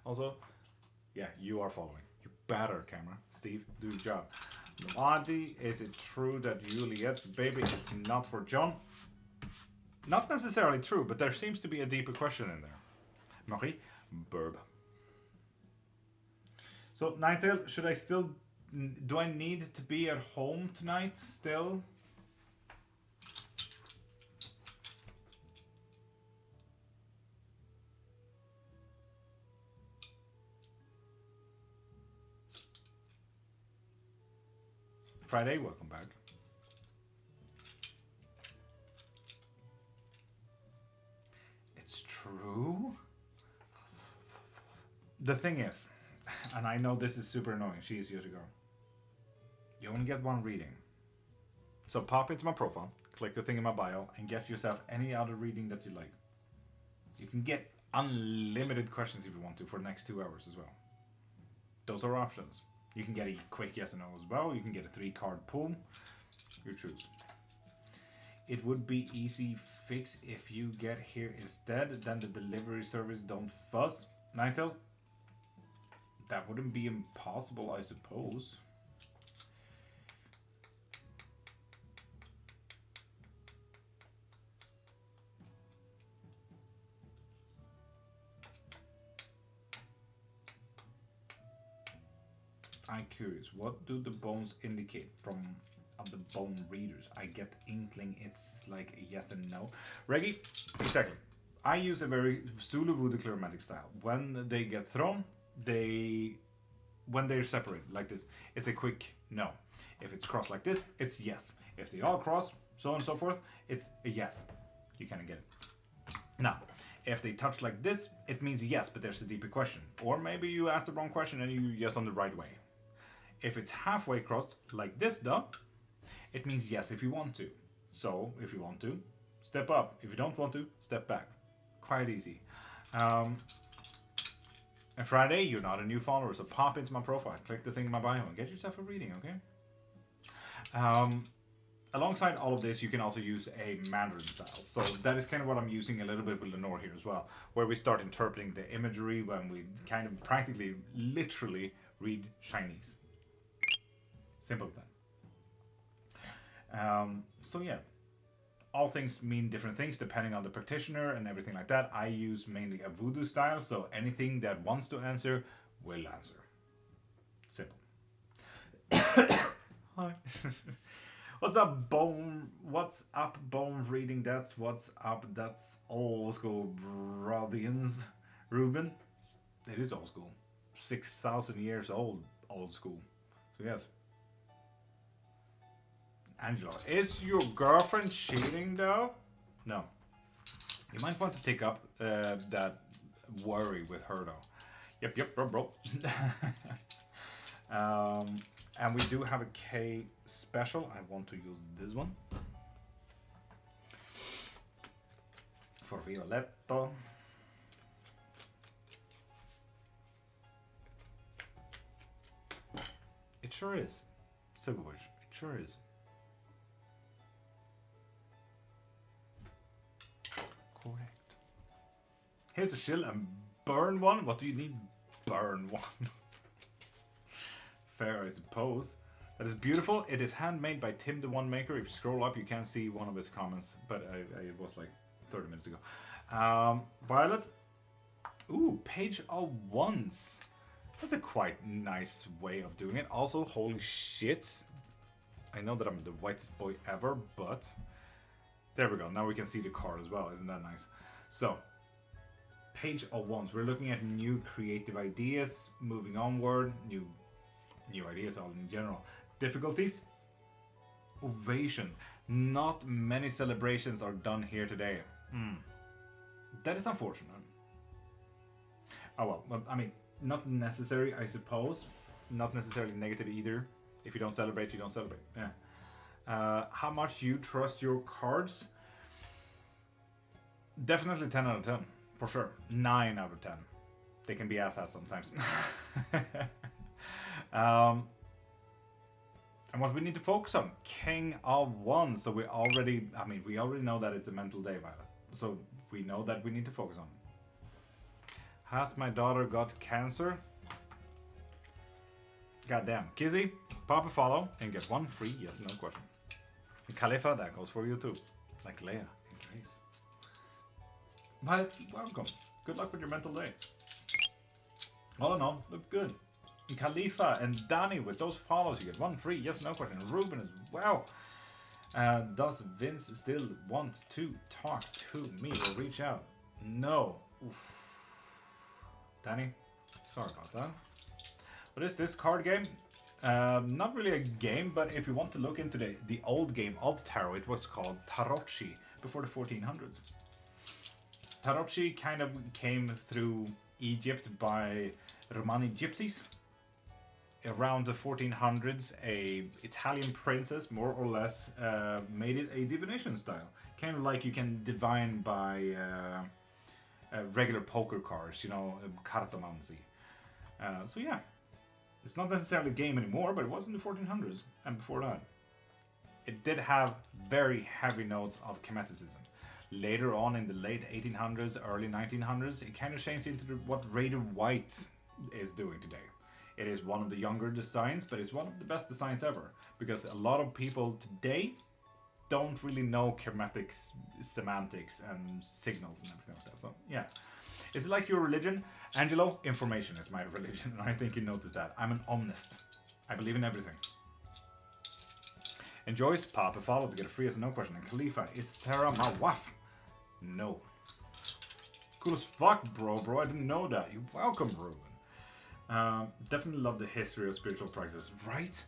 Also, yeah, you are following. You better, camera. Steve, do your job. Auntie, is it true that Juliet's baby is not for John? Not necessarily true, but there seems to be a deeper question in there. Marie, burb. So, Ninetail, should I still... Do I need to be at home tonight still? Friday, welcome back. It's true. The thing is, and I know this is super annoying, she is years ago. You only get one reading. So pop into my profile, click the thing in my bio, and get yourself any other reading that you like. You can get unlimited questions if you want to for the next 2 hours as well. Those are options. You can get a quick yes or no as well. You can get a 3-card pull. You choose. It would be easy fix if you get here instead. Then the delivery service don't fuss. Nintel? That wouldn't be impossible, I suppose. I'm curious, what do the bones indicate from the bone readers? I get inkling it's like a yes and no. Reggie, exactly. I use a very Zulu Voodoo Cleromantic style. When they get thrown, when they're separated like this, it's a quick no. If it's crossed like this, it's yes. If they all cross, so on and so forth, it's a yes. You kind of get it. Now, if they touch like this, it means yes, but there's a deeper question. Or maybe you asked the wrong question and you yes on the right way. If it's halfway crossed like this though, it means yes if you want to. So, if you want to, step up. If you don't want to, step back. Quite easy. And Friday, you're not a new follower, so pop into my profile, click the thing in my bio, and get yourself a reading, okay? alongside all of this, you can also use a Mandarin style. So that is kind of what I'm using a little bit with Lenore here as well, where we start interpreting the imagery when we kind of practically, literally read Chinese. Simple as that. So yeah, all things mean different things depending on the practitioner and everything like that. I use mainly a voodoo style, so anything that wants to answer will answer. Simple. Hi. What's up, Bone? What's up, Bone Reading? That's what's up. That's old school, Brothians. Ruben, it is old school. 6,000 years old school. So yes. Angelo, is your girlfriend cheating though? No. You might want to take up that worry with her though. Yep, bro. And we do have a K special. I want to use this one. For Violetto. It sure is. Silverwitch, it sure is. Correct. Here's a shield and burn one. What do you need? Burn one. Fair, I suppose. That is beautiful. It is handmade by Tim the One Maker. If you scroll up, you can see one of his comments, but it was like 30 minutes ago. Violet. Ooh, page of wands. That's a quite nice way of doing it. Also, holy shit. I know that I'm the whitest boy ever, but there we go. Now we can see the card as well. Isn't that nice? So, page of wands. We're looking at new creative ideas, moving onward, new ideas all in general. Difficulties? Ovation. Not many celebrations are done here today. That is unfortunate. Oh well, I mean, not necessary, I suppose. Not necessarily negative either. If you don't celebrate, you don't celebrate. Yeah. How much you trust your cards? Definitely 10 out of 10. For sure. 9 out of 10. They can be asshats sometimes. And what we need to focus on, King of Wands. So we already know that it's a mental day, Violet. So we know that we need to focus on it. Has my daughter got cancer? Goddamn. Kizzy, pop a follow and get one free yes no question. And Khalifa, that goes for you too. Like Leia and Grace. Violet, welcome. Good luck with your mental day. All in all, look good. Khalifa and Danny with those follows, you get one free yes no question. Ruben as well. Does Vince still want to talk to me or reach out? No. Oof. Danny, sorry about that. What is this card game? Not really a game, but if you want to look into the old game of tarot, it was called Tarocchi before the 1400s. Tarocchi kind of came through Egypt by Romani gypsies. Around the 1400s, a Italian princess, more or less, made it a divination style. Kind of like you can divine by regular poker cards, you know, cartomancy. So yeah, it's not necessarily a game anymore, but it was in the 1400s and before that. It did have very heavy notes of Chematicism. Later on in the late 1800s, early 1900s, it kind of changed into what Raider White is doing today. It is one of the younger designs, but it's one of the best designs ever. Because a lot of people today don't really know chematics, semantics, and signals and everything like that. So, yeah. Is it like your religion? Angelo, information is my religion, and I think you noticed that. I'm an omnist. I believe in everything. And Joyce, pop a follow to get a free as no question. And Khalifa, is Sarah my wife? No. Cool as fuck, bro. I didn't know that. You're welcome, Ruben. Definitely love the history of spiritual practice, right?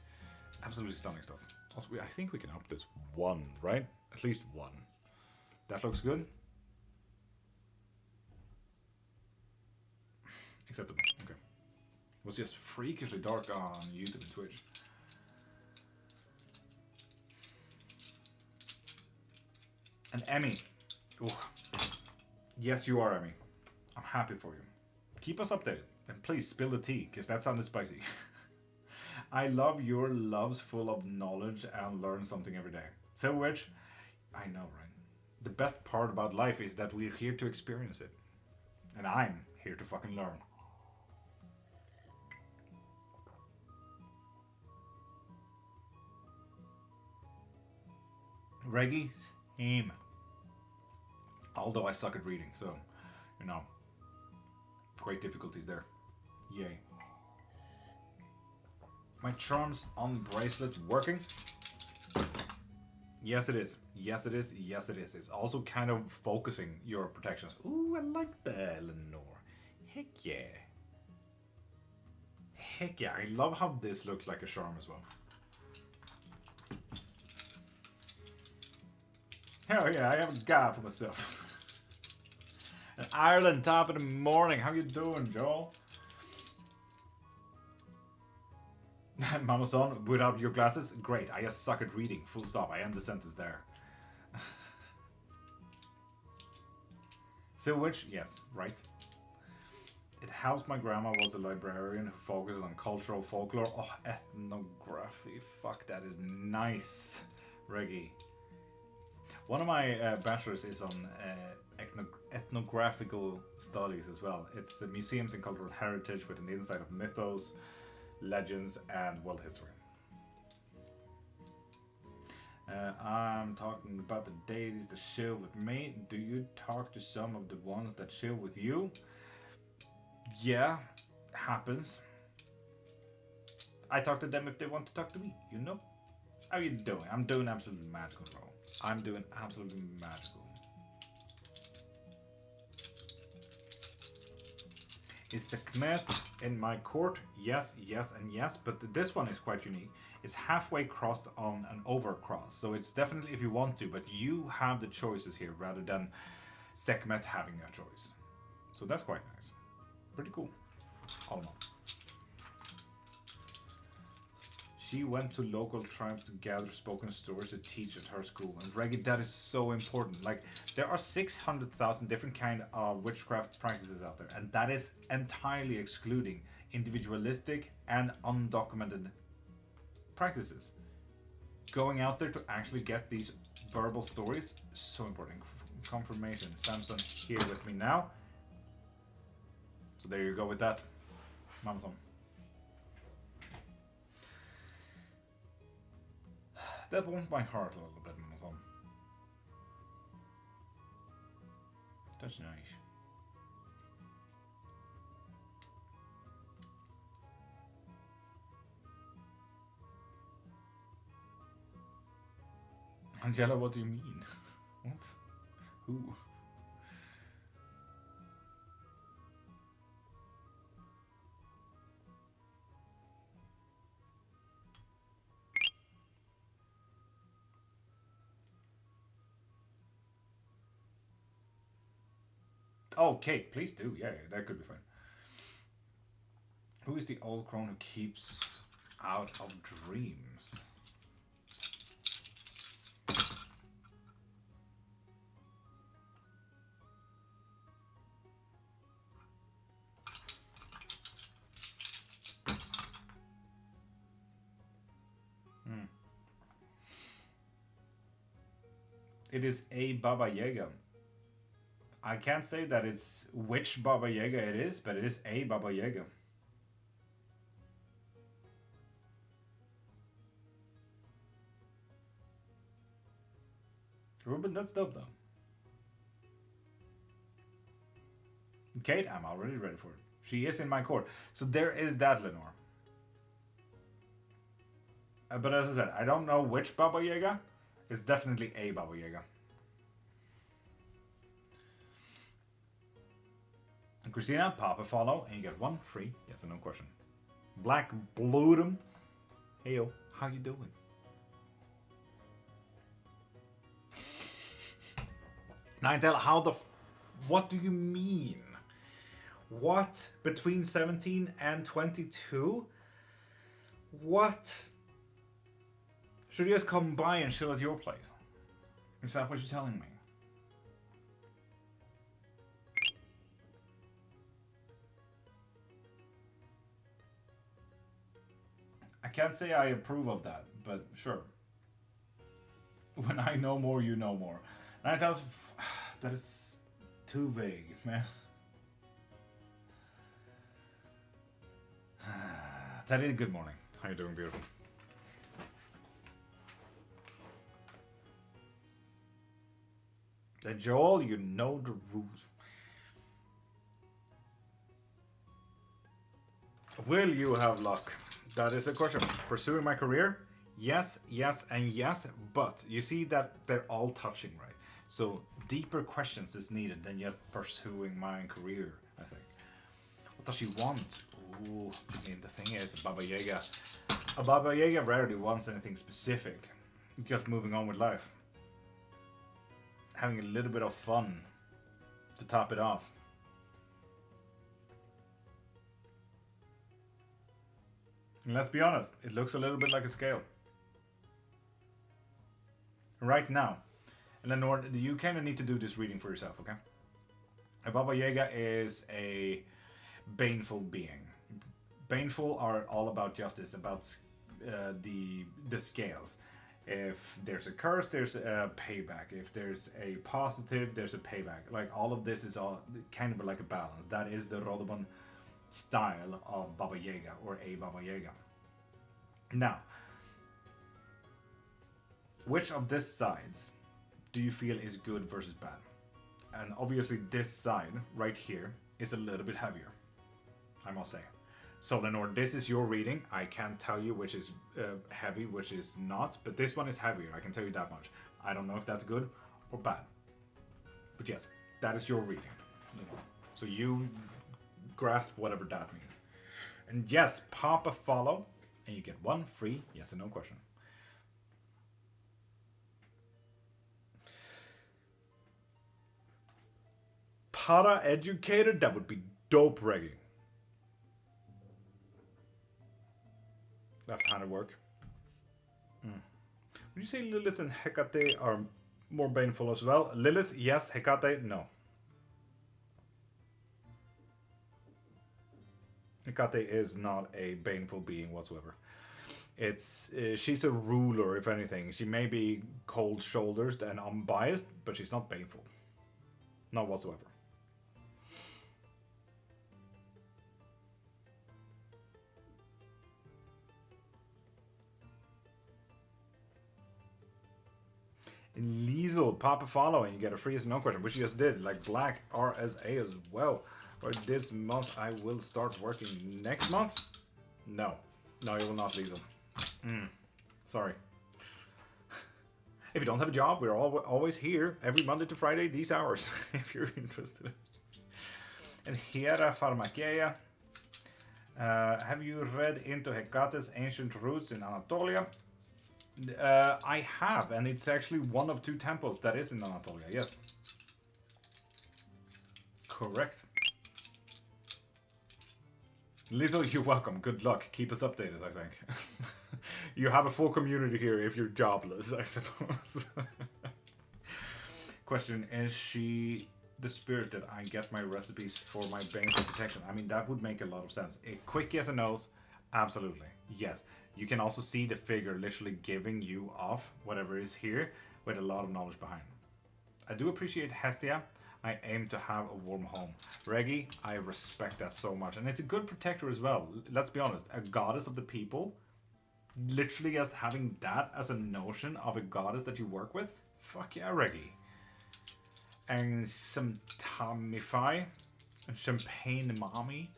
Absolutely stunning stuff. Also, I think we can up this one, right? At least one. That looks good. Acceptable. Okay. It was just freakishly dark on YouTube and Twitch. And Emmy. Oh, yes, you are, Emmy. I'm happy for you. Keep us updated. And please spill the tea, because that sounded spicy. I love your loves full of knowledge and learn something every day. So which, I know, right? The best part about life is that we're here to experience it. And I'm here to fucking learn. Reggae, same. Although I suck at reading, so, you know, great difficulties there. Yay. My charms on bracelet working? Yes, it is. Yes, it is. Yes, it is. It's also kind of focusing your protections. Ooh, I like that, Eleanor. Heck yeah. Heck yeah. I love how this looks like a charm as well. Hell yeah, I have a guy for myself. In Ireland, top of the morning. How you doing, Joel? Mama son, without your glasses? Great, I just suck at reading. Full stop, I end the sentence there. So which, yes, right. It helps my grandma was a librarian who focuses on cultural folklore. Oh, ethnography. Fuck, that is nice. Reggie. One of my bachelors is on ethnographical studies as well. It's the museums and cultural heritage with an insight of mythos, legends, and world history. I'm talking about the deities that chill with me. Do you talk to some of the ones that chill with you? Yeah, happens. I talk to them if they want to talk to me, you know? How you doing? I'm doing absolutely magical, bro. I'm doing absolutely magical. Is Sekhmet in my court? Yes, yes, and yes, but this one is quite unique. It's halfway crossed on an overcross, so it's definitely if you want to, but you have the choices here rather than Sekhmet having a choice. So that's quite nice. Pretty cool. All in all. She went to local tribes to gather spoken stories to teach at her school. And Reggie, that is so important. Like, there are 600,000 different kind of witchcraft practices out there. And that is entirely excluding individualistic and undocumented practices. Going out there to actually get these verbal stories is so important. Confirmation. Samson here with me now. So there you go with that. Mamson. That warmed my heart a little bit, Mamson. That's nice. Angela, what do you mean? What? Who? Oh, Kate, please do. Yeah, that could be fine. Who is the old crone who keeps out of dreams? It is a Baba Yaga. I can't say that it's which Baba Yaga it is, but it is a Baba Yaga. Ruben, that's dope though. Kate, I'm already ready for it. She is in my court. So there is that, Lenore. But as I said, I don't know which Baba Yaga. It's definitely a Baba Yaga. Christina, pop a follow and you get one free yes or no question. Black Bloodum. Hey yo, how you doing? Ninetale, how the what do you mean? What? Between 17 and 22? What? Should you just come by and chill at your place? Is that what you're telling me? I can't say I approve of that, but sure. when I know more, you know more. 9,000. That is too vague, man. Teddy, good morning. How you doing, beautiful? Joel, you know the rules. Will you have luck? That is the question. Pursuing my career? Yes, yes, and yes. But you see that they're all touching, right? So deeper questions is needed than just pursuing my career, I think. What does she want? Ooh, I mean, the thing is, a Baba Yaga rarely wants anything specific. Just moving on with life. Having a little bit of fun to top it off. And let's be honest, it looks a little bit like a scale. Right now, Eleanor, you kind of need to do this reading for yourself, okay? A Baba Yaga is a baneful being. Baneful are all about justice, about the scales. If there's a curse, there's a payback. If there's a positive, there's a payback. Like all of this is all kind of like a balance. That is the Rodoban style of Baba Yaga or a Baba Yaga. Now, which of these sides do you feel is good versus bad? And obviously this side right here is a little bit heavier, I must say. So Lenore, this is your reading. I can't tell you which is heavy, which is not, but this one is heavier. I can tell you that much. I don't know if that's good or bad. But yes, that is your reading. So you grasp whatever that means. And yes, pop a follow, and you get one free yes and no question. Para-educated, that would be dope reggae. That's how it work. Would you say Lilith and Hecate are more baneful as well? Lilith, yes. Hecate, no. Hecate is not a baneful being whatsoever. It's she's a ruler, if anything. She may be cold-shouldered and unbiased, but she's not baneful. Not whatsoever. In Liesel, pop a follow and you get a free as no question, which you just did, like Black RSA as well. For this month, I will start working next month. No, you will not, Liesel. Sorry. If you don't have a job, we're always here every Monday to Friday, these hours, if you're interested. And Hiera Pharmakeia. Have you read into Hecate's ancient roots in Anatolia? I have, and it's actually one of 2 temples that is in Anatolia, yes. Correct. Lizzo, you're welcome. Good luck. Keep us updated, I think. You have a full community here if you're jobless, I suppose. Question, is she the spirit that I get my recipes for my bank protection? I mean, that would make a lot of sense. A quick yes and no's, absolutely. Yes. You can also see the figure literally giving you off whatever is here with a lot of knowledge behind. I do appreciate Hestia. I aim to have a warm home. Reggie, I respect that so much. And it's a good protector as well. Let's be honest, a goddess of the people, literally just having that as a notion of a goddess that you work with, fuck yeah, Reggie. And some Tamify and Champagne Mommy.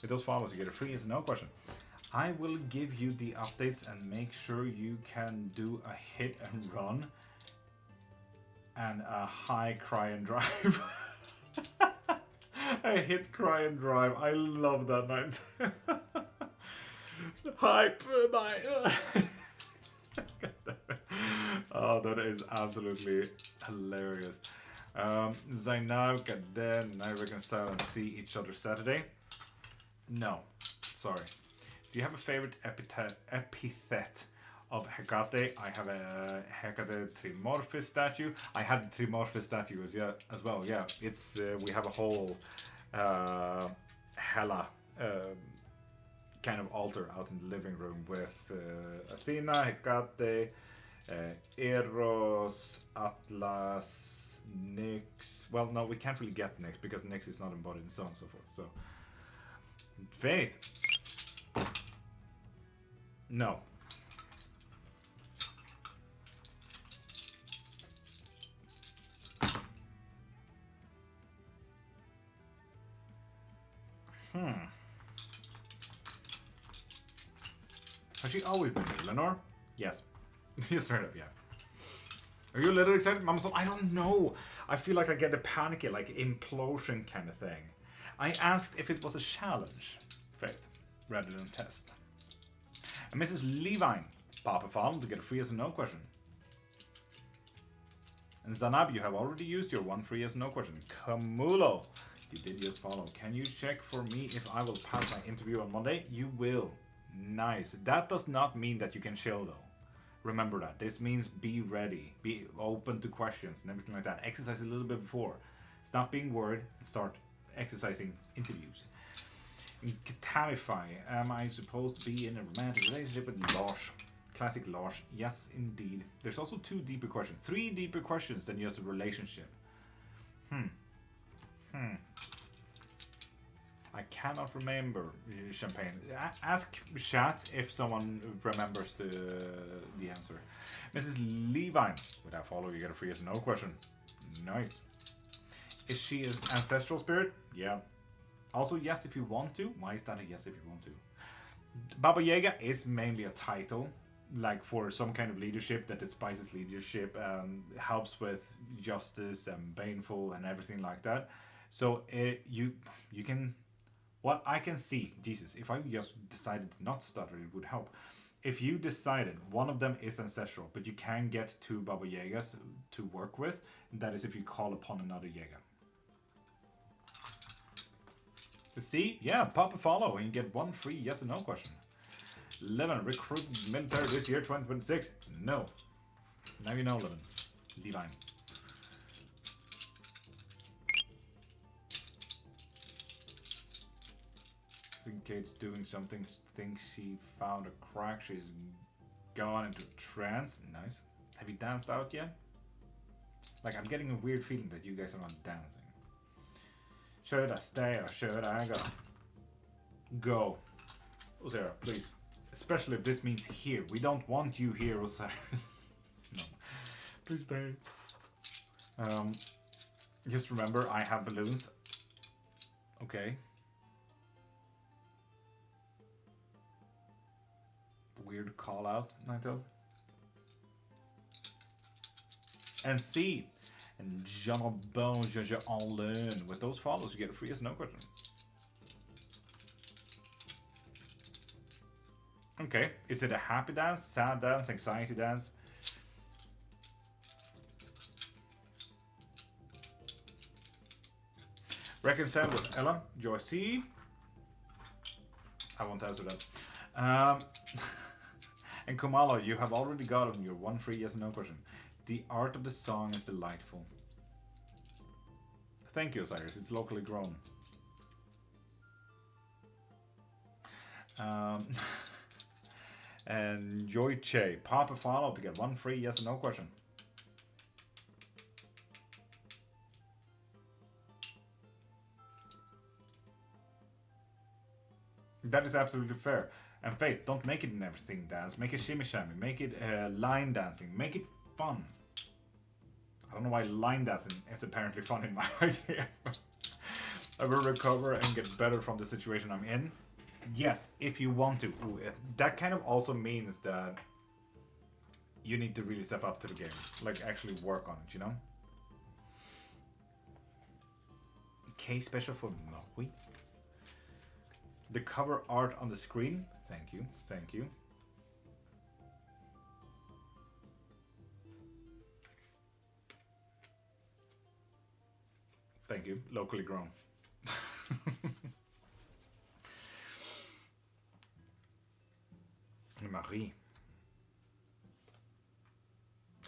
With those follows, you get a free yes and no question. I will give you the updates and make sure you can do a hit and run and a high cry and drive. A hit, cry and drive. I love that night. Hype my. Oh, that is absolutely hilarious. Zainab, Kader, and I reconcile and see each other Saturday. No, sorry. Do you have a favorite epithet of Hecate? I have a Hecate Trimorphis statue. I had the Trimorphis statue as well. Yeah, it's we have a whole Hela kind of altar out in the living room with Athena, Hecate, Eros, Atlas, Nyx. Well, no, we can't really get Nyx because Nyx is not embodied and so on and so forth. So, Faith. No. Has she always been here, Lenore? Yes. You straight up, yeah. Are you a little excited, Mama? I don't know. I feel like I get a panicky, like implosion kind of thing. I asked if it was a challenge, Faith, rather than a test. And Mrs. Levine, Papa found to get a free yes or no question. And Zanab, you have already used your one free yes or no question. Camulo, you did just follow. Can you check for me if I will pass my interview on Monday? You will. Nice. That does not mean that you can chill though. Remember that. This means be ready. Be open to questions and everything like that. Exercise a little bit before. Stop being worried and start exercising interviews. In Katamify, am I supposed to be in a romantic relationship with Lars? Classic Lars. Yes, indeed. There's also 2 deeper questions. 3 deeper questions than just a relationship. I cannot remember Champagne. Ask chat if someone remembers the answer. Mrs. Levine, without follow, you get a free yes or no question. Nice. Is she an ancestral spirit? Yeah. Also, yes if you want to. Why is that a yes if you want to? Baba Yaga is mainly a title, like for some kind of leadership that despises leadership and helps with justice and baneful and everything like that. So you can. What I can see, Jesus, if I just decided to not stutter, it would help. If you decided one of them is ancestral, but you can get 2 Baba Yagas to work with, that is if you call upon another Yaga. See? Yeah, pop a follow and you get 1 free yes or no question. 11, recruit military this year, 2026. No. Now you know, 11. Divine. I think Kate's doing something. Thinks she found a crack. She's gone into trance. Nice. Have you danced out yet? Like, I'm getting a weird feeling that you guys are not dancing. Should I stay or should I go? Go. Osiris, please. Especially if this means here. We don't want you here, Osiris. No. Please stay. Just remember, I have balloons. Okay. Weird call out, Naito. And C. And Jonathan Jean en learn. With those follows, you get a free yes no question. Okay. Is it a happy dance, sad dance, anxiety dance? Reconcile with Ella. Joy C. I won't answer that. And Kumalo, you have already gotten your 1 free yes or no question. The art of the song is delightful. Thank you, Osiris. It's locally grown. And Joy Che, pop a follow to get 1 free yes or no question. That is absolutely fair. And Faith, don't make it an everything dance. Make it shimmy shammy. Make it line dancing. Make it fun. I don't know why line dancing is apparently fun in my idea. I will recover and get better from the situation I'm in. Yes, if you want to. Ooh, that kind of also means that you need to really step up to the game. Like, actually work on it, you know? K special for Maui. The cover art on the screen. Thank you, thank you. Thank you, locally grown. Marie.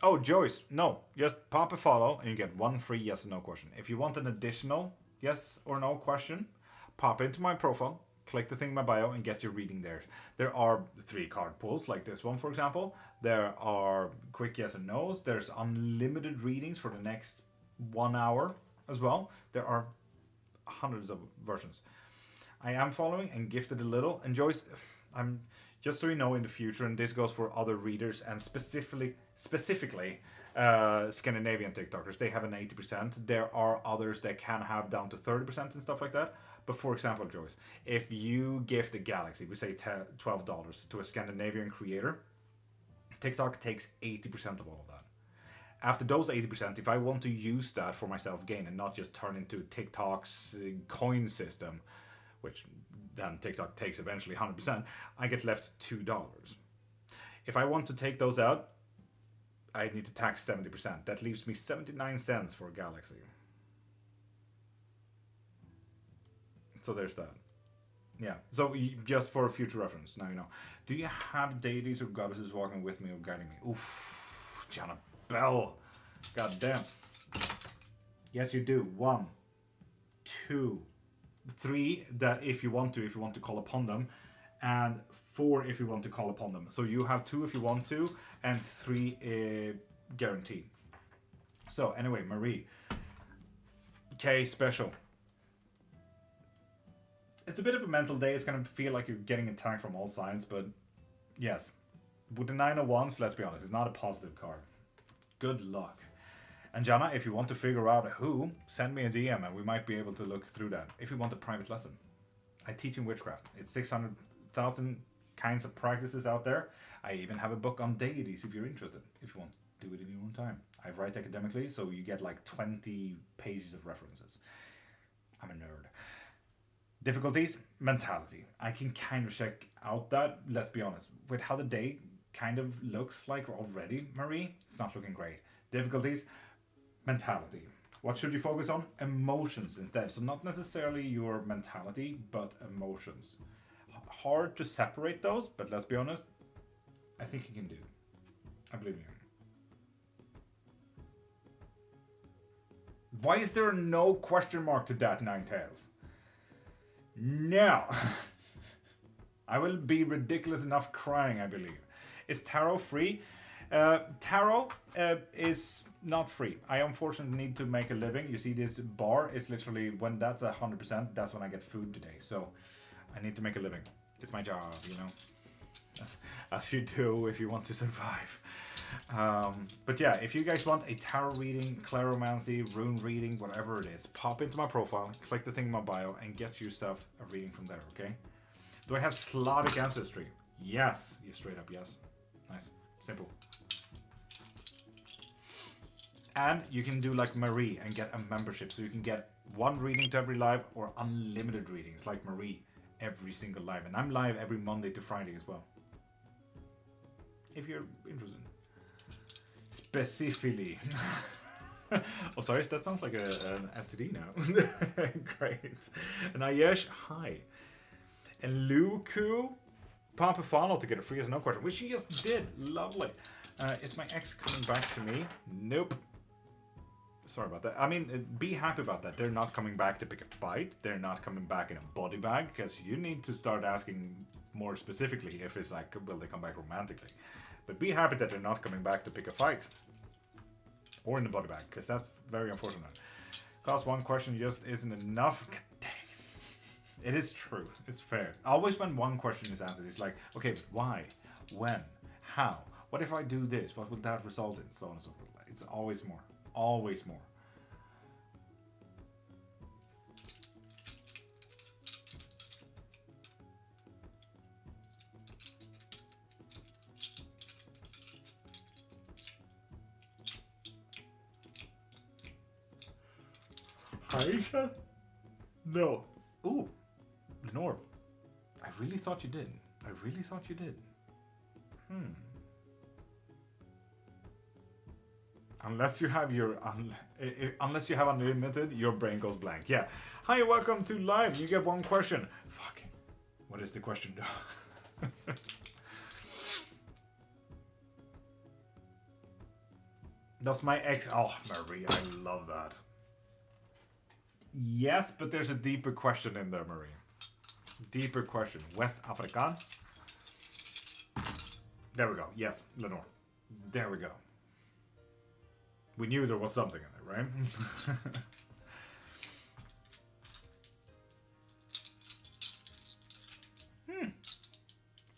Oh, Joyce, no, just pop a follow and you get 1 free yes or no question. If you want an additional yes or no question, pop into my profile, Click the thing in my bio and get your reading there. There are 3 card pulls, like this one, for example. There are quick yes and no's. There's unlimited readings for the next 1 hour as well. There are hundreds of versions. I am following and gifted a little. And Joyce, I'm just so you know, in the future, and this goes for other readers and specifically Scandinavian TikTokers, they have an 80%. There are others that can have down to 30% and stuff like that. But for example, Joyce, if you gift a galaxy, we say $12 to a Scandinavian creator, TikTok takes 80% of all of that. After those 80%, if I want to use that for my self-gain and not just turn into TikTok's coin system, which then TikTok takes eventually 100%, I get left $2. If I want to take those out, I need to tax 70%. That leaves me 79 cents for a galaxy. So there's that. Yeah, so just for future reference, now you know. Do you have deities or goddesses walking with me or guiding me? Oof, Jana Bell. God damn. Yes, you do. 1, 2, 3, that if you want to call upon them, and 4 if you want to call upon them. So you have 2 if you want to, and 3 guaranteed. So anyway, Marie. K special. It's a bit of a mental day. It's going to feel like you're getting attacked from all sides, but yes. With the 9 of Wands, let's be honest, it's not a positive card. Good luck. And Jana, if you want to figure out who, send me a DM and we might be able to look through that. If you want a private lesson. I teach in witchcraft. It's 600,000 kinds of practices out there. I even have a book on deities if you're interested. If you want to do it in your own time. I write academically, so you get like 20 pages of references. I'm a nerd. Difficulties, mentality. I can kind of check out that, let's be honest. With how the day kind of looks like already, Marie, it's not looking great. Difficulties, mentality. What should you focus on? Emotions instead. So not necessarily your mentality, but emotions. Hard to separate those, but let's be honest, I think you can do. I believe in you. Why is there no question mark to that, Ninetales? No. I will be ridiculous enough crying, I believe. Is tarot free? Tarot is not free. I unfortunately need to make a living. You see this bar is literally, when that's 100%, that's when I get food today. So I need to make a living. It's my job, you know. As you do if you want to survive. But yeah, if you guys want a tarot reading, clairomancy, rune reading, whatever it is, pop into my profile, click the thing in my bio, and get yourself a reading from there, okay? Do I have Slavic ancestry? Yes. You straight up yes. Nice. Simple. And you can do like Marie and get a membership. So you can get 1 reading to every live or unlimited readings like Marie every single live. And I'm live every Monday to Friday as well. If you're interested. Specifically. Oh, sorry, that sounds like an STD now. Great. And Ayesh, hi. And Luku, Papa Funnel to get a free as no question, which she just did. Lovely. Is my ex coming back to me? Nope. Sorry about that. I mean, be happy about that. They're not coming back to pick a fight. They're not coming back in a body bag, because you need to start asking more specifically if it's like, will they come back romantically? But be happy that they're not coming back to pick a fight. Or in the body bag, because that's very unfortunate. Because 1 question just isn't enough. God dang it. It is true. It's fair. Always when 1 question is answered, it's like, okay, but why? When? How? What if I do this? What will that result in? So on and so forth. It's always more. Always more. Aisha? No. Ooh. Lenore. I really thought you did. I really thought you did. Unless you have your unless you have unlimited, your brain goes blank. Yeah. Hi, welcome to live. You get 1 question. Fuck. What is the question though? That's my ex. Oh, Marie, I love that. Yes, but there's a deeper question in there, Marie. Deeper question. West African. There we go. Yes, Lenore. There we go. We knew there was something in there, right?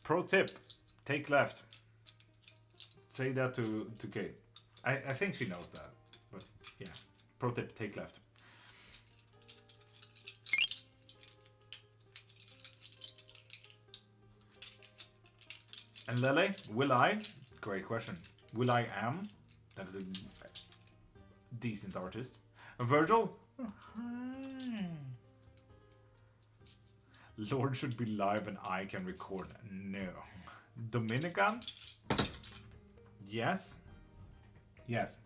Pro tip. Take left. Say that to Kate. I think she knows that. But yeah. Pro tip. Take left. And Lele, will I? Great question. Will I am? That is a decent artist. And Virgil? Lord should be live and I can record. No. Dominican? Yes. Yes.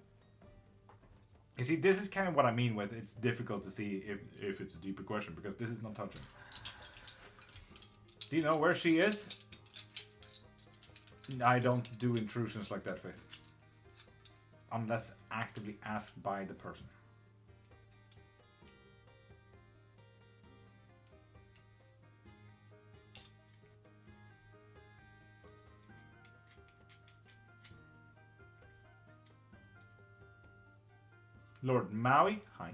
You see, this is kind of what I mean with it's difficult to see if it's a deeper question, because this is not touching. Do you know where she is? I don't do intrusions like that, Faith. Unless actively asked by the person. Lord Maui, hi.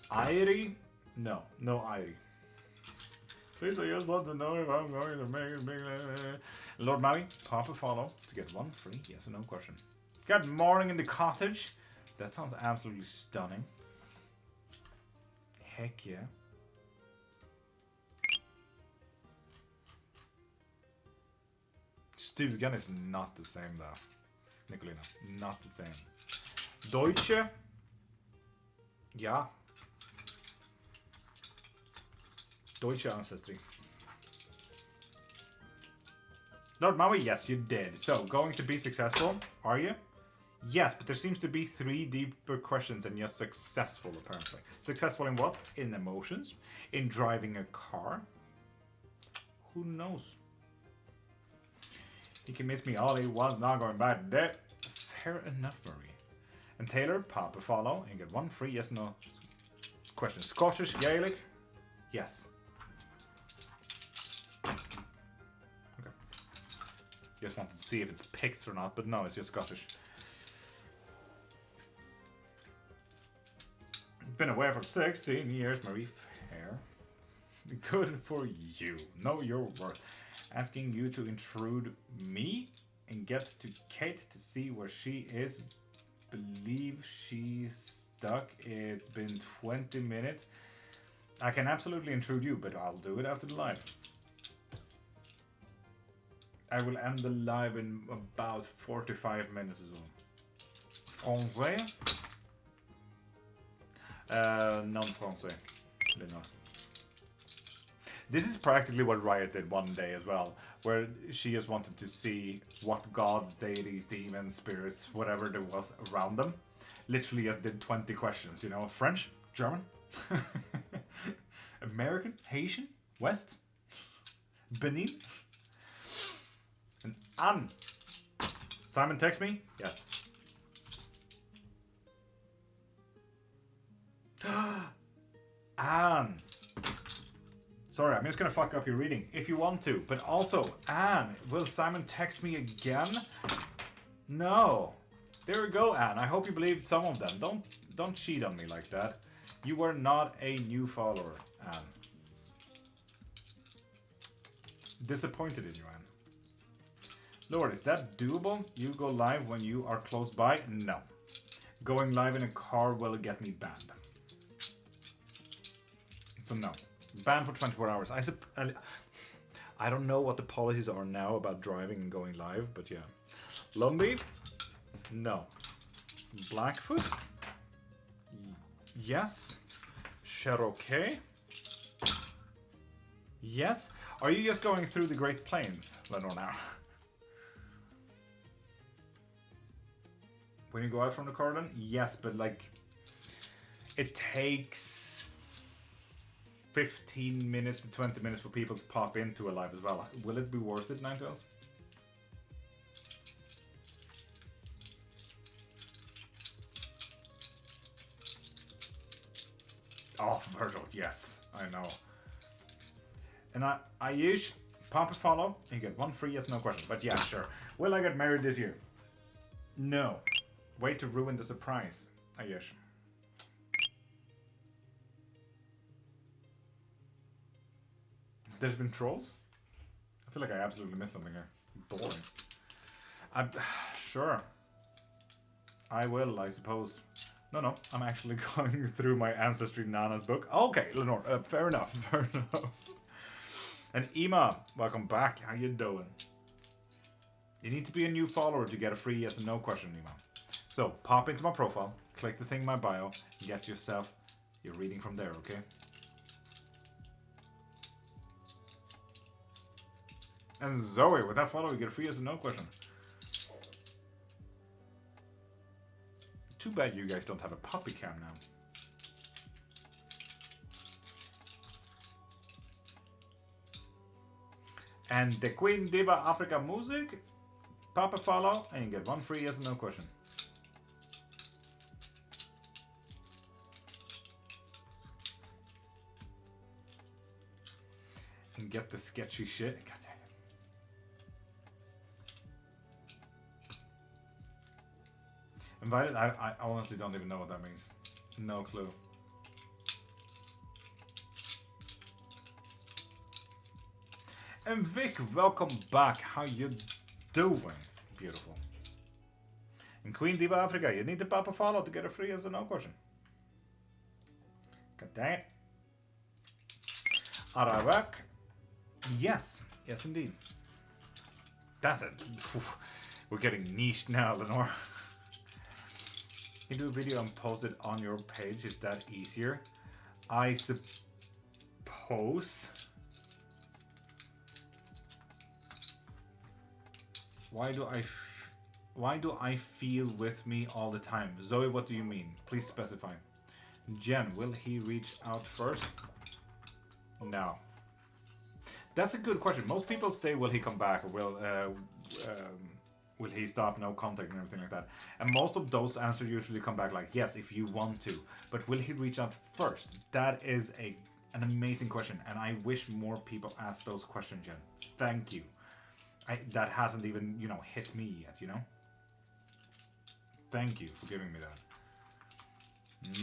Irie? No, no Irie. Please, I just want to know if I'm going to make it big. Lord Maui, pop a follow to get one free yes or no question. Good morning in the cottage. That sounds absolutely stunning. Heck yeah. Stugan is not the same though. Nicolina, not the same. Deutsche? Yeah. Deutsche ancestry. Lord Maui, yes, you did. So, going to be successful, are you? Yes, but there seems to be 3 deeper questions than just successful, apparently. Successful in what? In emotions? In driving a car? Who knows? He can miss me all he wants, not going back there. Fair enough, Marie. And Taylor, pop a follow and get one free yes no question. Scottish Gaelic? Yes. Okay. Just wanted to see if it's Picts or not, but no, it's just Scottish. Been away for 16 years, Marie. Fair. Good for you. Know your worth. Asking you to intrude me and get to Kate to see where she is. Believe she's stuck. It's been 20 minutes. I can absolutely intrude you, but I'll do it after the live. I will end the live in about 45 minutes as well. Français? Non-Français. This is practically what Riot did one day as well, where she just wanted to see what gods, deities, demons, spirits, whatever there was around them. Literally just did 20 questions, you know, French, German, American, Haitian, West, Benin, and Anne. Simon, text me? Yes. Anne. Sorry, I'm just gonna fuck up your reading if you want to. But also, Anne, will Simon text me again? No. There we go, Anne. I hope you believed some of them. Don't cheat on me like that. You were not a new follower, Anne. Disappointed in you, Anne. Lord, is that doable? You go live when you are close by? No. Going live in a car will get me banned. So no. Banned for 24 hours. I don't know what the policies are now about driving and going live, but yeah. Lumbee? No. Blackfoot? Yes. Cherokee? Yes. Are you just going through the Great Plains, Lenore, now? When you go out from the car then? Yes, but like... It takes 15 minutes to 20 minutes for people to pop into a live as well. Will it be worth it, Ninetales? Oh, Virgil, yes. I know. And I use pop a follow and you get 1 free yes no question. But yeah, sure. Will I get married this year? No. Way to ruin the surprise. I guess. There's been trolls? I feel like I absolutely missed something here. Boring. Sure. I will, I suppose. No, I'm actually going through my Ancestry Nana's book. Okay, Lenore, fair enough, fair enough. And Ema, welcome back. How you doing? You need to be a new follower to get a free yes and no question, Ema. So, pop into my profile, click the thing in my bio, and get yourself your reading from there, okay? And Zoe, with that follow, you get a free yes and no question. Too bad you guys don't have a puppy cam now. And the Queen Diva Africa music, pop a follow, and you get 1 free yes and no question. And get the sketchy shit. God damn it. Invited? I honestly don't even know what that means. No clue. And Vic, welcome back. How you doing? Beautiful. And Queen Diva Africa, you need to pop a follow to get a free yes or no question. God dang it. Aravak. Yes. Yes, indeed. That's it. Oof. We're getting niche now, Lenore. You do a video and post it on your page. Is that easier? I suppose. Why do I feel with me all the time? Zoe, what do you mean? Please specify. Jen, will he reach out first? No. That's a good question. Most people say, will he come back? Or will he stop? No contact and everything like that. And most of those answers usually come back like, yes, if you want to. But will he reach out first? That is an amazing question. And I wish more people ask those questions, Jen. Thank you. That hasn't even, hit me yet, Thank you for giving me that.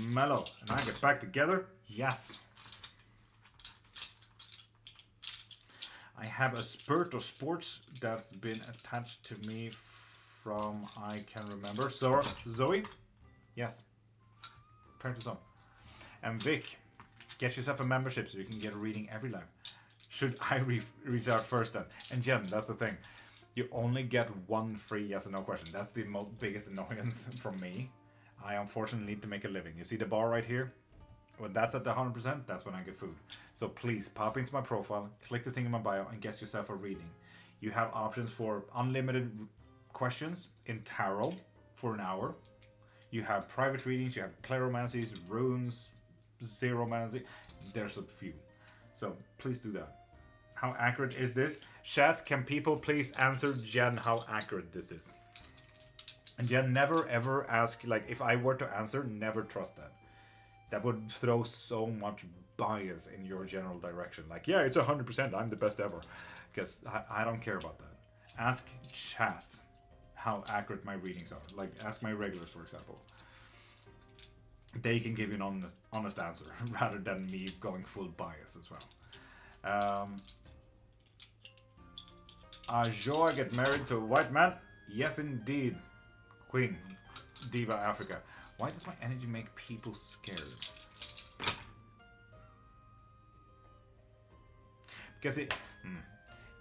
Mellow. And I get back together? Yes. I have a spurt of sports that's been attached to me from I can remember. So, Zoe? Yes. Apparently so. And Vic, get yourself a membership so you can get a reading every live. Should I reach out first then? And Jen, that's the thing. You only get 1 free yes or no question. That's the biggest annoyance from me. I unfortunately need to make a living. You see the bar right here? When that's at the 100%, that's when I get food. So please pop into my profile, click the thing in my bio, and get yourself a reading. You have options for unlimited questions in tarot for an hour. You have private readings, you have clairomancies, runes, zeromancy. There's a few. So please do that. How accurate is this? Chat, can people please answer Jen how accurate this is? And Jen, never ever ask, like, if I were to answer, never trust that. That would throw so much bias in your general direction. Like, yeah, it's 100%, I'm the best ever. Because I don't care about that. Ask chat how accurate my readings are. Like, ask my regulars, for example. They can give you an honest answer, rather than me going full bias as well. Joa get married to a white man? Yes, indeed. Queen, Diva Africa. Why does my energy make people scared? Because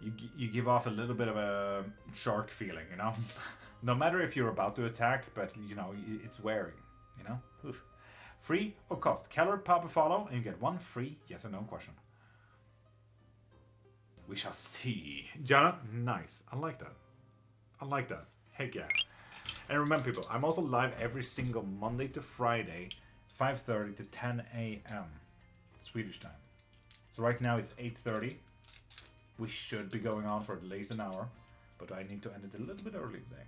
you give off a little bit of a shark feeling, No matter if you're about to attack, but, it's wearing, Oof. Free or cost? Keller, pop a follow, and you get 1 free yes or no question. We shall see. Jana, nice. I like that. I like that. Heck yeah. And remember, people, I'm also live every single Monday to Friday, 5:30 to 10 a.m. Swedish time. So right now it's 8:30. We should be going on for at least an hour, but I need to end it a little bit early today.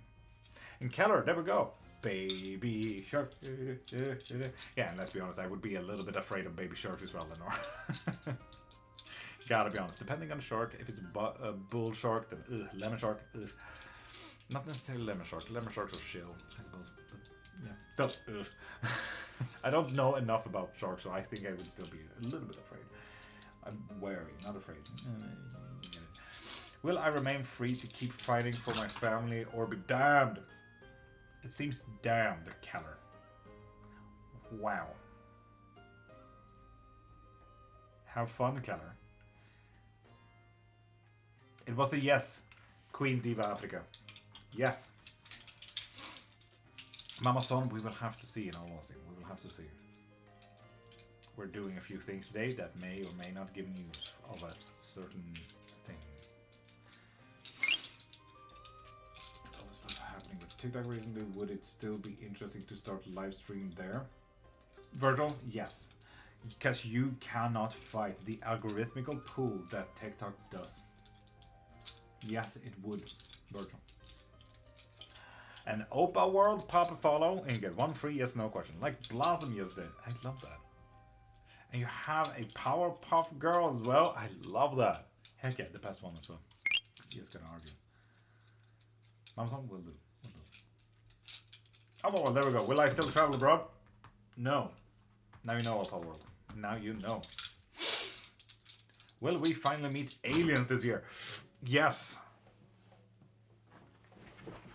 And Keller, there we go. Baby shark. Yeah, and let's be honest, I would be a little bit afraid of baby sharks as well, Lenore. Gotta be honest. Depending on the shark, if it's a bull shark, then lemon shark. Not necessarily lemon shark. Lemon sharks are chill, I suppose. But yeah, still. I don't know enough about sharks, so I think I would still be a little bit afraid. I'm wary, not afraid. Will I remain free to keep fighting for my family or be damned? It seems damned, Keller. Wow. Have fun, Keller. It was a yes. Queen Diva Africa. Yes. Mama Son, we will have to see in all honesty. We will have to see. We're doing a few things today that may or may not give news of a certain thing. All the stuff happening with TikTok recently, would it still be interesting to start live stream there? Virgil, yes. Because you cannot fight the algorithmical pull that TikTok does. Yes, it would, Virgil. An Opa World pop a follow and get one free yes no question. Like Blossom just did. I love that. And you have a Powerpuff Girl as well. I love that. Heck yeah, the best one as well. He is gonna argue. Amazon will do. Oh well, there we go. Will I still travel abroad? No. Now you know, Opa World. Now you know. Will we finally meet aliens this year? Yes.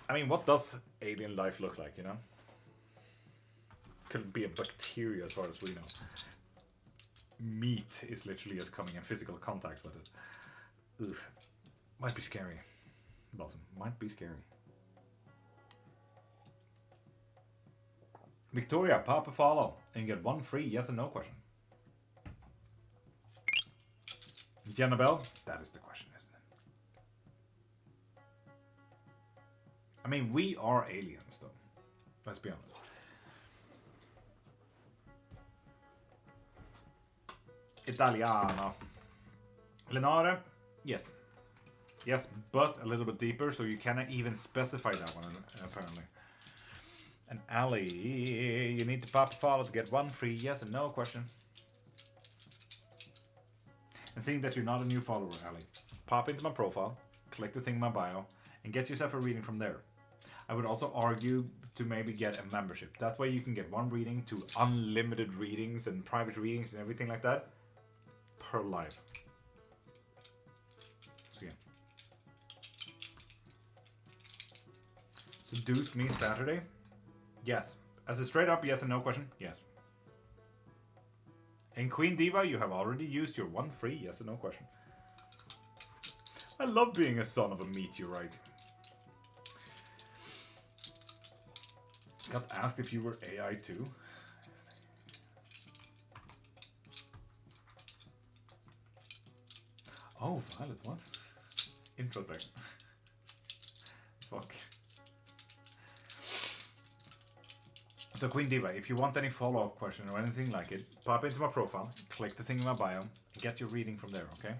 I mean, what does alien life look like, you know? Could be a bacteria as far as we know. Meat is literally just coming in physical contact with it. Ugh. Might be scary. Blossom, might be scary. Victoria, pop a follow and get one free yes and no question. Jannabelle, that is the question, isn't it? I mean, we are aliens, though. Let's be honest. Italiano. Lenore, yes. Yes, but a little bit deeper, so you cannot even specify that one, apparently. And Ali, you need to pop a follow to get one free yes and no question. And seeing that you're not a new follower, Ali, pop into my profile, click the thing in my bio, and get yourself a reading from there. I would also argue to maybe get a membership. That way you can get one reading to unlimited readings and private readings and everything like that per live. So yeah. Seduced me Saturday? Yes. As a straight up yes and no question, yes. In Queen Diva, you have already used your one free yes or no question. I love being a son of a meteorite. Got asked if you were AI too. Oh, Violet, what? Interesting. Fuck. So Queen Diva, if you want any follow-up question or anything like it, pop into my profile, click the thing in my bio, and get your reading from there, okay?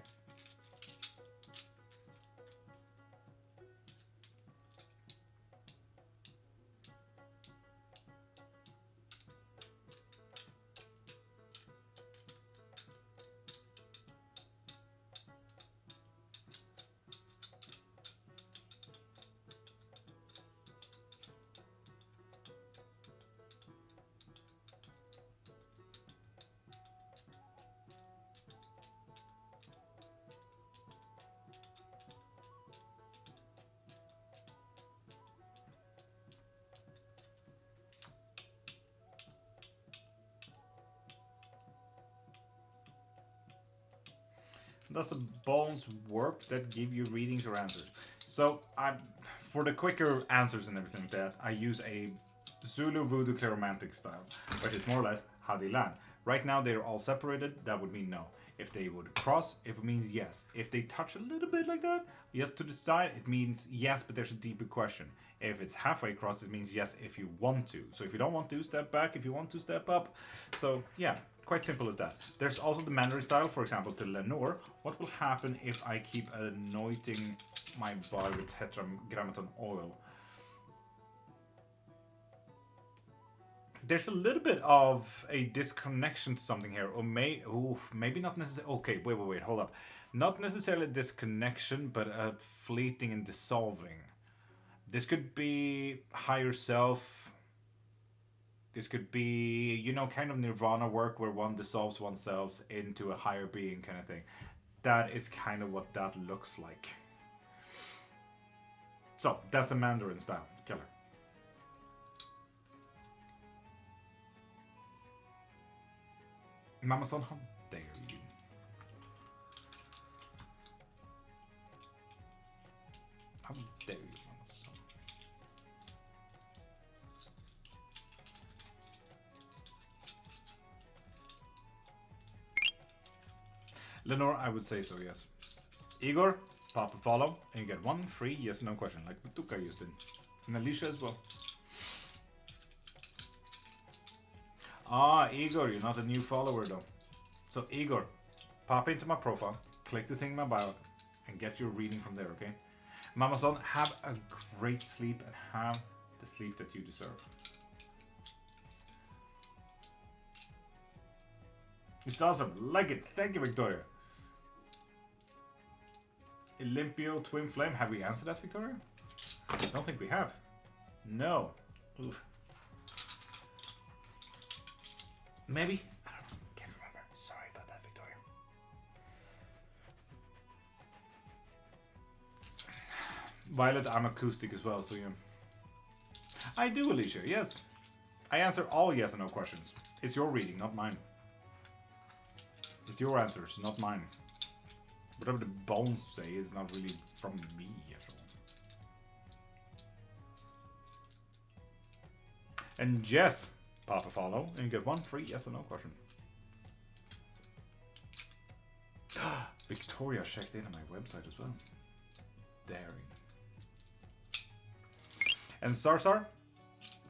Does the bones work that give you readings or answers? So for the quicker answers and everything like that, I use a Zulu Voodoo Claromantic style, which is more or less how they land. Right now they're all separated, that would mean no. If they would cross, it means yes. If they touch a little bit like that, yes to the side, it means yes, but there's a deeper question. If it's halfway across, it means yes if you want to. So if you don't want to, step back. If you want to, step up. So yeah, quite simple as that. There's also the Mandarin style, for example, to Lenore. What will happen if I keep anointing my body with tetragrammaton oil? there's a little bit of a disconnection to something here, or maybe not necessarily. Okay, wait, hold up. Not necessarily disconnection, but a fleeting and dissolving. This could be higher self. This could be, you know, kind of nirvana work where one dissolves oneself into a higher being kind of thing. That is kind of what that looks like. So, that's a Mandarin style killer. Mama-san, how dare you? How dare you, Mama-san? Lenore, I would say so, yes. Igor, pop a follow, and you get one free yes or no question, like Matuka used it. And Alicia as well. Ah, Igor, you're not a new follower though. So Igor, pop into my profile, click the thing in my bio, and get your reading from there, okay? Mama-san, have a great sleep and have the sleep that you deserve. It's awesome. Like it. Thank you, Victoria. Olympio Twin Flame. Have we answered that, Victoria? I don't think we have. No. Oof. Maybe? I don't know. Can't remember. Sorry about that, Victoria. Violet, I'm acoustic as well, so yeah. I do, Alicia, yes. I answer all yes and no questions. It's your reading, not mine. It's your answers, not mine. Whatever the bones say is not really from me at all. And Jess, pop a follow and you get one free yes or no question. Victoria checked in on my website as well. Daring. And Sarsar,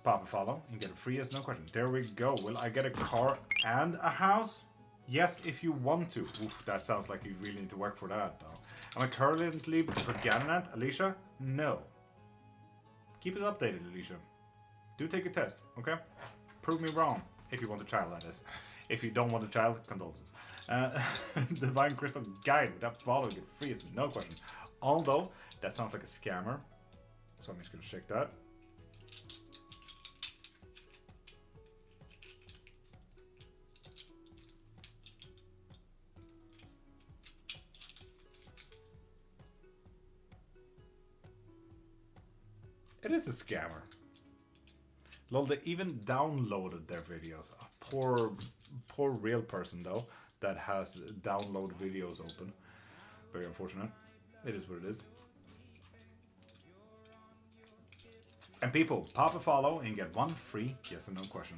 pop a follow and get a free yes no question. There we go. Will I get a car and a house? Yes, if you want to. Oof, that sounds like you really need to work for that, though. Am I currently pregnant, Alicia? No. Keep it updated, Alicia. Do take a test, okay? Prove me wrong. If you want a child, that is. If you don't want a child, condolences. Divine Crystal Guide without following it. Free is no question. Although, that sounds like a scammer. So I'm just going to check that. It is a scammer. Lol, they even downloaded their videos. A poor real person though that has download videos open. Very unfortunate. It is what it is. And people, pop a follow and get one free yes or no question.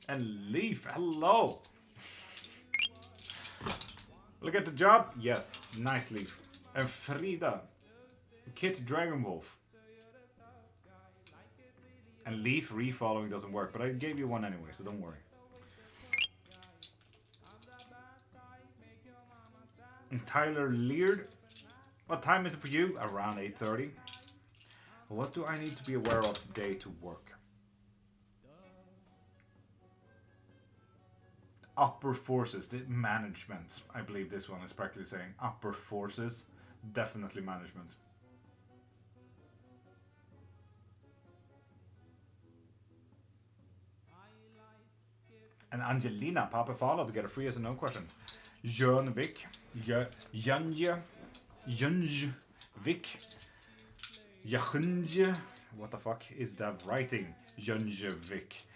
And Leaf, hello. Look at the job. Yes, nice Leaf. And Frida, Kit Dragonwolf. And Leaf refollowing doesn't work, but I gave you one anyway, so don't worry. And Tyler Leard, what time is it for you? Around 8:30. What do I need to be aware of today to work? Upper forces, the management. I believe this one is practically saying upper forces, definitely management. And Angelina, pop a follow to get a free yes or no question. Jönvik, Jönjvik, Jönj, what the fuck is that writing? Jönjvik.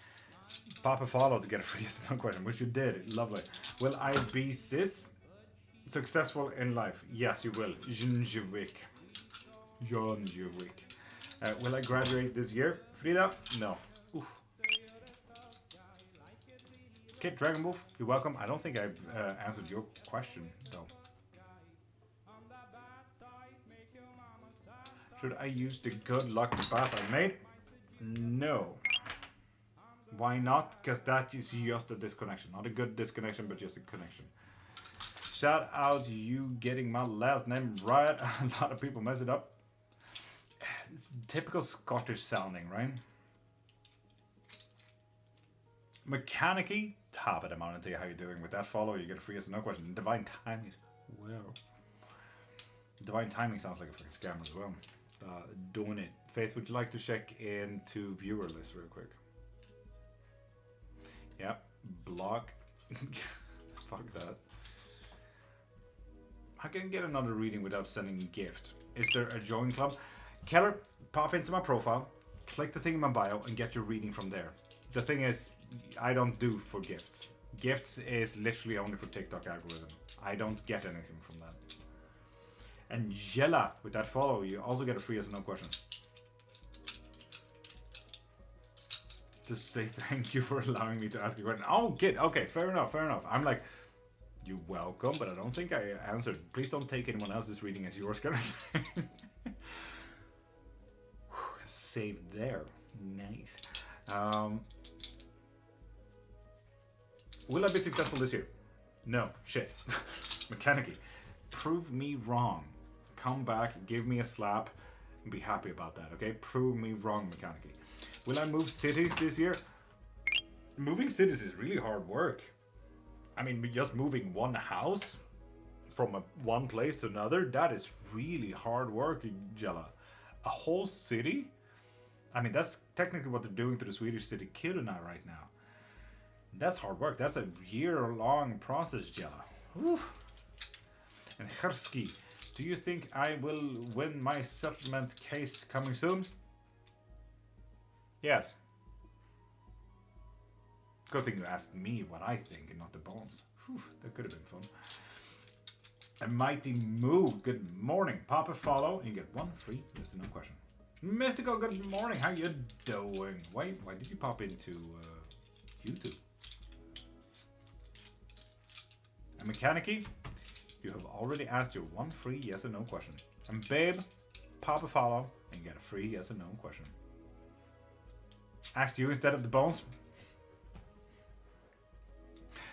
Pop a follow to get a free yes or no question, which you did. Lovely. Will I be successful in life? Yes, you will. Jönjvik. Jönjvik. Will I graduate this year? Frida? No. Oof. Kid Dragonwolf, you're welcome. I don't think I've answered your question, though. Should I use the good luck path I made? No. Why not? Because that is just a disconnection. Not a good disconnection, but just a connection. Shout out you getting my last name right. A lot of people mess it up. It's typical Scottish sounding, right? Mechanicy, top of the mountain. Tell you how you're doing with that follow. You get a free yes or no question. Divine timing. Well, divine timing sounds like a fucking scam as well. Doing it. Faith, would you like to check into viewer list real quick? Yep. Block. Fuck that. I can get another reading without sending a gift. Is there a join club? Keller, pop into my profile, click the thing in my bio, and get your reading from there. The thing is, I don't do for gifts. Gifts is literally only for TikTok algorithm. I don't get anything from that. And Jella, with that follow, you also get a free yes or no question. Just say thank you for allowing me to ask a question. Oh, good. Okay, fair enough, fair enough. I'm like, you're welcome, but I don't think I answered. Please don't take anyone else's reading as yours, kind of thing. Saved there. Nice. Will I be successful this year? No. Shit. Mechanicy. Prove me wrong. Come back, give me a slap, and be happy about that, okay? Prove me wrong, Mechanicy. Will I move cities this year? Moving cities is really hard work. I mean, just moving one house from one place to another, that is really hard work, Jella. A whole city? I mean, that's technically what they're doing to the Swedish city Kiruna right now. That's hard work. That's a year-long process, Jella. Oof. And Hersky, do you think I will win my settlement case coming soon? Yes. Good thing you asked me what I think and not the bones. Whew, that could have been fun. A mighty move. Good morning. Pop a follow and you get one free yes or no question. Mystical, good morning. How you doing? Why did you pop into YouTube? And Mechanicy, you have already asked your one free yes or no question. And babe, pop a follow and get a free yes or no question. Asked you instead of the bones.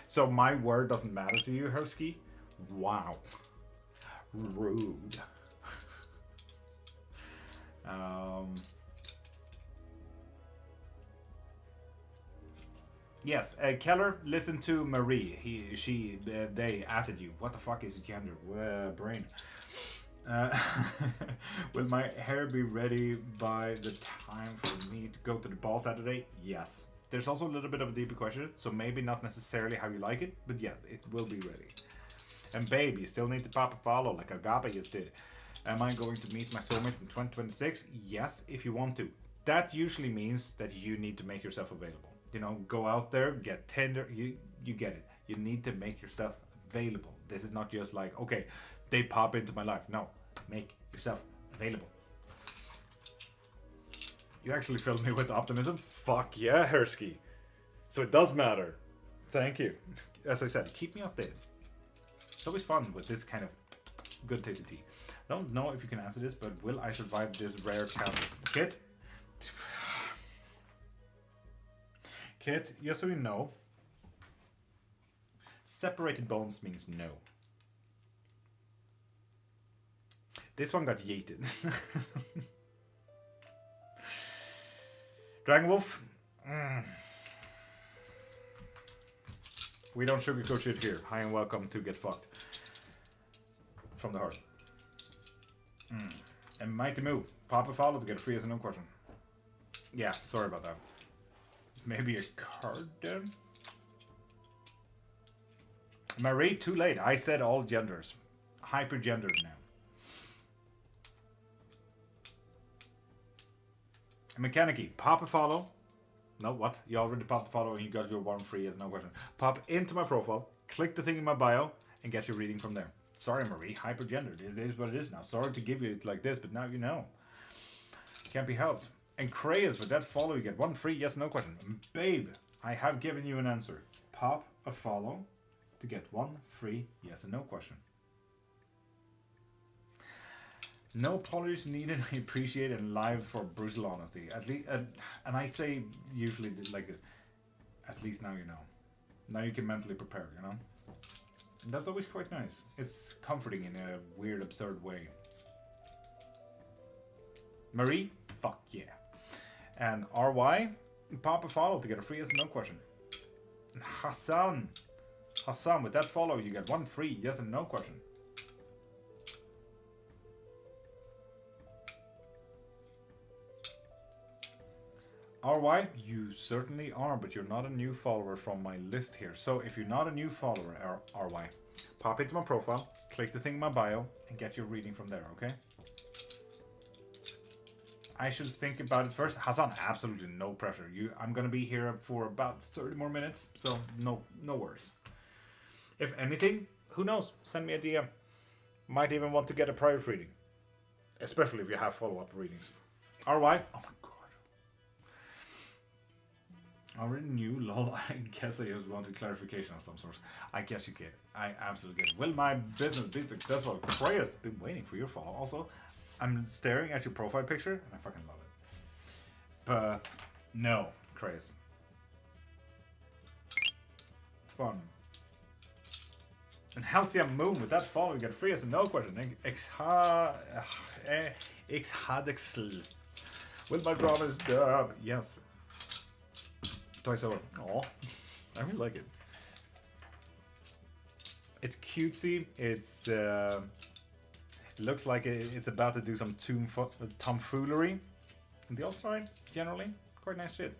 So my word doesn't matter to you, Hersky? Wow. Rude. Yes, Keller, listen to Marie. They added you. What the fuck is gender? Brain. Will my hair be ready by the time for me to go to the ball Saturday? Yes. There's also a little bit of a deeper question, so maybe not necessarily how you like it, but yeah, it will be ready. And babe, you still need to pop a follow like Agape just did. Am I going to meet my soulmate in 2026? Yes, if you want to. That usually means that you need to make yourself available. You know, go out there, get tender. You get it. You need to make yourself available. This is not just like, okay, they pop into my life. No, make yourself available. You actually filled me with optimism. Fuck yeah, Hersky. So it does matter. Thank you. As I said, keep me updated. It's always fun with this kind of good tasty tea. I don't know if you can answer this, but will I survive this rare castle? Kit, just so you know, separated bones means no. This one got yeeted. Dragon Wolf. We don't sugarcoat shit here. Hi and welcome to Get Fucked. From the heart. And Mighty Move. Pop a follow to get a free yes or no question. Yeah, sorry about that. Maybe a card then? Marie, too late. I said all genders. Hyper-gendered now. Mechanicy, pop a follow. No, what? You already popped a follow and you got your one free yes no question. Pop into my profile, click the thing in my bio, and get your reading from there. Sorry, Marie, hyper-gendered. It is what it is now. Sorry to give you it like this, but now you know. Can't be helped. And Crayas, with that follow, you get one free yes no question. Babe, I have given you an answer. Pop a follow to get one free yes and no question. No apologies needed. I appreciate it live for brutal honesty. At least, and I say usually like this. At least now you know. Now you can mentally prepare, you know. That's always quite nice. It's comforting in a weird, absurd way. Marie, fuck yeah. And RY, pop a follow to get a free yes and no question. And Hassan, with that follow, you get 1 free yes and no question. RY, you certainly are, but you're not a new follower from my list here. So if you're not a new follower, RY, pop into my profile, click the thing in my bio, and get your reading from there, okay? I should think about it first. Hassan, absolutely no pressure. I'm gonna be here for about 30 more minutes, so no worries. If anything, who knows? Send me a DM. Might even want to get a private reading, especially if you have follow-up readings. RY, oh my god. I already knew, lol. I guess I just wanted clarification of some sort. I get you, kid. I absolutely get it. Will my business be successful? Creyas, been waiting for your follow. Also, I'm staring at your profile picture, and I fucking love it. But, no, Creyas. Fun. And Halcyon Moon, with that follow, you get free as a no question. Xhadexl. Will my promise dub? Yes. Twice over. Aw, I really like it. It's cutesy. It's it looks like it's about to do some tomfoolery. And the outside, generally, quite nice shit.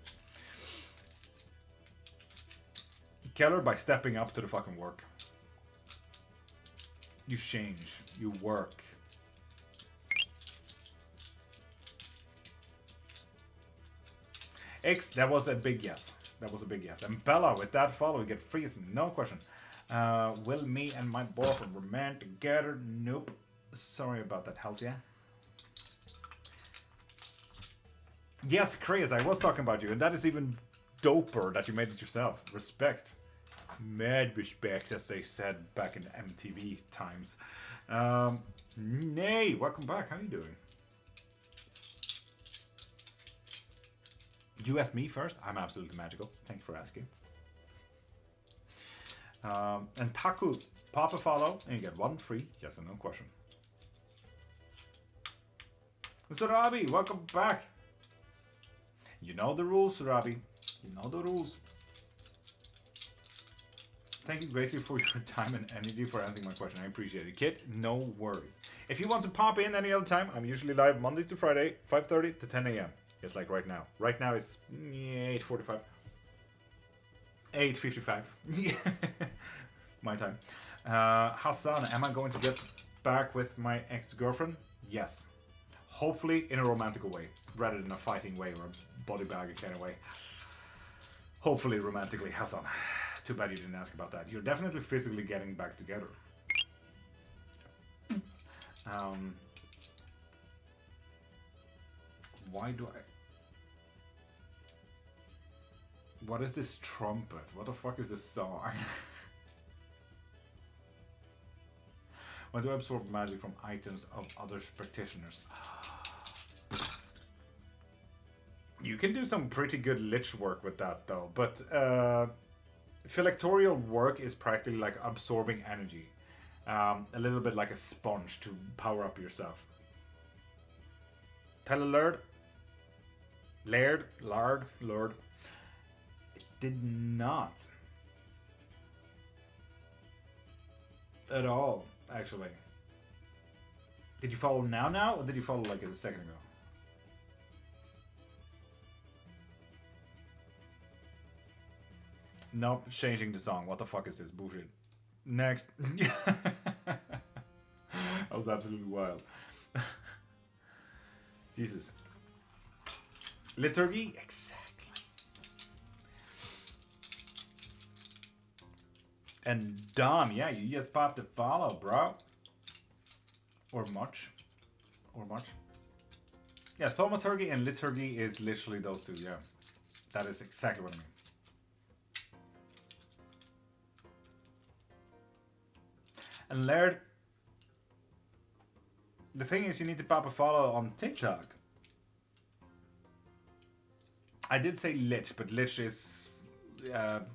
Kill her by stepping up to the fucking work. You change. You work. X, that was a big yes. That was a big yes. And Bella, with that follow, we get free, no question. Will me and my boyfriend remain together? Nope. Sorry about that, Halcyon. Yes, Chris, I was talking about you, and that is even doper that you made it yourself. Respect. Mad respect, as they said back in the MTV times. Nay, welcome back. How are you doing? You asked me first. I'm absolutely magical. Thank you for asking. And Taku, pop a follow, and you get 1 free yes or no question. Surabi, welcome back. You know the rules, Surabi. You know the rules. Thank you greatly for your time and energy for answering my question. I appreciate it. Kid, no worries. If you want to pop in any other time, I'm usually live Monday to Friday, 5:30 to 10 a.m. Just like right now. Right now it's 8:45. 8:55. My time. Hassan, am I going to get back with my ex-girlfriend? Yes. Hopefully in a romantical way, rather than a fighting way or a body bag kind of way. Hopefully romantically, Hassan. Too bad you didn't ask about that. You're definitely physically getting back together. Why do I... What is this trumpet? What the fuck is this song? Why do I absorb magic from items of other practitioners? You can do some pretty good lich work with that though, but phylacterial work is practically like absorbing energy. A little bit like a sponge to power up yourself. Tell a Lord. Lord. It did not. At all, actually. Did you follow now, or did you follow like a second ago? Nope, changing the song. What the fuck is this bullshit? Next. That was absolutely wild. Jesus. Liturgy? Exactly. And Dom, yeah, you just popped a follow, bro. Or much. Yeah, thaumaturgy and liturgy is literally those two, yeah. That is exactly what I mean. And Laird, the thing is, you need to pop a follow on TikTok. I did say lich, but lich is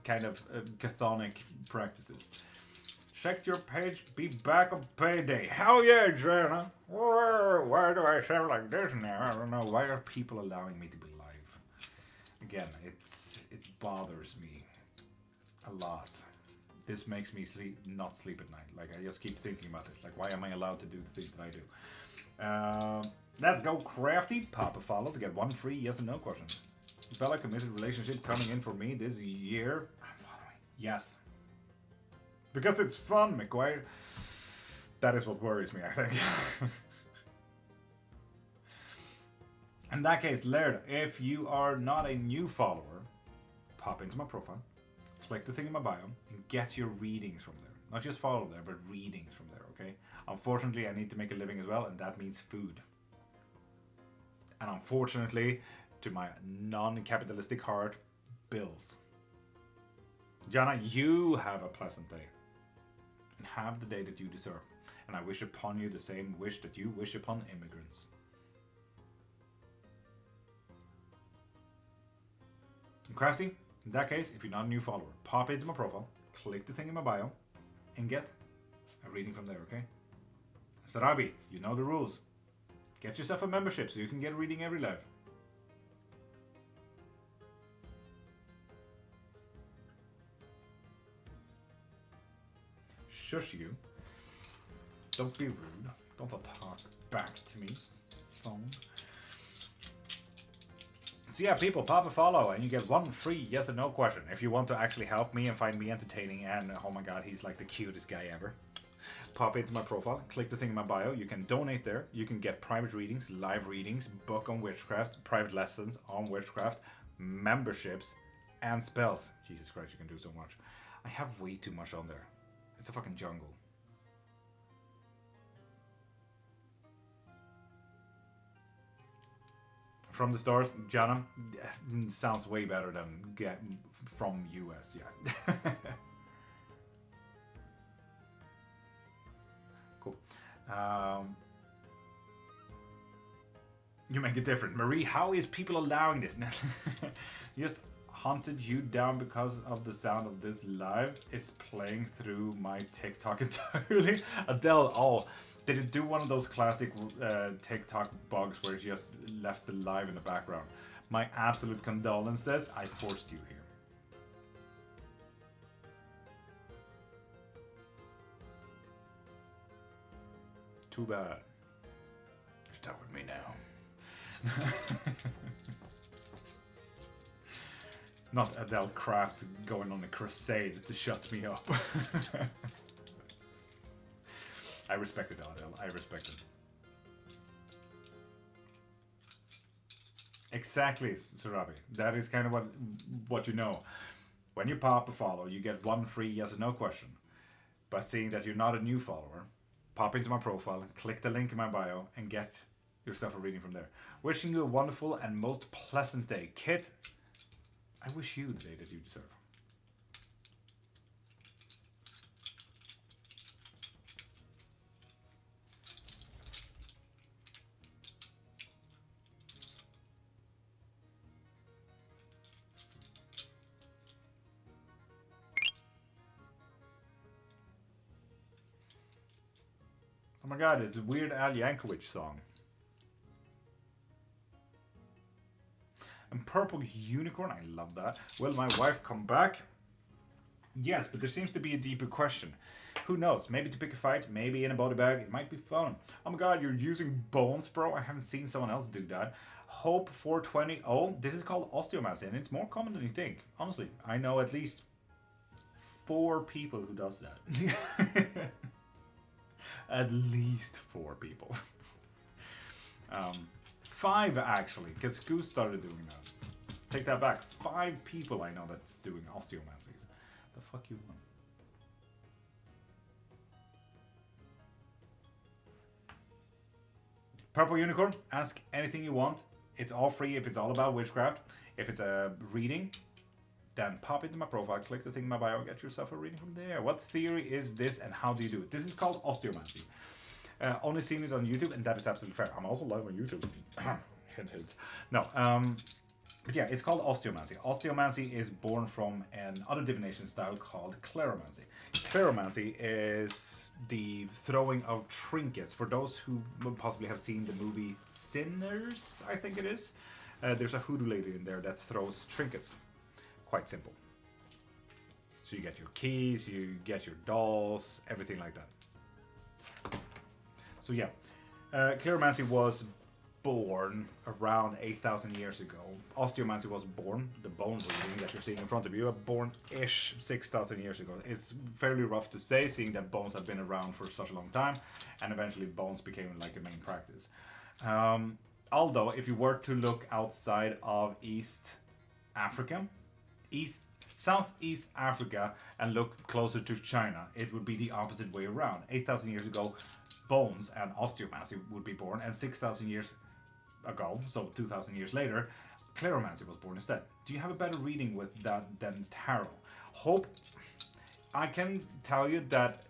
kind of chthonic practices. Check your page, be back on payday. Hell yeah, Jenna. Why do I sound like this now? I don't know. Why are people allowing me to be live? Again, it bothers me a lot. This makes me not sleep at night. Like, I just keep thinking about it. Like, why am I allowed to do the things that I do? Let's go crafty. Pop a follow to get one free yes and no question. Bella committed relationship coming in for me this year. I'm following. Yes. Because it's fun, McGuire. That is what worries me, I think. In that case, Laird, if you are not a new follower, pop into my profile, click the thing in my bio, and get your readings from there. Not just follow there, but readings from there, okay? Unfortunately, I need to make a living as well, and that means food. And unfortunately, to my non-capitalistic heart, bills. Jana, you have a pleasant day. And have the day that you deserve. And I wish upon you the same wish that you wish upon immigrants. And Crafty, in that case, if you're not a new follower, pop into my profile, click the thing in my bio, and get a reading from there, okay? Sarabi, you know the rules. Get yourself a membership so you can get a reading every live. Shush you. Don't be rude. Don't talk back to me. Phone. So yeah, people, pop a follow and you get one free yes or no question. If you want to actually help me and find me entertaining and oh my god, he's like the cutest guy ever. Pop into my profile, click the thing in my bio. You can donate there. You can get private readings, live readings, book on witchcraft, private lessons on witchcraft, memberships, and spells. Jesus Christ, you can do so much. I have way too much on there. It's a fucking jungle. From the stars, Jana, sounds way better than from US, yeah. Cool. You make it different. Marie, how is people allowing this? Just hunted you down because of the sound of this live is playing through my TikTok entirely. Adele, oh, did it do one of those classic TikTok bugs where it just left the live in the background? My absolute condolences. I forced you here. Too bad. You're stuck with me now. Not Adele Crafts going on a crusade to shut me up. I respect it, Adele. I respect it. Exactly, Surabi. That is kind of what you know. When you pop a follow, you get one free yes or no question. But seeing that you're not a new follower, pop into my profile, click the link in my bio, and get yourself a reading from there. Wishing you a wonderful and most pleasant day. Kit, I wish you the day that you deserve. Oh my god, it's a Weird Al Yankovic song. And Purple Unicorn, I love that. Will my wife come back? Yes, but there seems to be a deeper question. Who knows? Maybe to pick a fight, maybe in a body bag. It might be fun. Oh my god, you're using bones, bro. I haven't seen someone else do that. Hope 420. Oh, this is called osteomancy, and it's more common than you think. Honestly, I know at least 4 people who does that. At least 4 people. 5 actually, because Goose started doing that. Take that back. 5 people I know that's doing osteomancies. The fuck you want? Purple Unicorn, ask anything you want. It's all free if it's all about witchcraft. If it's a reading, then pop into my profile, click the thing in my bio, get yourself a reading from there. What theory is this and how do you do it? This is called osteomancy. Only seen it on YouTube, and that is absolutely fair. I'm also live on YouTube. Hint, hint. No, But yeah, it's called osteomancy. Osteomancy is born from another divination style called cleromancy. Cleromancy is the throwing of trinkets. For those who would possibly have seen the movie Sinners, I think it is, there's a hoodoo lady in there that throws trinkets. Quite simple. So you get your keys, you get your dolls, everything like that. So yeah, cleromancy was born around 8,000 years ago. Osteomancy was born, the bone reading that you're seeing in front of you, born-ish 6,000 years ago. It's fairly rough to say, seeing that bones have been around for such a long time, and eventually bones became like a main practice. Although, if you were to look outside of East Africa, Southeast Africa, and look closer to China, it would be the opposite way around. 8,000 years ago, bones and osteomancy would be born, and 6,000 years ago, so 2,000 years later, cleromancy was born instead. Do you have a better reading with that than tarot? Hope I can tell you that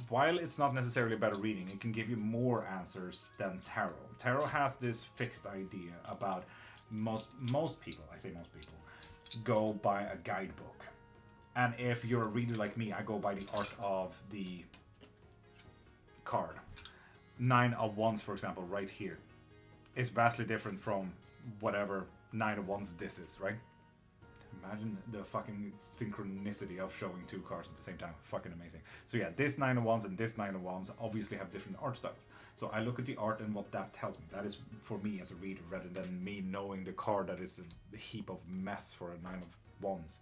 while it's not necessarily a better reading, it can give you more answers than tarot. Tarot has this fixed idea about most people, I say most people, go by a guidebook. And if you're a reader like me, I go by the art of the card. 9 of Wands, for example, right here, is vastly different from whatever 9 of Wands this is, right? Imagine the fucking synchronicity of showing two cards at the same time. Fucking amazing. So yeah, this 9 of Wands and this 9 of Wands obviously have different art styles. So I look at the art and what that tells me. That is for me as a reader, rather than me knowing the card that is a heap of mess for a 9 of Wands.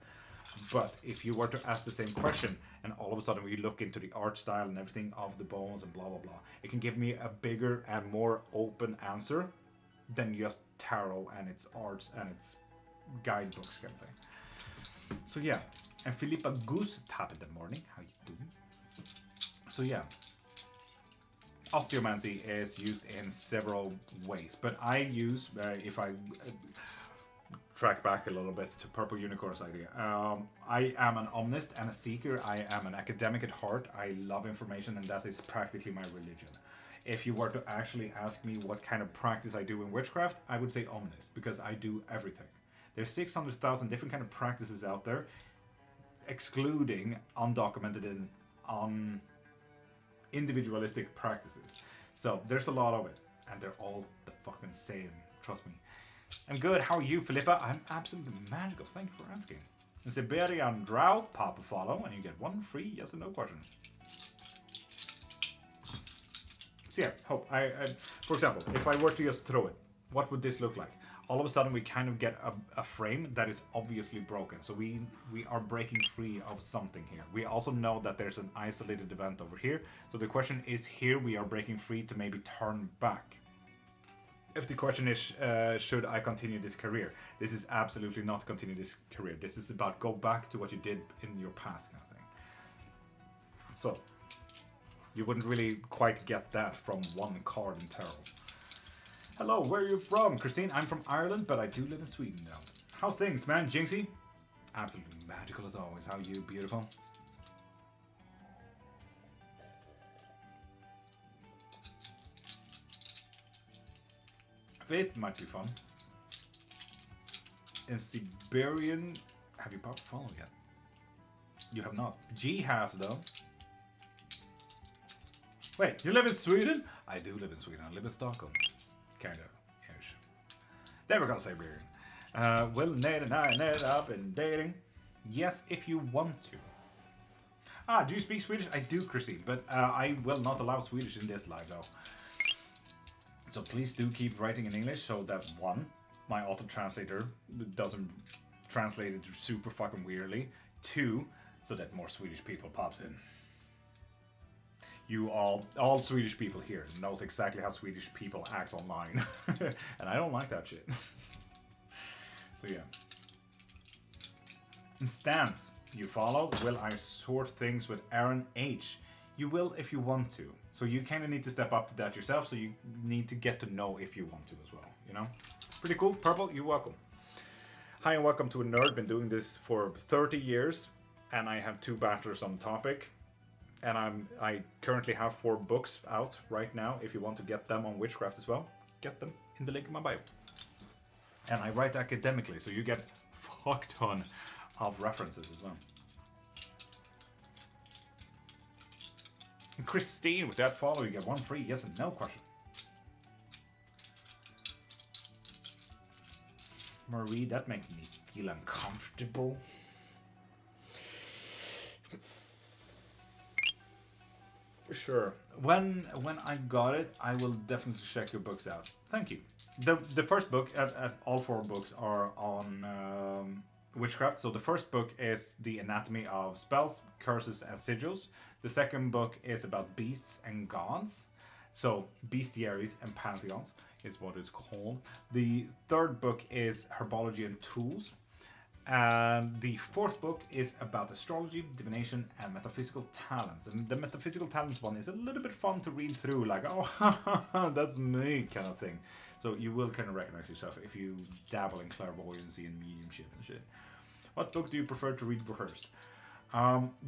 But if you were to ask the same question, and all of a sudden we look into the art style and everything of the bones and blah blah blah, it can give me a bigger and more open answer than just tarot and its arts and its guidebooks kind of thing. So yeah, and Philippa Goose, top of the morning, how you doing? So yeah, osteomancy is used in several ways, but I use, if I track back a little bit to Purple Unicorn's idea, I am an omnist and a seeker. I am an academic at heart. I love information, and that is practically my religion. If you were to actually ask me what kind of practice I do in witchcraft, I would say omnist, because I do everything. There's 600,000 different kind of practices out there, excluding undocumented and individualistic practices. So there's a lot of it, and they're all the fucking same, trust me. I'm good, how are you, Philippa? I'm absolutely magical, thank you for asking. And Siberian Drow, pop a follow, and you get one free yes or no question. So yeah, hope, for example, if I were to just throw it, what would this look like? All of a sudden we kind of get a frame that is obviously broken. So we are breaking free of something here. We also know that there's an isolated event over here. So the question is, here we are breaking free to maybe turn back. If the question is, should I continue this career? This is absolutely not continue this career. This is about go back to what you did in your past kind of thing. So you wouldn't really quite get that from one card in tarot. Hello, where are you from? Christine, I'm from Ireland, but I do live in Sweden now. How things, man? Jinxie? Absolutely magical as always. How are you, beautiful? It might be fun. In Siberian, have you popped follow yet? You have not. G has though. Wait, you live in Sweden? I do live in Sweden. I live in Stockholm. Kinda ish. There we go, Siberian. Will Nate and I net up in dating? Yes, if you want to. Ah, do you speak Swedish? I do, Christine, but I will not allow Swedish in this live though. So please do keep writing in English so that one, my auto-translator doesn't translate it super fucking weirdly. Two, so that more Swedish people pops in. You all Swedish people here knows exactly how Swedish people act online. And I don't like that shit. So yeah. Stance, you follow? Will I sort things with Aaron H? You will if you want to. So you kind of need to step up to that yourself, so you need to get to know if you want to as well, you know? Pretty cool. Purple, you're welcome. Hi and welcome to a nerd. Been doing this for 30 years, and I have 2 bachelors on the topic. And I currently have 4 books out right now. If you want to get them on witchcraft as well, get them in the link in my bio. And I write academically, so you get fuck ton of references as well. And Christine, with that follow, you get one free yes and no question. Marie, that makes me feel uncomfortable. Sure. When I got it, I will definitely check your books out. Thank you. The first book, all 4 books are on witchcraft. So the first book is the anatomy of spells, curses, and sigils. The second book is about beasts and gods. So bestiaries and pantheons is what it's called. The third book is herbology and tools. And the fourth book is about astrology, divination, and metaphysical talents. And the metaphysical talents one is a little bit fun to read through, like, oh, that's me kind of thing. So you will kind of recognize yourself if you dabble in clairvoyancy and mediumship and shit. What book do you prefer to read first?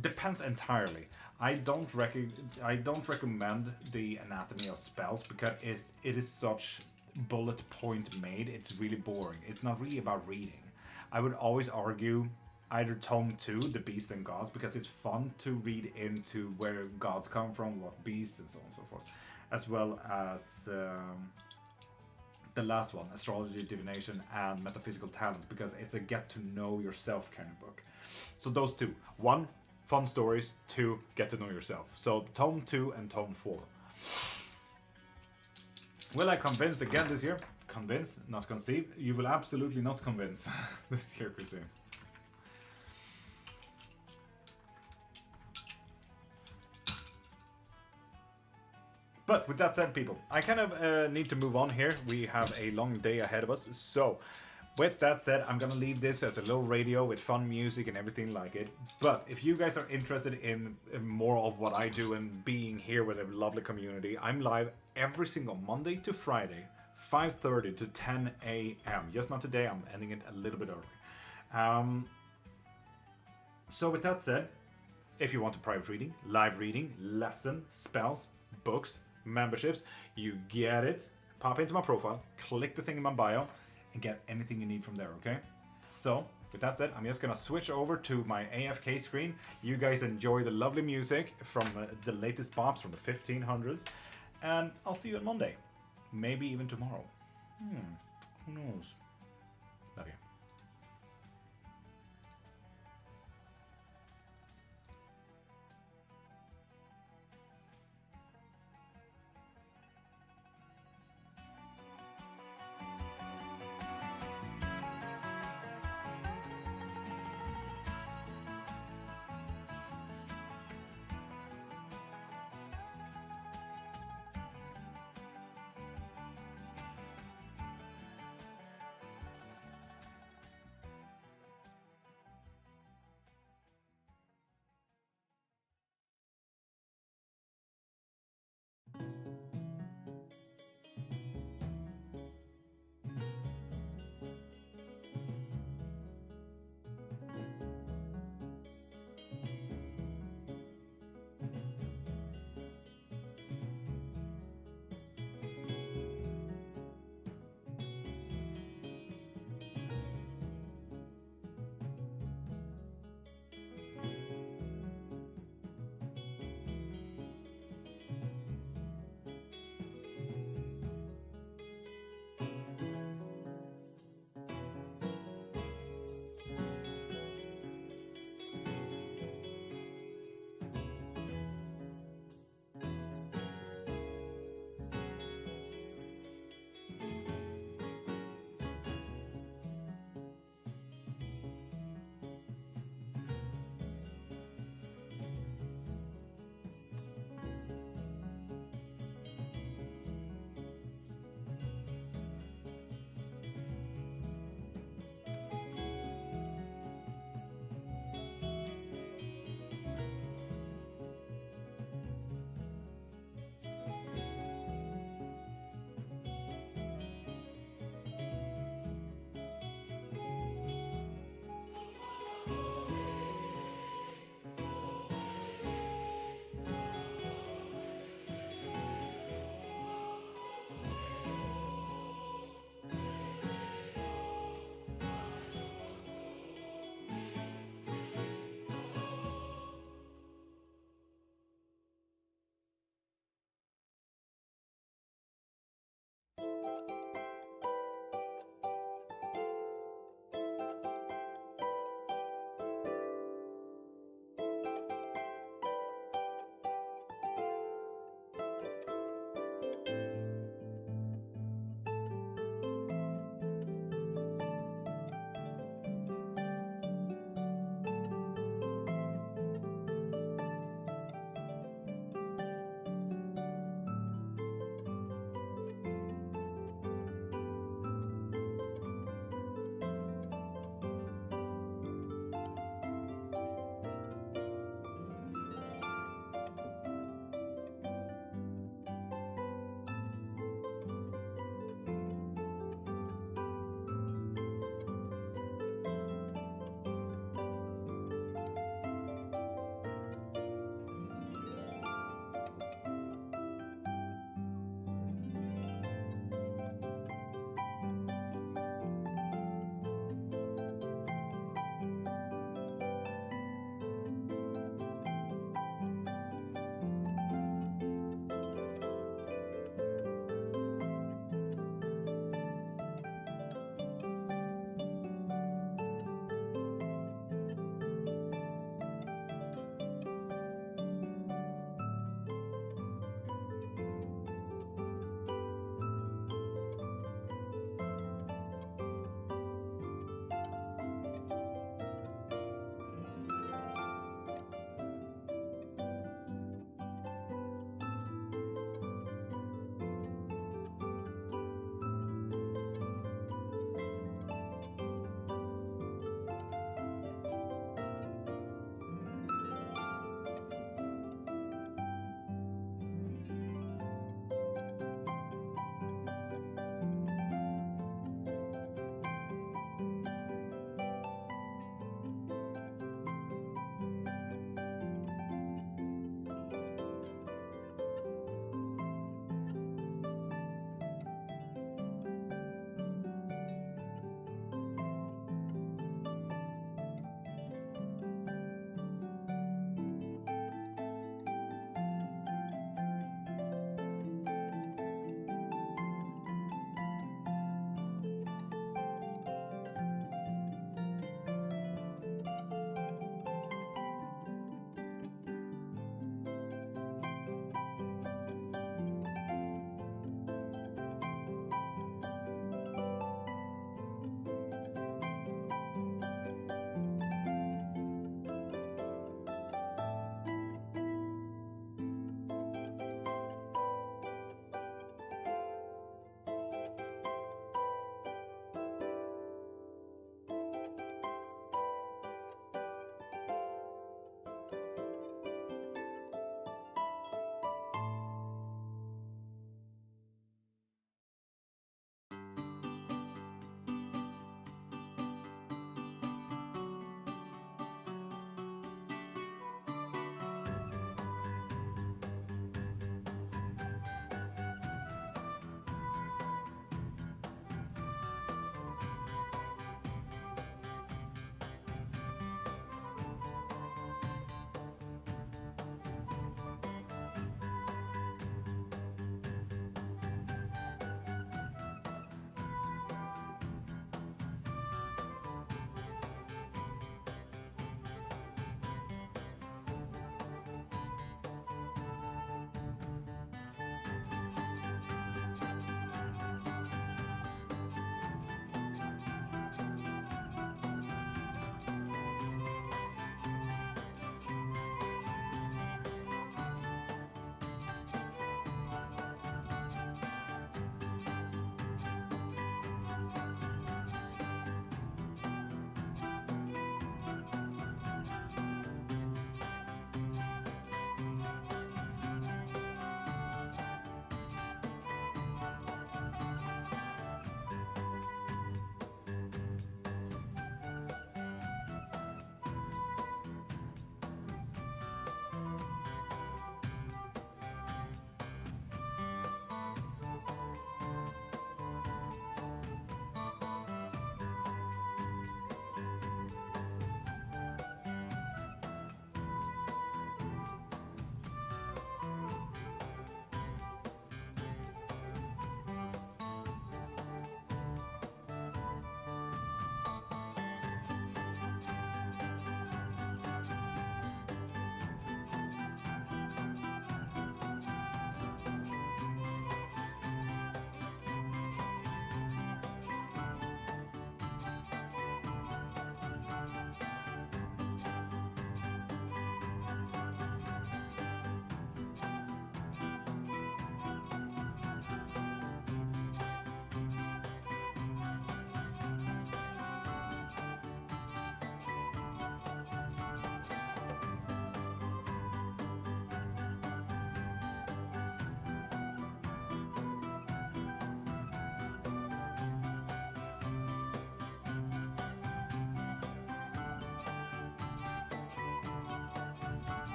Depends entirely. I don't recommend the anatomy of spells because it is such bullet point made. It's really boring. It's not really about reading. I would always argue either Tome 2, The Beasts and Gods, because it's fun to read into where gods come from, what beasts, and so on and so forth. As well as the last one, Astrology, Divination, and Metaphysical Talents, because it's a get to know yourself kind of book. So those 2. 1, fun stories. 2, get to know yourself. So Tome 2 and Tome 4. Will I convince again this year? Convince, not conceive. You will absolutely not convince this year, Christine. But with that said, people, I kind of need to move on here. We have a long day ahead of us. So with that said, I'm gonna leave this as a little radio with fun music and everything like it. But if you guys are interested in more of what I do and being here with a lovely community, I'm live every single Monday to Friday, 5:30 to 10 a.m. Just not today, I'm ending it a little bit early. So with that said, if you want a private reading, live reading, lesson, spells, books, memberships, you get it. Pop into my profile, click the thing in my bio, and get anything you need from there, okay? So with that said, I'm just gonna switch over to my AFK screen. You guys enjoy the lovely music from the latest bops from the 1500s, and I'll see you on Monday. Maybe even tomorrow. Who knows? Love you.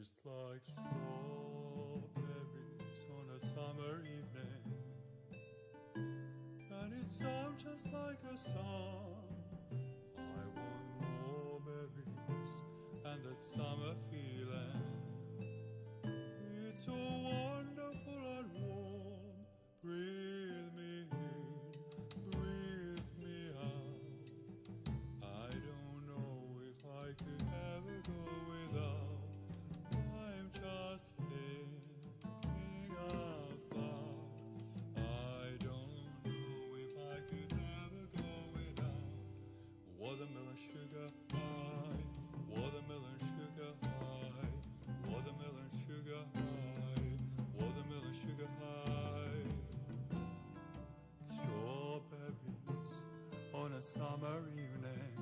taste like strawberries on a summer evening, and it sounds just like a song. I want more berries and that summer feeling. It's so wonderful and warm. Breathe me in, breathe me out. I don't know if I could ever go without. I'm just thinking out loud. I don't know if I could ever go without watermelon sugar high, watermelon sugar high, watermelon sugar high, watermelon sugar high. Strawberries on a summer evening,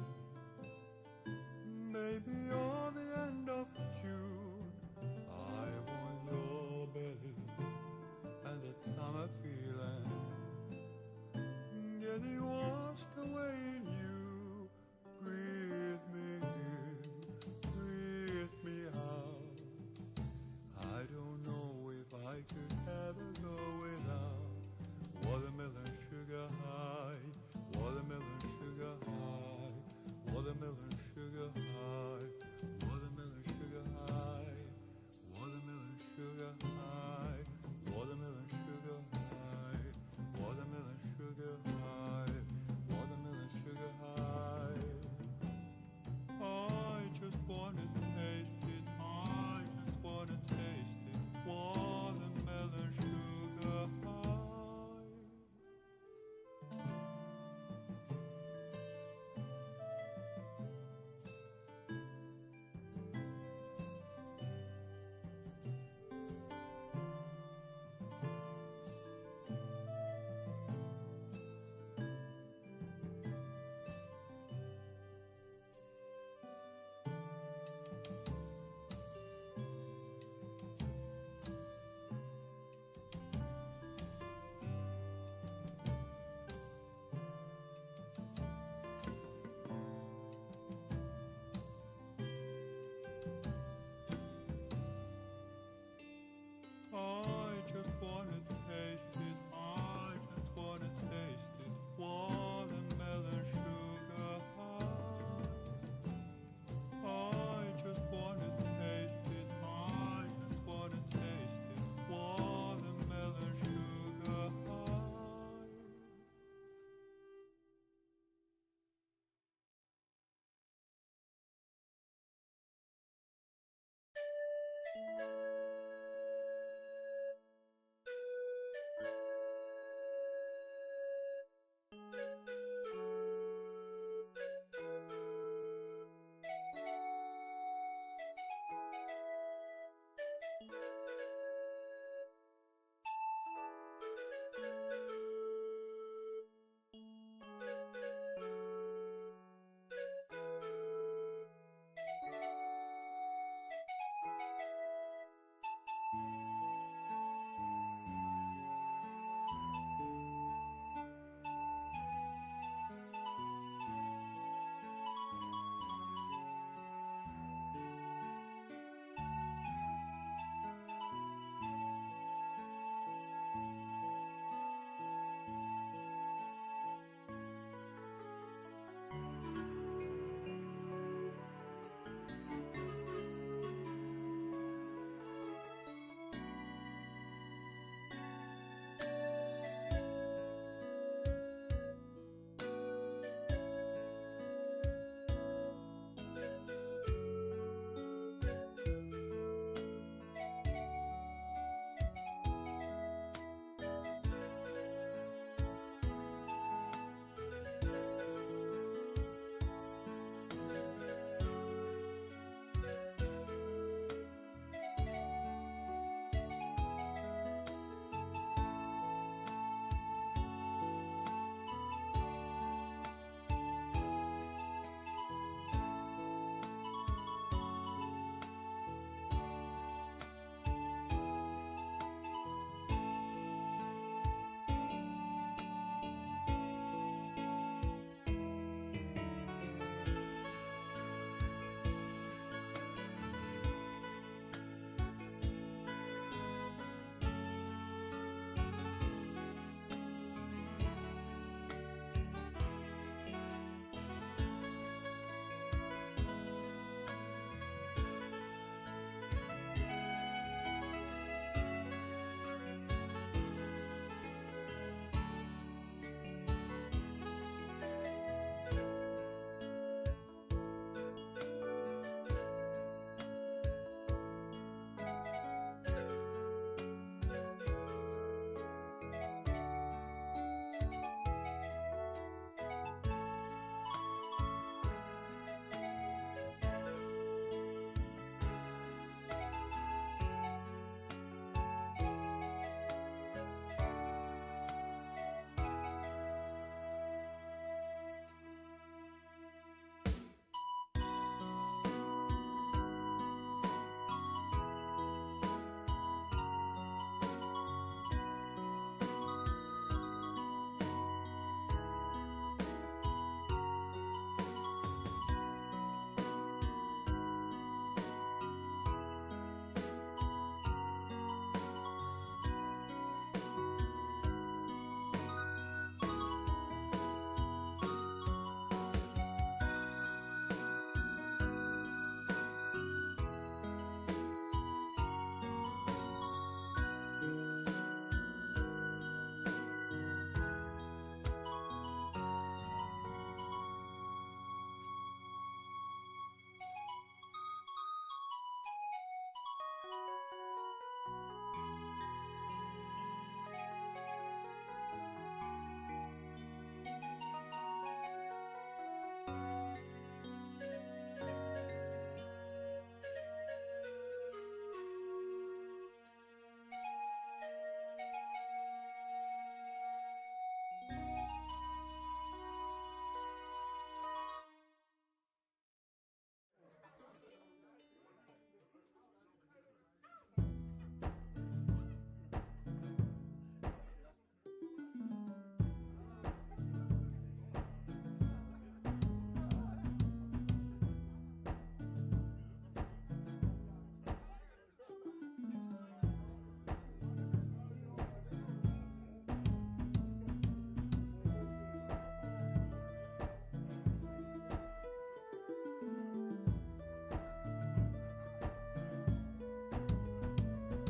maybe on the end of June. I want your belly and that summer feeling, getting washed away in you. Breathe me in, breathe me out. I don't know if I could